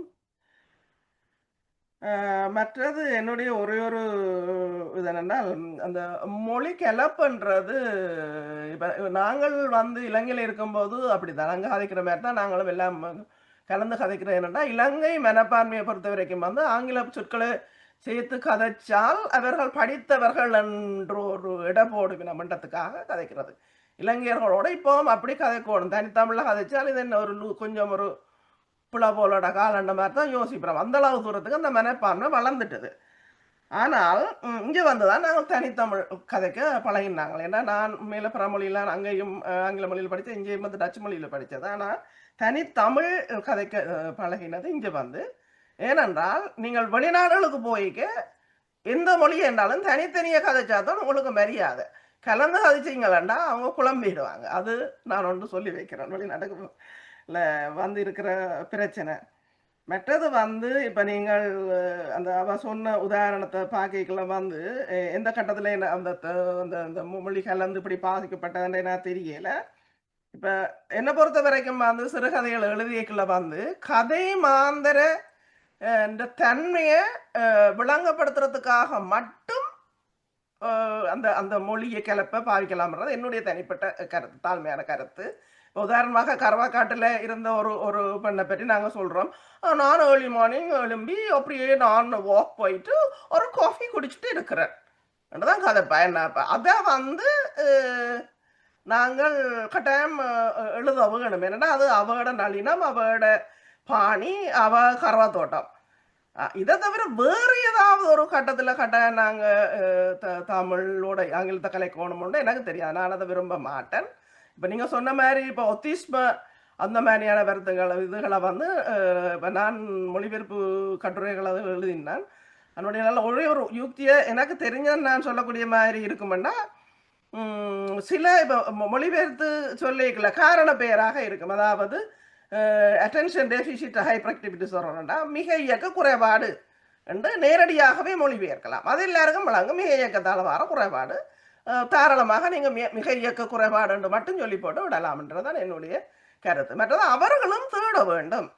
மற்றது என்னுடைய ஒரே ஒரு இது என்னென்னால், அந்த மொழி கிளப்புன்றது இப்போ நாங்கள் வந்து இலங்கையில் இருக்கும்போது அப்படிதான் நாங்கள் கதைக்கிற மாதிரி தான் நாங்களும் எல்லாம் கலந்து கதைக்கிறோம். என்னென்னா இலங்கை மனப்பான்மையை பொறுத்த வரைக்கும் வந்து ஆங்கில சொற்களை சேர்த்து கதைச்சால் அவர்கள் படித்தவர்கள் என்ற ஒரு இடப்போடு மண்டத்துக்காக கதைக்கிறது. இலங்கையர்களோட இப்போவும் அப்படி கதைக்கணும். தனித்தமிழில் கதைச்சால் இது என்ன ஒரு கொஞ்சம் ஒரு புலபோலோட காலண்ட மாதிரி தான் யோசிக்கிறோம். அந்தளவு தூரத்துக்கு அந்த மனப்பான்மை வளர்ந்துட்டுது. ஆனால் இங்கே வந்து தான் நாங்கள் தனித்தமிழ் கதைக்க பழகினாங்க. ஏன்னா நான் மேலே பிறமொழியில் அங்கேயும் ஆங்கில மொழியில் படித்தேன், இங்கேயும் வந்து டச்சு மொழியில் படித்தது. ஆனால் தனித்தமிழ் கதைக்க பழகினது இங்கே வந்து. ஏனென்றால் நீங்கள் வெளிநாடுகளுக்கு போய்க்க எந்த மொழி என்றாலும் தனித்தனியாக கதைச்சா தான் உங்களுக்கு மரியாதை. கலந்து கதைச்சிங்களா அவங்க குழம்பிடுவாங்க. அது நான் ஒன்று சொல்லி வைக்கிறேன். வெளிநாட்டுக்கு வந்து இருக்கிற பிரச்சனை. மற்றது வந்து இப்போ நீங்கள் அந்த அவ சொன்ன உதாரணத்தை பார்க்கல வந்து எந்த கட்டத்தில் அந்த அந்த மொழி கலந்து இப்படி பாதிக்கப்பட்டதுன்னு நான் தெரியல. இப்போ என்னை பொறுத்த வரைக்கும் வந்து சிறுகதைகள் எழுதியக்குள்ள வந்து கதை மாந்தர இந்த தன்மையை விளங்கப்படுத்துறதுக்காக மட்டும் அந்த அந்த மொழியை கிளப்ப பாவிக்கலாம்ன்றது என்னுடைய தனிப்பட்ட கருத்து, தாழ்மையான கருத்து. உதாரணமாக கரவாக்காட்டில் இருந்த ஒரு பெண்ணை பற்றி நாங்கள் சொல்கிறோம், நான் ஏர்லி மார்னிங் எழும்பி அப்படியே நான் வாக் போயிட்டு ஒரு காஃபி குடிச்சிட்டு இருக்கிறேன் தான் கதை பயனாப்ப. அதை வந்து நாங்கள் கட்டாயம் எழுத வேணும். என்னன்னா அது அவட நளினம், அவட பாணி, அவ கரவா தோட்டம். இதை தவிர வேறு ஏதாவது ஒரு கட்டத்தில் கட்டாயம் நாங்கள் தமிழோட ஆங்கிலத்தை கலைக்கணும்னு எனக்கு தெரியாது. நான் அதை விரும்ப மாட்டேன். இப்போ நீங்கள் சொன்ன மாதிரி இப்போ ஒத்திஸ்ம அந்த மாதிரியான இதுகளை வந்து இப்போ நான் மொழிபெயர்ப்பு கட்டுரைகளை எழுதினேன். அதனுடைய நல்ல ஒரே ஒரு யுக்தியை எனக்கு தெரிஞ்ச நான் சொல்லக்கூடிய மாதிரி இருக்குமென்னா சில இப்போ மொழிபெயர்த்து சொல்லிக்கல காரண பெயராக இருக்கும். அதாவது அட்டென்ஷன் டெஃபிசிட் ஹைப்பர் ஆக்டிவிட்டி சொல்கிறோம்னா மிக இயக்க குறைபாடு என்று நேரடியாகவே மொழிபெயர்க்கலாம். அது எல்லாருக்கும் வழங்கும் மிக இயக்கத்தால் வர குறைபாடு. தாராளமாக நீங்கள் மிக இயக்க குறைபாடு என்று மட்டும் சொல்லி போட்டு விடலாம்ன்றதான் என்னுடைய கருத்து. மற்றது அவர்களும் தேட வேண்டும்.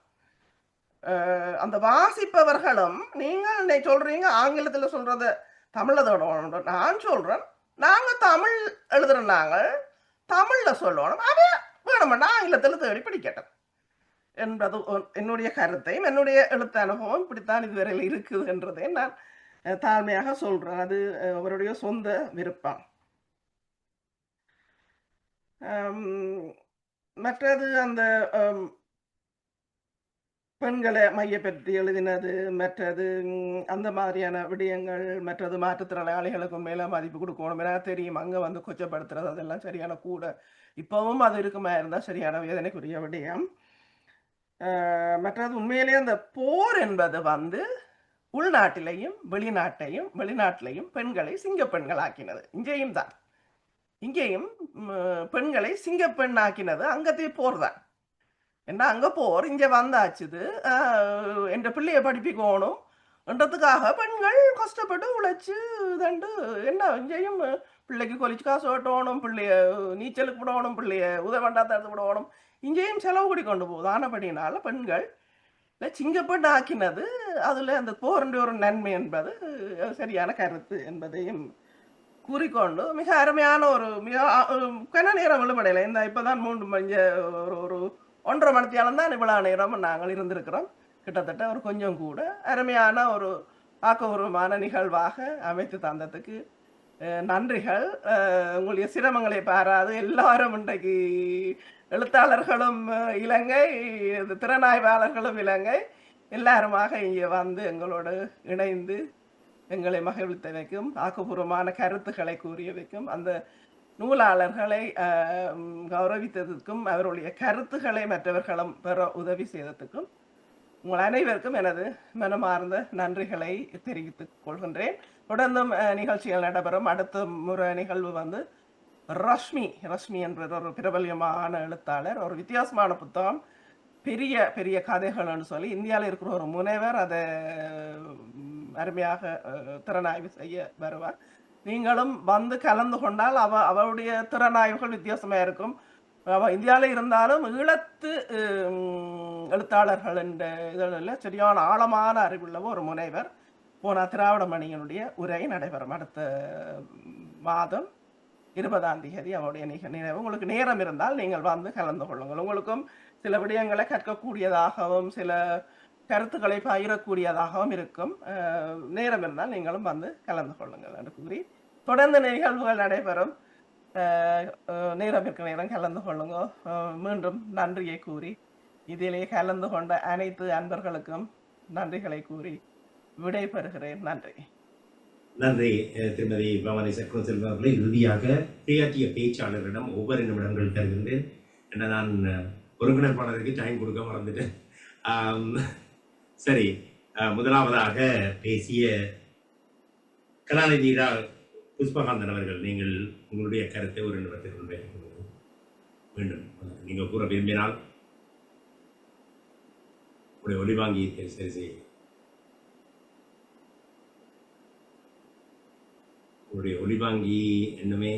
அந்த வாசிப்பவர்களும் நீங்கள் சொல்றீங்க ஆங்கிலத்தில் சொல்றத தமிழ்ல தேடணும். நான் சொல்றேன் நாங்கள் தமிழ் எழுதுற நாங்கள் தமிழ்ல சொல்லணும். அவன் வேணுமெண்டா ஆங்கிலத்தில் தேடி படிக்கட்டும் என்பது என்னுடைய கருத்தையும் என்னுடைய எழுத்து அனுபவம் இப்படித்தான் இதுவரையில் இருக்குது என்றதை நான் தாழ்மையாக சொல்றேன். அது அவருடைய சொந்த விருப்பம். மற்றது அந்த பெண்களை மையப்படுத்தி எழுதினது, மற்றது அந்த மாதிரியான விடயங்கள், மற்றது மாற்றுத்திறனாளிகளுக்கும் மேலே மதிப்பு கொடுக்கணும். ஏன்னா தெரியும் அங்கே வந்து கொச்சப்படுத்துறது அதெல்லாம் சரியான கூட. இப்போவும் அது இருக்குமா இருந்தால் சரியான வேதனைக்குரிய விடயம். மற்றது உண்மையிலேயே அந்த போர் என்பது வந்து உள்நாட்டிலையும் வெளிநாட்டிலையும் பெண்களை சிங்க பெண்களாக்கினது. இங்கேயும் தான், இங்கேயும் பெண்களை சிங்க பெண் ஆக்கினது அங்கத்தையே போர் தான். என்ன அங்கே போர் இங்கே வந்தாச்சுது. என்ற பிள்ளையை படிப்பிக்கணும் என்றதுக்காக பெண்கள் கஷ்டப்பட்டு உழைச்சி தண்டு என்ன இங்கேயும் பிள்ளைக்கு கொலிச்சு காசு ஓட்டணும், பிள்ளைய நீச்சலுக்கு விடணும், பிள்ளைய உதவண்டாத்த விடணும், இங்கேயும் செலவு கூடி கொண்டு போகுது. ஆனபடினால பெண்கள் சிங்கப்பெண் ஆக்கினது அதில் அந்த போருடைய ஒரு நன்மை என்பது சரியான கருத்து என்பதையும் கூறிக்கொண்டு மிக அருமையான ஒரு மிக கன நேரம் விழுபடையில இந்த இப்போதான் 3 மணி ஒரு 1.5 மணித்தியாலம் தான் இவ்வளோ நேரம் நாங்கள் இருந்திருக்கிறோம். கிட்டத்தட்ட ஒரு கொஞ்சம் கூட அருமையான ஒரு ஆக்கபூர்வமான நிகழ்வாக அமைத்து தந்ததுக்கு நன்றிகள். உங்களுடைய சிரமங்களை பாராது எல்லாரும் இன்றைக்கு எழுத்தாளர்களும் இலங்கை, திறனாய்வாளர்களும் இலங்கை எல்லாருமாக இங்கே வந்து எங்களோடு இணைந்து எங்களை மகிழ்வித்த வைக்கும், ஆக்கப்பூர்வமான கருத்துக்களை கூறிய வைக்கும், அந்த நூலாளர்களை கௌரவித்ததற்கும் அவருடைய கருத்துக்களை மற்றவர்களும் பெற உதவி செய்ததுக்கும் உங்கள் அனைவருக்கும் எனது மனமார்ந்த நன்றிகளை தெரிவித்துக் கொள்கின்றேன். தொடர்ந்தும் நிகழ்ச்சிகள் நடைபெறும். அடுத்த முறை நிகழ்வு வந்து ரஷ்மி என்ற ஒரு பிரபல்யமான எழுத்தாளர், ஒரு வித்தியாசமான புத்தகம், பெரிய பெரிய கதைகள்னு சொல்லி இந்தியாவில் இருக்கிற ஒரு முனைவர் அதை அருமையாக திறனாய்வு செய்ய வருவார். நீங்களும் வந்து கலந்து கொண்டால் அவருடைய திறனாய்வுகள் வித்தியாசமாக இருக்கும். இந்தியாவில் இருந்தாலும் ஈழத்து எழுத்தாளர்கள் என்ற இதழில் சரியான ஆழமான அறிவுள்ள ஒரு முனைவர். போன திராவிட மணியனுடைய உரை நடைபெறும் அடுத்த மாதம் 20ஆம் தேதி அவருடைய நினைவு. உங்களுக்கு நேரம் இருந்தால் நீங்கள் வந்து கலந்து கொள்ளுங்கள். உங்களுக்கும் சில விடயங்களை கற்கக்கூடியதாகவும் சில கருத்துக்களை பகிரக்கூடியதாகவும் இருக்கும். நேரம் இருந்தால் நீங்களும் வந்து கலந்து கொள்ளுங்கள் என்று கூறி தொடர்ந்து நிகழ்வுகள் நடைபெறும். நேரம் இருக்கிற நேரம் கலந்து கொள்ளுங்க. மீண்டும் நன்றியை கூறி இதிலே கலந்து கொண்ட அனைத்து அன்பர்களுக்கும் நன்றிகளை கூறி விடைபெறுகிறேன். நன்றி. நன்றி திருமதி பவானி சக்கரவர்த்தி அவர்களை. இறுதியாக பேயாற்றிய பேச்சாளரிடம் ஒவ்வொரு நிமிடங்கள் தருகின்றேன். என்ன நான் ஒருங்கிணைப்பாளருக்கு டைம் கொடுக்க மறந்துட்டேன். சரி, முதலாவதாக பேசிய கலாநிதி புஷ்பகாந்தன் அவர்கள், நீங்கள் உங்களுடைய கருத்தை ஒரு நிமிடத்திற்குள் மீண்டும் நீங்கள் கூற விரும்பினால் உங்களுடைய ஒளிவாங்கி சரி செய்ய. உங்களுடைய ஒளிவாங்கி என்னமே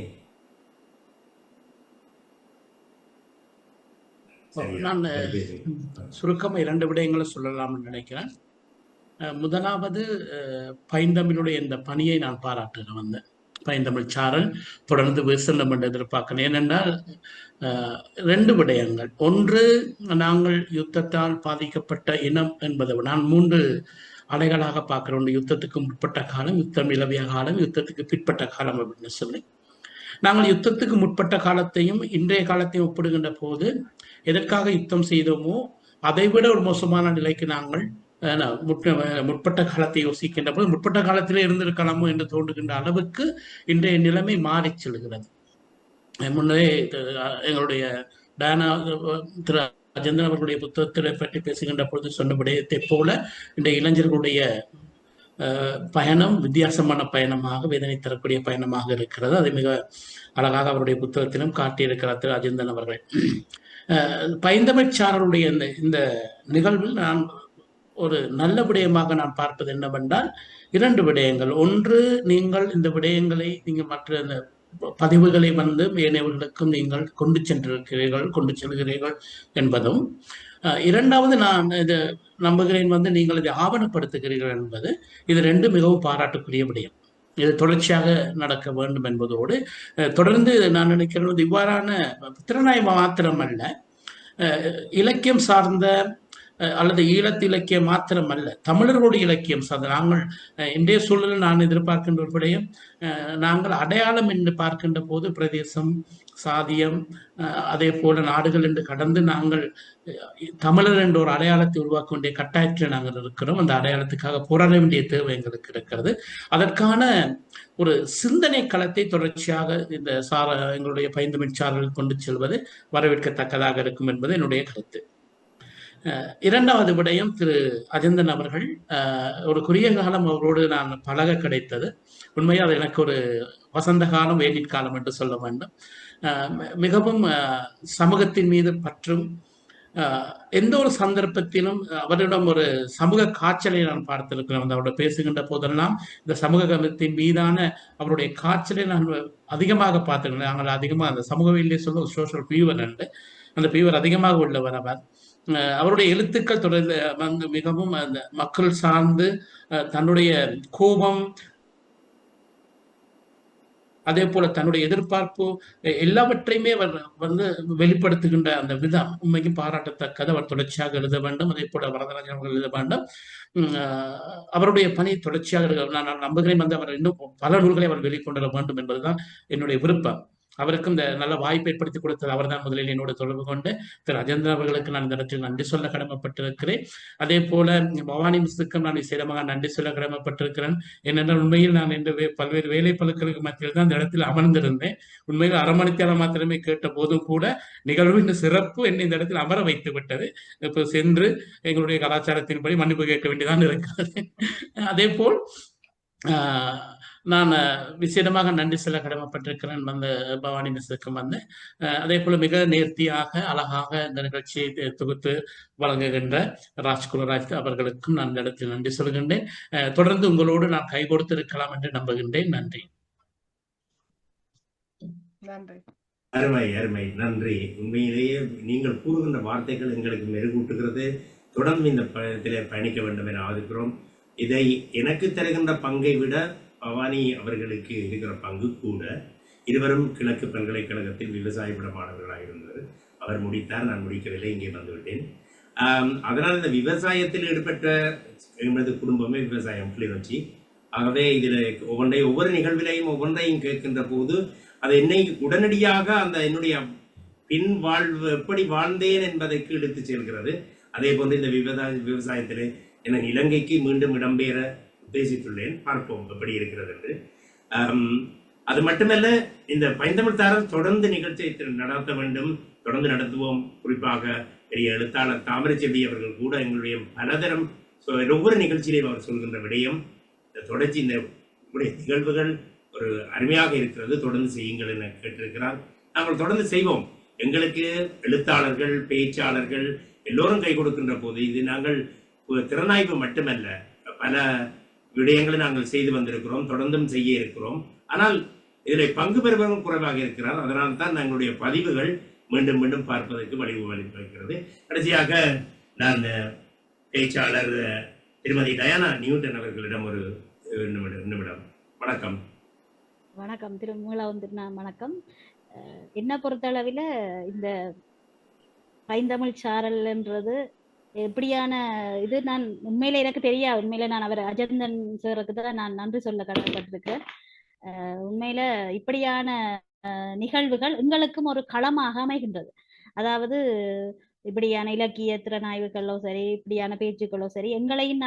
நான் சுருக்கமாக 2 விடயங்களை சொல்லலாம்னு நினைக்கிறேன். முதலாவது, பைந்தமிழுடைய இந்த பணியை நான் பாராட்டுகிறேன். வந்தேன் பைந்தமிழ் சாரல் தொடர்ந்து வீசலம் என்று எதிர்பார்க்கிறேன். ஏனென்றால் 2 விடயங்கள். ஒன்று, நாங்கள் யுத்தத்தால் பாதிக்கப்பட்ட இனம் என்பதை நான் 3 அலைகளாக பார்க்கிறோம். யுத்தத்துக்கு முற்பட்ட காலம், யுத்தம் நிலவிய காலம், யுத்தத்துக்கு பிற்பட்ட காலம் அப்படின்னு சொல்லி நாங்கள் யுத்தத்துக்கு முற்பட்ட காலத்தையும் இன்றைய காலத்தையும் ஒப்பிடுகின்ற போது எதற்காக யுத்தம் செய்தோமோ அதைவிட ஒரு மோசமான நிலைக்கு நாங்கள் முற்பட்ட காலத்தை யோசிக்கின்ற போது முற்பட்ட காலத்திலே இருந்திருக்கலாமோ என்று தோன்றுகின்ற அளவுக்கு இன்றைய நிலைமை மாறி செல்கிறது. முன்னே எங்களுடைய டயானா திரு ராஜேந்திரன் அவர்களுடைய புத்தகத்தை பற்றி பேசுகின்ற பொழுது சொன்ன விடயத்தை போல இன்றைய இளைஞர்களுடைய பயணம் வித்தியாசமான பயணமாக, வேதனை தரக்கூடிய பயணமாக இருக்கிறது. அதை மிக அழகாக அவருடைய புத்தகத்திலும் காட்டியிருக்கிறார் திரு அஜந்தன் அவர்கள். பைந்தமிழ்ச்சாரருடைய இந்த நிகழ்வில் நான் ஒரு நல்ல விடயமாக நான் பார்ப்பது என்னவென்றால் 2 விடயங்கள். ஒன்று, நீங்கள் இந்த விடயங்களை நீங்கள் மற்ற பதிவுகளை ஏனையவர்களுக்கும் நீங்கள் கொண்டு செல்கிறீர்கள் என்பதும், இரண்டாவது நான் இது நம்புகிறேன் நீங்கள் இதை ஆவணப்படுத்துகிறீர்கள் என்பது, இது 2 மிகவும் பாராட்டுக்குரிய விடயம். இது தொடர்ச்சியாக நடக்க வேண்டும் என்பதோடு தொடர்ந்து நான் நினைக்கிறேன் இவ்வாறான திறனாய்வு மாத்திரமல்ல, இலக்கியம் சார்ந்த அல்லது ஈழத்து இலக்கியம் மாத்திரமல்ல, தமிழர்களுடைய இலக்கியம் சார்ந்த நாங்கள் இன்றைய சூழலில் நான் எதிர்பார்க்கின்ற ஒரு விடயம், நாங்கள் அடையாளம் என்று பார்க்கின்ற போது பிரதேசம், சாதியம், அதே போல நாடுகள் என்று கடந்து நாங்கள் தமிழர் என்ற ஒரு அடையாளத்தை உருவாக்க வேண்டிய கட்டாயத்தில் நாங்கள் இருக்கிறோம். அந்த அடையாளத்துக்காக போராட வேண்டிய தேவை எங்களுக்கு இருக்கிறது. அதற்கான ஒரு சிந்தனை களத்தை தொடர்ச்சியாக இந்த எங்களுடைய பைந்தமிழ்ச்சாரர்கள் கொண்டு செல்வது வரவேற்கத்தக்கதாக இருக்கும் என்பது என்னுடைய கருத்து. இரண்டாவது விடயம், திரு அஜந்தன் அவர்கள் ஒரு குறுகிய காலம் அவரோடு நான் பழக கிடைத்தது. உண்மையாக அது எனக்கு ஒரு வசந்த காலம், வெயிலின் காலம் என்று சொல்ல வேண்டும். மிகவும் சமூகத்தின் மீது பற்றும், எந்த ஒரு சந்தர்ப்பத்திலும் அவரிடம் ஒரு சமூக காய்ச்சலை நான் பார்த்திருக்கிறேன். அவரோட பேசுகின்ற போதெல்லாம் இந்த சமூகத்தின் மீதான அவருடைய காய்ச்சலை நான் அதிகமாக பார்த்திருக்கிறேன். நாங்கள் அதிகமாக அந்த சமூகவிலே சொல்ல ஒரு சோஷியல் ஃபீவர் என்று, அந்த ஃபீவர் அதிகமாக உள்ளவர் அவர். அவருடைய எழுத்துக்கள் தொடர்ந்து மிகவும் அந்த மக்கள் சார்ந்து தன்னுடைய கோபம், அதே போல தன்னுடைய எதிர்பார்ப்பு எல்லாவற்றையுமே அவர் வெளிப்படுத்துகின்ற அந்த விதம் உண்மைக்கும் பாராட்டத்தக்கது. அவர் தொடர்ச்சியாக எழுத வேண்டும். அதே போல வரதராஜன் அவர்கள் எழுத வேண்டும். அவருடைய பணி தொடர்ச்சியாக நான் நம்புகிறேன் அவர் இன்னும் பல நூல்களை அவர் வெளிக்கொண்டு வர வேண்டும் என்பதுதான் என்னுடைய விருப்பம். அவருக்கும் இந்த நல்ல வாய்ப்பை ஏற்படுத்தி கொடுத்தது அவர்தான் முதலில் என்னோட தொடர்பு கொண்டு. திரு அஜந்தன் அவர்களுக்கு நான் இந்த இடத்தில் நன்றி சொல்ல கடமைப்பட்டிருக்கிறேன். அதே போல பவானி மிஸ்ஸுக்கும் நான் விசேடமாக நன்றி சொல்ல கடமைப்பட்டிருக்கிறேன். என்னென்றால் உண்மையில் நான் இந்த பல்வேறு வேலை பழுக்களுக்கு மத்தியில் தான் இந்த இடத்தில் அமர்ந்திருந்தேன். உண்மையில் அரை மணித்தேரம் மாத்திரமே கேட்ட போதும் கூட நிகழ்வின் சிறப்பு என்னை இந்த இடத்தில் அமர வைத்து விட்டது. இப்போ சென்று எங்களுடைய கலாச்சாரத்தின்படி மன்னிப்பு கேட்க வேண்டியதான் இருக்கிறது. அதே போல் நான் விசேடமாக நன்றி சொல்ல கடமைப்பட்டிருக்கிறேன் பவானி மிஸ்ஸுக்கும் அதே போல மிக நேர்த்தியாக அழகாக இந்த நிகழ்ச்சியை தொகுத்து வழங்குகின்ற ராஜ்குலராஜ் அவர்களுக்கும் நான் இந்த இடத்தில் நன்றி சொல்கின்றேன். தொடர்ந்து உங்களோடு நான் கை கொடுத்து இருக்கலாம் என்று நம்புகின்றேன். நன்றி. அருமை அருமை, நன்றி. உண்மையிலேயே நீங்கள் கூறுகின்ற வார்த்தைகள் எங்களுக்கு மெருகூட்டுகிறது. தொடர்ந்து இந்த பயணத்திலே பயணிக்க வேண்டும் என ஆதிக்கிறோம். இதை எனக்கு தருகின்ற பங்கை விட பவானி அவர்களுக்கு இருக்கிற பங்கு கூட. இருவரும் கிழக்கு பல்கலைக்கழகத்தில் விவசாய பட மாணவர்களாக இருந்தது. அவர் முடித்தார், நான் முடிக்கவில்லை, இங்கே வந்துவிட்டேன். அதனால் இந்த விவசாயத்தில் ஈடுபட்ட எங்களது குடும்பமே விவசாயம், கிளிநொச்சி. ஆகவே இதில் ஒவ்வொரு நிகழ்விலையும் ஒவ்வொன்றையும் கேட்கின்ற போது அது என்னை உடனடியாக அந்த என்னுடைய பின் வாழ்வு எப்படி வாழ்ந்தேன் என்பதற்கு எடுத்து செல்கிறது. அதே போன்று இந்த விவசாயத்திலே என இலங்கைக்கு மீண்டும் இடம்பெற உத்தேசித்துள்ளேன். பார்ப்போம் எப்படி இருக்கிறது என்று. அது மட்டுமல்ல, இந்த பைந்தமிழ்ச்சாரல் தொடர்ந்து நிகழ்ச்சியை நடத்த வேண்டும், தொடர்ந்து நடத்துவோம். குறிப்பாக பெரிய எழுத்தாளர் தாமரைச்செல்வி அவர்கள் கூட எங்களுடைய பலதரம் ஒவ்வொரு நிகழ்ச்சியிலையும் அவர் சொல்கின்ற விடயம் இந்த தொடர்ச்சி, இந்த நிகழ்வுகள் ஒரு அருமையாக இருக்கிறது, தொடர்ந்து செய்யுங்கள் என கேட்டிருக்கிறார். நாங்கள் தொடர்ந்து செய்வோம். எங்களுக்கு எழுத்தாளர்கள், பேச்சாளர்கள் எல்லோரும் கை கொடுக்கின்ற போது இது நாங்கள் திறனாய்வு மட்டுமல்ல, பல விடயங்களை நாங்கள் செய்து வந்திருக்கிறோம், தொடர்ந்தும் செய்ய இருக்கிறோம். ஆனால் இதில் பங்கு பெறுபவர்கள் குறைவாக இருக்கிறார். அதனால் தான் நாங்களுடைய பதிவுகள் மீண்டும் மீண்டும் பார்ப்பதற்கு வழிவகுக்கிறது. கடைசியாக நான் பேச்சாளர் திருமதி டயானா நியூட்டன் அவர்களிடம் ஒரு நிமிடம். வணக்கம். வணக்கம் திரு வணக்கம். என்ன பொறுத்தளவில் இந்த பைந்தமிழ்ச்சாரல்ன்றது எப்படியான இது நான் உண்மையில எனக்கு தெரியாது. உண்மையில நான் அவர் அஜந்தன் சாருக்கு தான் நான் நன்றி சொல்ல கடமைப்பட்டிருக்கேன். உண்மையில இப்படியான நிகழ்வுகள் எங்களுக்கும் ஒரு களமாக அமைகின்றது. அதாவது இப்படியான இலக்கிய திறனாய்வுகளோ சரி, இப்படியான பேச்சுக்களோ சரி, எங்களையும்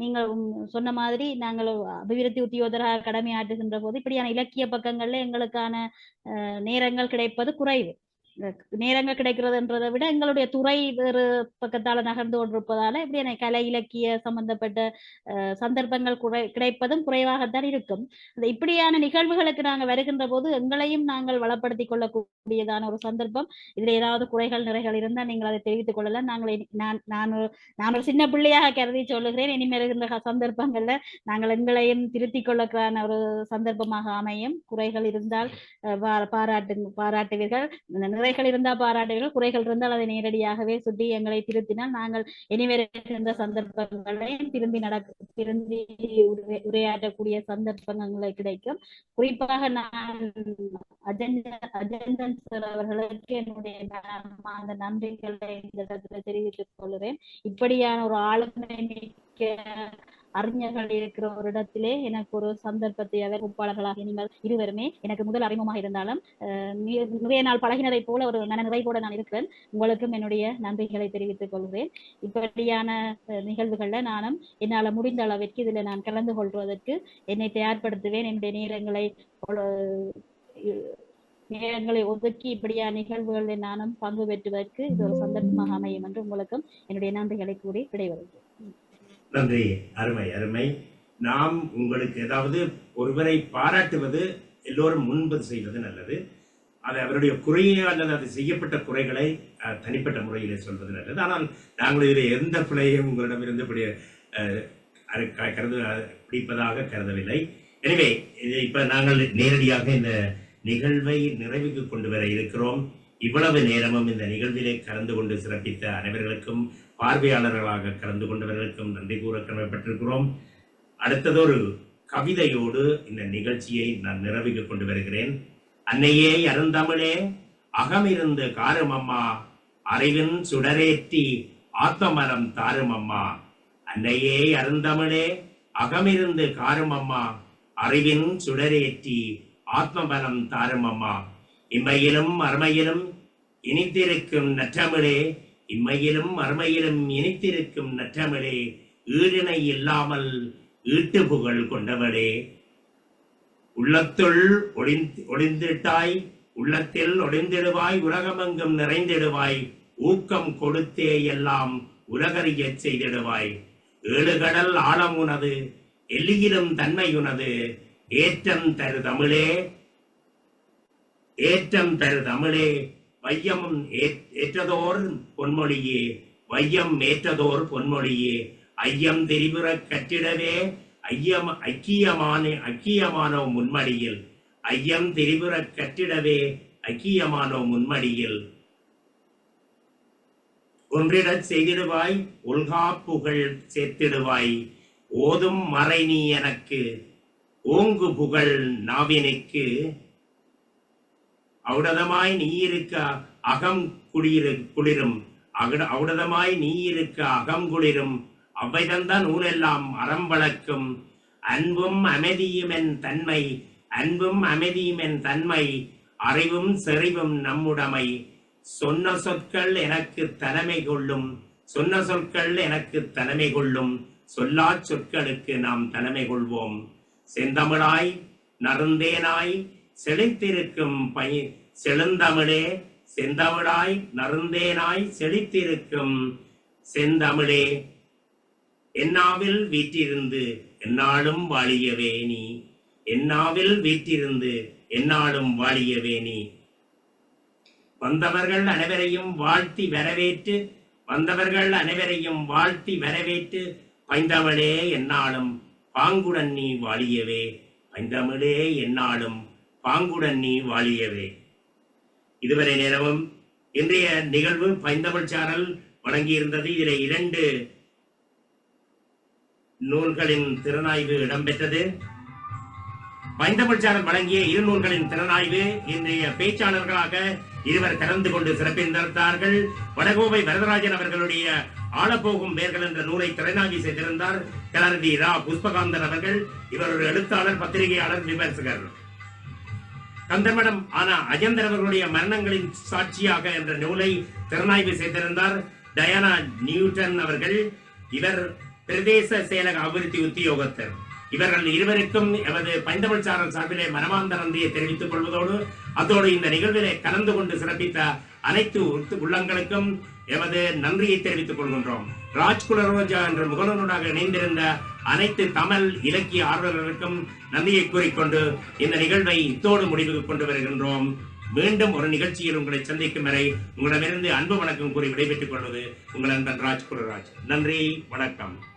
நீங்கள் சொன்ன மாதிரி நாங்கள் அபிவிருத்தி உத்தியோகராக கடமையாற்றுகின்ற போது இப்படியான இலக்கிய பக்கங்கள்ல எங்களுக்கான நேரங்கள் கிடைப்பது குறைவு. நேரங்கள் கிடைக்கிறதுன்றதை விட எங்களுடைய துறை வேறு பக்கத்தால நகர்ந்து கொண்டிருப்பதால இப்படி கலை இலக்கிய சம்பந்தப்பட்ட சந்தர்ப்பங்கள் கிடைப்பதும் குறைவாகத்தான் இருக்கும். இப்படியான நிகழ்வுகளுக்கு நாங்கள் வருகின்ற போது எங்களையும் நாங்கள் வளப்படுத்திக் கொள்ளக்கூடியதான ஒரு சந்தர்ப்பம். இதுல ஏதாவது குறைகள் நிறைகள் இருந்தால் நீங்கள் அதை தெரிவித்துக் கொள்ளலாம். நான் ஒரு சின்ன பிள்ளையாக கருதி சொல்லுகிறேன். இனிமேல் இருக்கின்ற சந்தர்ப்பங்கள்ல நாங்கள் எங்களையும் திருத்திக் கொள்ளக்கான ஒரு சந்தர்ப்பமாக அமையும். குறைகள் இருந்தால் பாராட்டுவீர்கள், நிறைகள் இருந்தால் பாராட்டுவீர்கள், குறைகள் இருந்தால் அதை நேரடியாகவே சுட்டி எங்களை திருத்தினால் நாங்கள் இனிமேல் இருக்கின்ற சந்தர்ப்பங்களையும் திருந்தி உரையாடக்கூடிய சந்தர்ப்பங்கள் கிடைக்கும். குறிப்பாக நான் அஜெண்டன்ஸ் அவர்களுக்கு என்னுடைய அந்த நன்றிகளை இந்த இடத்துல தெரிவித்துக் கொள்கிறேன். இப்படியான ஒரு ஆளுமை மிக்க அறிஞர்கள் இருக்கிற ஒரு இடத்திலே எனக்கு ஒரு சந்தர்ப்பத்தை அவர் ஒப்பாளர்களாக நீங்கள் இருவருமே எனக்கு முதல் அறிமுகமாக இருந்தாலும் நிறைய நாள் பழகினதை போல ஒரு மன நிறைவோடு நான் இருக்கிறேன். உங்களுக்கும் என்னுடைய நன்றிகளை தெரிவித்துக் கொள்கிறேன். இப்படியான நிகழ்வுகள்ல நானும் என்னால் முடிந்த அளவிற்கு இதுல நான் கலந்து கொள்வதற்கு என்னை தயார்படுத்துவேன். என்னுடைய நேரங்களை ஒதுக்கி இப்படியான நிகழ்வுகளில் நானும் பங்கு பெற்றுவதற்கு இது ஒரு சந்தர்ப்பமாக அமையும் என்று உங்களுக்கும் என்னுடைய நன்றிகளை கூறி விடைபெறுகிறேன். நன்றி. அருமை அருமை. நாம் உங்களுக்கு ஏதாவது ஒருவரை பாராட்டுவது எல்லோரும் முன்பு செய்வது நல்லது. அது அவருடைய குறையை அல்லது அது செய்யப்பட்ட குறைகளை தனிப்பட்ட முறையிலே சொல்வது நல்லது. ஆனால் நாங்கள் இதில் எந்த பிழையும் உங்களிடமிருந்து பிடிப்பதாக கருதவில்லை. எனவே இப்ப நாங்கள் நேரடியாக இந்த நிகழ்வை நிறைவுக்கு கொண்டு வர இருக்கிறோம். இவ்வளவு நேரமும் இந்த நிகழ்விலே கலந்து கொண்டு சிறப்பித்த அனைவர்களுக்கும், பார்வையாளர்களாக கலந்து கொண்டவர்களுக்கும் நன்றி கூற கடமைப்பட்டிருக்கிறோம். அடுத்ததொரு கவிதையோடு இந்த நிகழ்ச்சியை நான் நிறைவுக்கு கொண்டு வருகிறேன். அன்னையே அருந்தமிழே அகமிருந்து காருமம்மா, அறிவின் சுடரேற்றி ஆத்மமரம் தாருமம்மா. அன்னையே அருந்தமிழே அகமிருந்து காருமம்மா, அறிவின் சுடரேற்றி ஆத்மபலம் தாருமம்மா. இம்மையிலும் அருமையிலும் இனித்திருக்கும் நற்றமிழே, இம்மையிலும் அருமையிலும் இனித்திருக்கும் நற்றமிழே, ஈடிணை இல்லாமல் ஈட்டு புகழ் கொண்டவளே. உள்ளத்துள் ஒளிந்திட்டாய், உள்ளத்தில் ஒளிந்திடுவாய், உலகமெங்கும் நிறைந்திடுவாய், ஊக்கம் கொடுத்தே எல்லாம் உலகறிய செய்திடுவாய். ஏழுகடல் ஆழம் உனது, எல்லியிலும் தன்மை உனது, ஏற்றம் தரு தமிழே, ஏற்றம் தரு தமிழே. வையமும் ஏற்றதோர் பொன்மொழியே, வையம் ஏற்றதோர் பொன்மொழியே. ஐயம் தெரிவுற கற்றிடவே ஐக்கியமானோ முன்மடியில், ஐயம் தெரிவுற கற்றிடவே ஐக்கியமானோ முன்மடியில். ஒன்றிடச் செய்திடுவாய், ஒல்கா புகழ் சேர்த்திடுவாய், ஓதும் மறை நீ எனக்கு, ஓங்கு புகழ் நாவினுக்கு. ஔடதமாய் நீ இருக்க அகம் குளிரும், ஔடதமாய் நீ இருக்க அகம் குளிரும், அவை தந்த நூலெல்லாம் அறம் வளர்க்கும். அன்பும் அமைதியுமென் தன்மை, அன்பும் அமைதியுமென் தன்மை, அறிவும் செறிவும் நம்முடைமை. சொன்ன சொற்கள் எனக்கு தலைமை கொள்ளும், சொன்ன சொற்கள் எனக்கு தலைமை கொள்ளும், சொல்லா சொற்களுக்கு நாம் தலைமை கொள்வோம். செந்தமிழாய் நறுந்தேனாய் செழித்திருக்கும் செழுந்தமிழே, செந்தமிழாய் நறுந்தேனாய் செழித்திருக்கும் செந்தமிழே. என்னாவில் வீற்றிருந்து என்னாலும் வாழியவே நீ, என்னாவில் வீற்றிருந்து என்னாலும் வாழியவே நீ. வந்தவர்கள் அனைவரையும் வாழ்த்தி வரவேற்று, வந்தவர்கள் அனைவரையும் வாழ்த்தி வரவேற்று, பைந்தமிழே என்னாலும் பாங்குடன் நீ வாழியவே, பைந்தமிழே என்னாலும் பாங்குடன் நீ வாழியவே. இதுவரை நேரமும் இன்றைய நிகழ்வு பைந்தமிழ் சாரல் வழங்கியிருந்தது. இதில் 2 நூல்களின் திறனாய்வு இடம்பெற்றது. பைந்தமிழ் சாரல் வழங்கிய 2 நூல்களின் திறனாய்வு இன்றைய பேச்சாளர்களாக இருவர் கலந்து கொண்டு சிறப்பித்தார்கள். வடகோவை வரதராஜன் அவர்களுடைய ஆளப்போகும் வேர்கள் என்ற நூலை திறனாய்வு செய்திருந்தார் கலரடி ரா புஷ்பகாந்தன் அவர்கள். இவர் ஒரு எழுத்தாளர், பத்திரிகையாளர், விமர்சகர். கந்தமடம் ஆனா அஜந்தர் அவர்களுடைய மரணங்களின் சாட்சியாக என்ற நூலை திறனாய்வு செய்திருந்தார் டயானா நியூட்டன் அவர்கள். இவர் பிரதேச செயலக அபிவிருத்தி உத்தியோகத்தர். இவர்கள் இருவருக்கும் எமது பைந்தமிழ் சாரல் சார்பிலே மனமார்ந்த நன்றியை தெரிவித்துக் கொள்வதோடு அதோடு இந்த நிகழ்விலே கலந்து கொண்டு சிறப்பித்த அனைத்து உள்ளங்களுக்கும் எமது நன்றியை தெரிவித்துக் கொள்கின்றோம். ராஜ்குலரோஜா என்ற முகநூலாக இணைந்திருந்த அனைத்து தமிழ் இலக்கிய ஆர்வலர்களுக்கும் நன்றியை கூறிக்கொண்டு இந்த நிகழ்வை இத்தோடு முடிவுக்கு கொண்டு வருகின்றோம். மீண்டும் ஒரு நிகழ்ச்சியில் உங்களை சந்திக்கும் வரை உங்களிடமிருந்து அன்பு வணக்கம் கூறி விடைபெற்றுக் கொள்வது உங்கள் அன்பன் ராஜ்குலராஜ். நன்றி, வணக்கம்.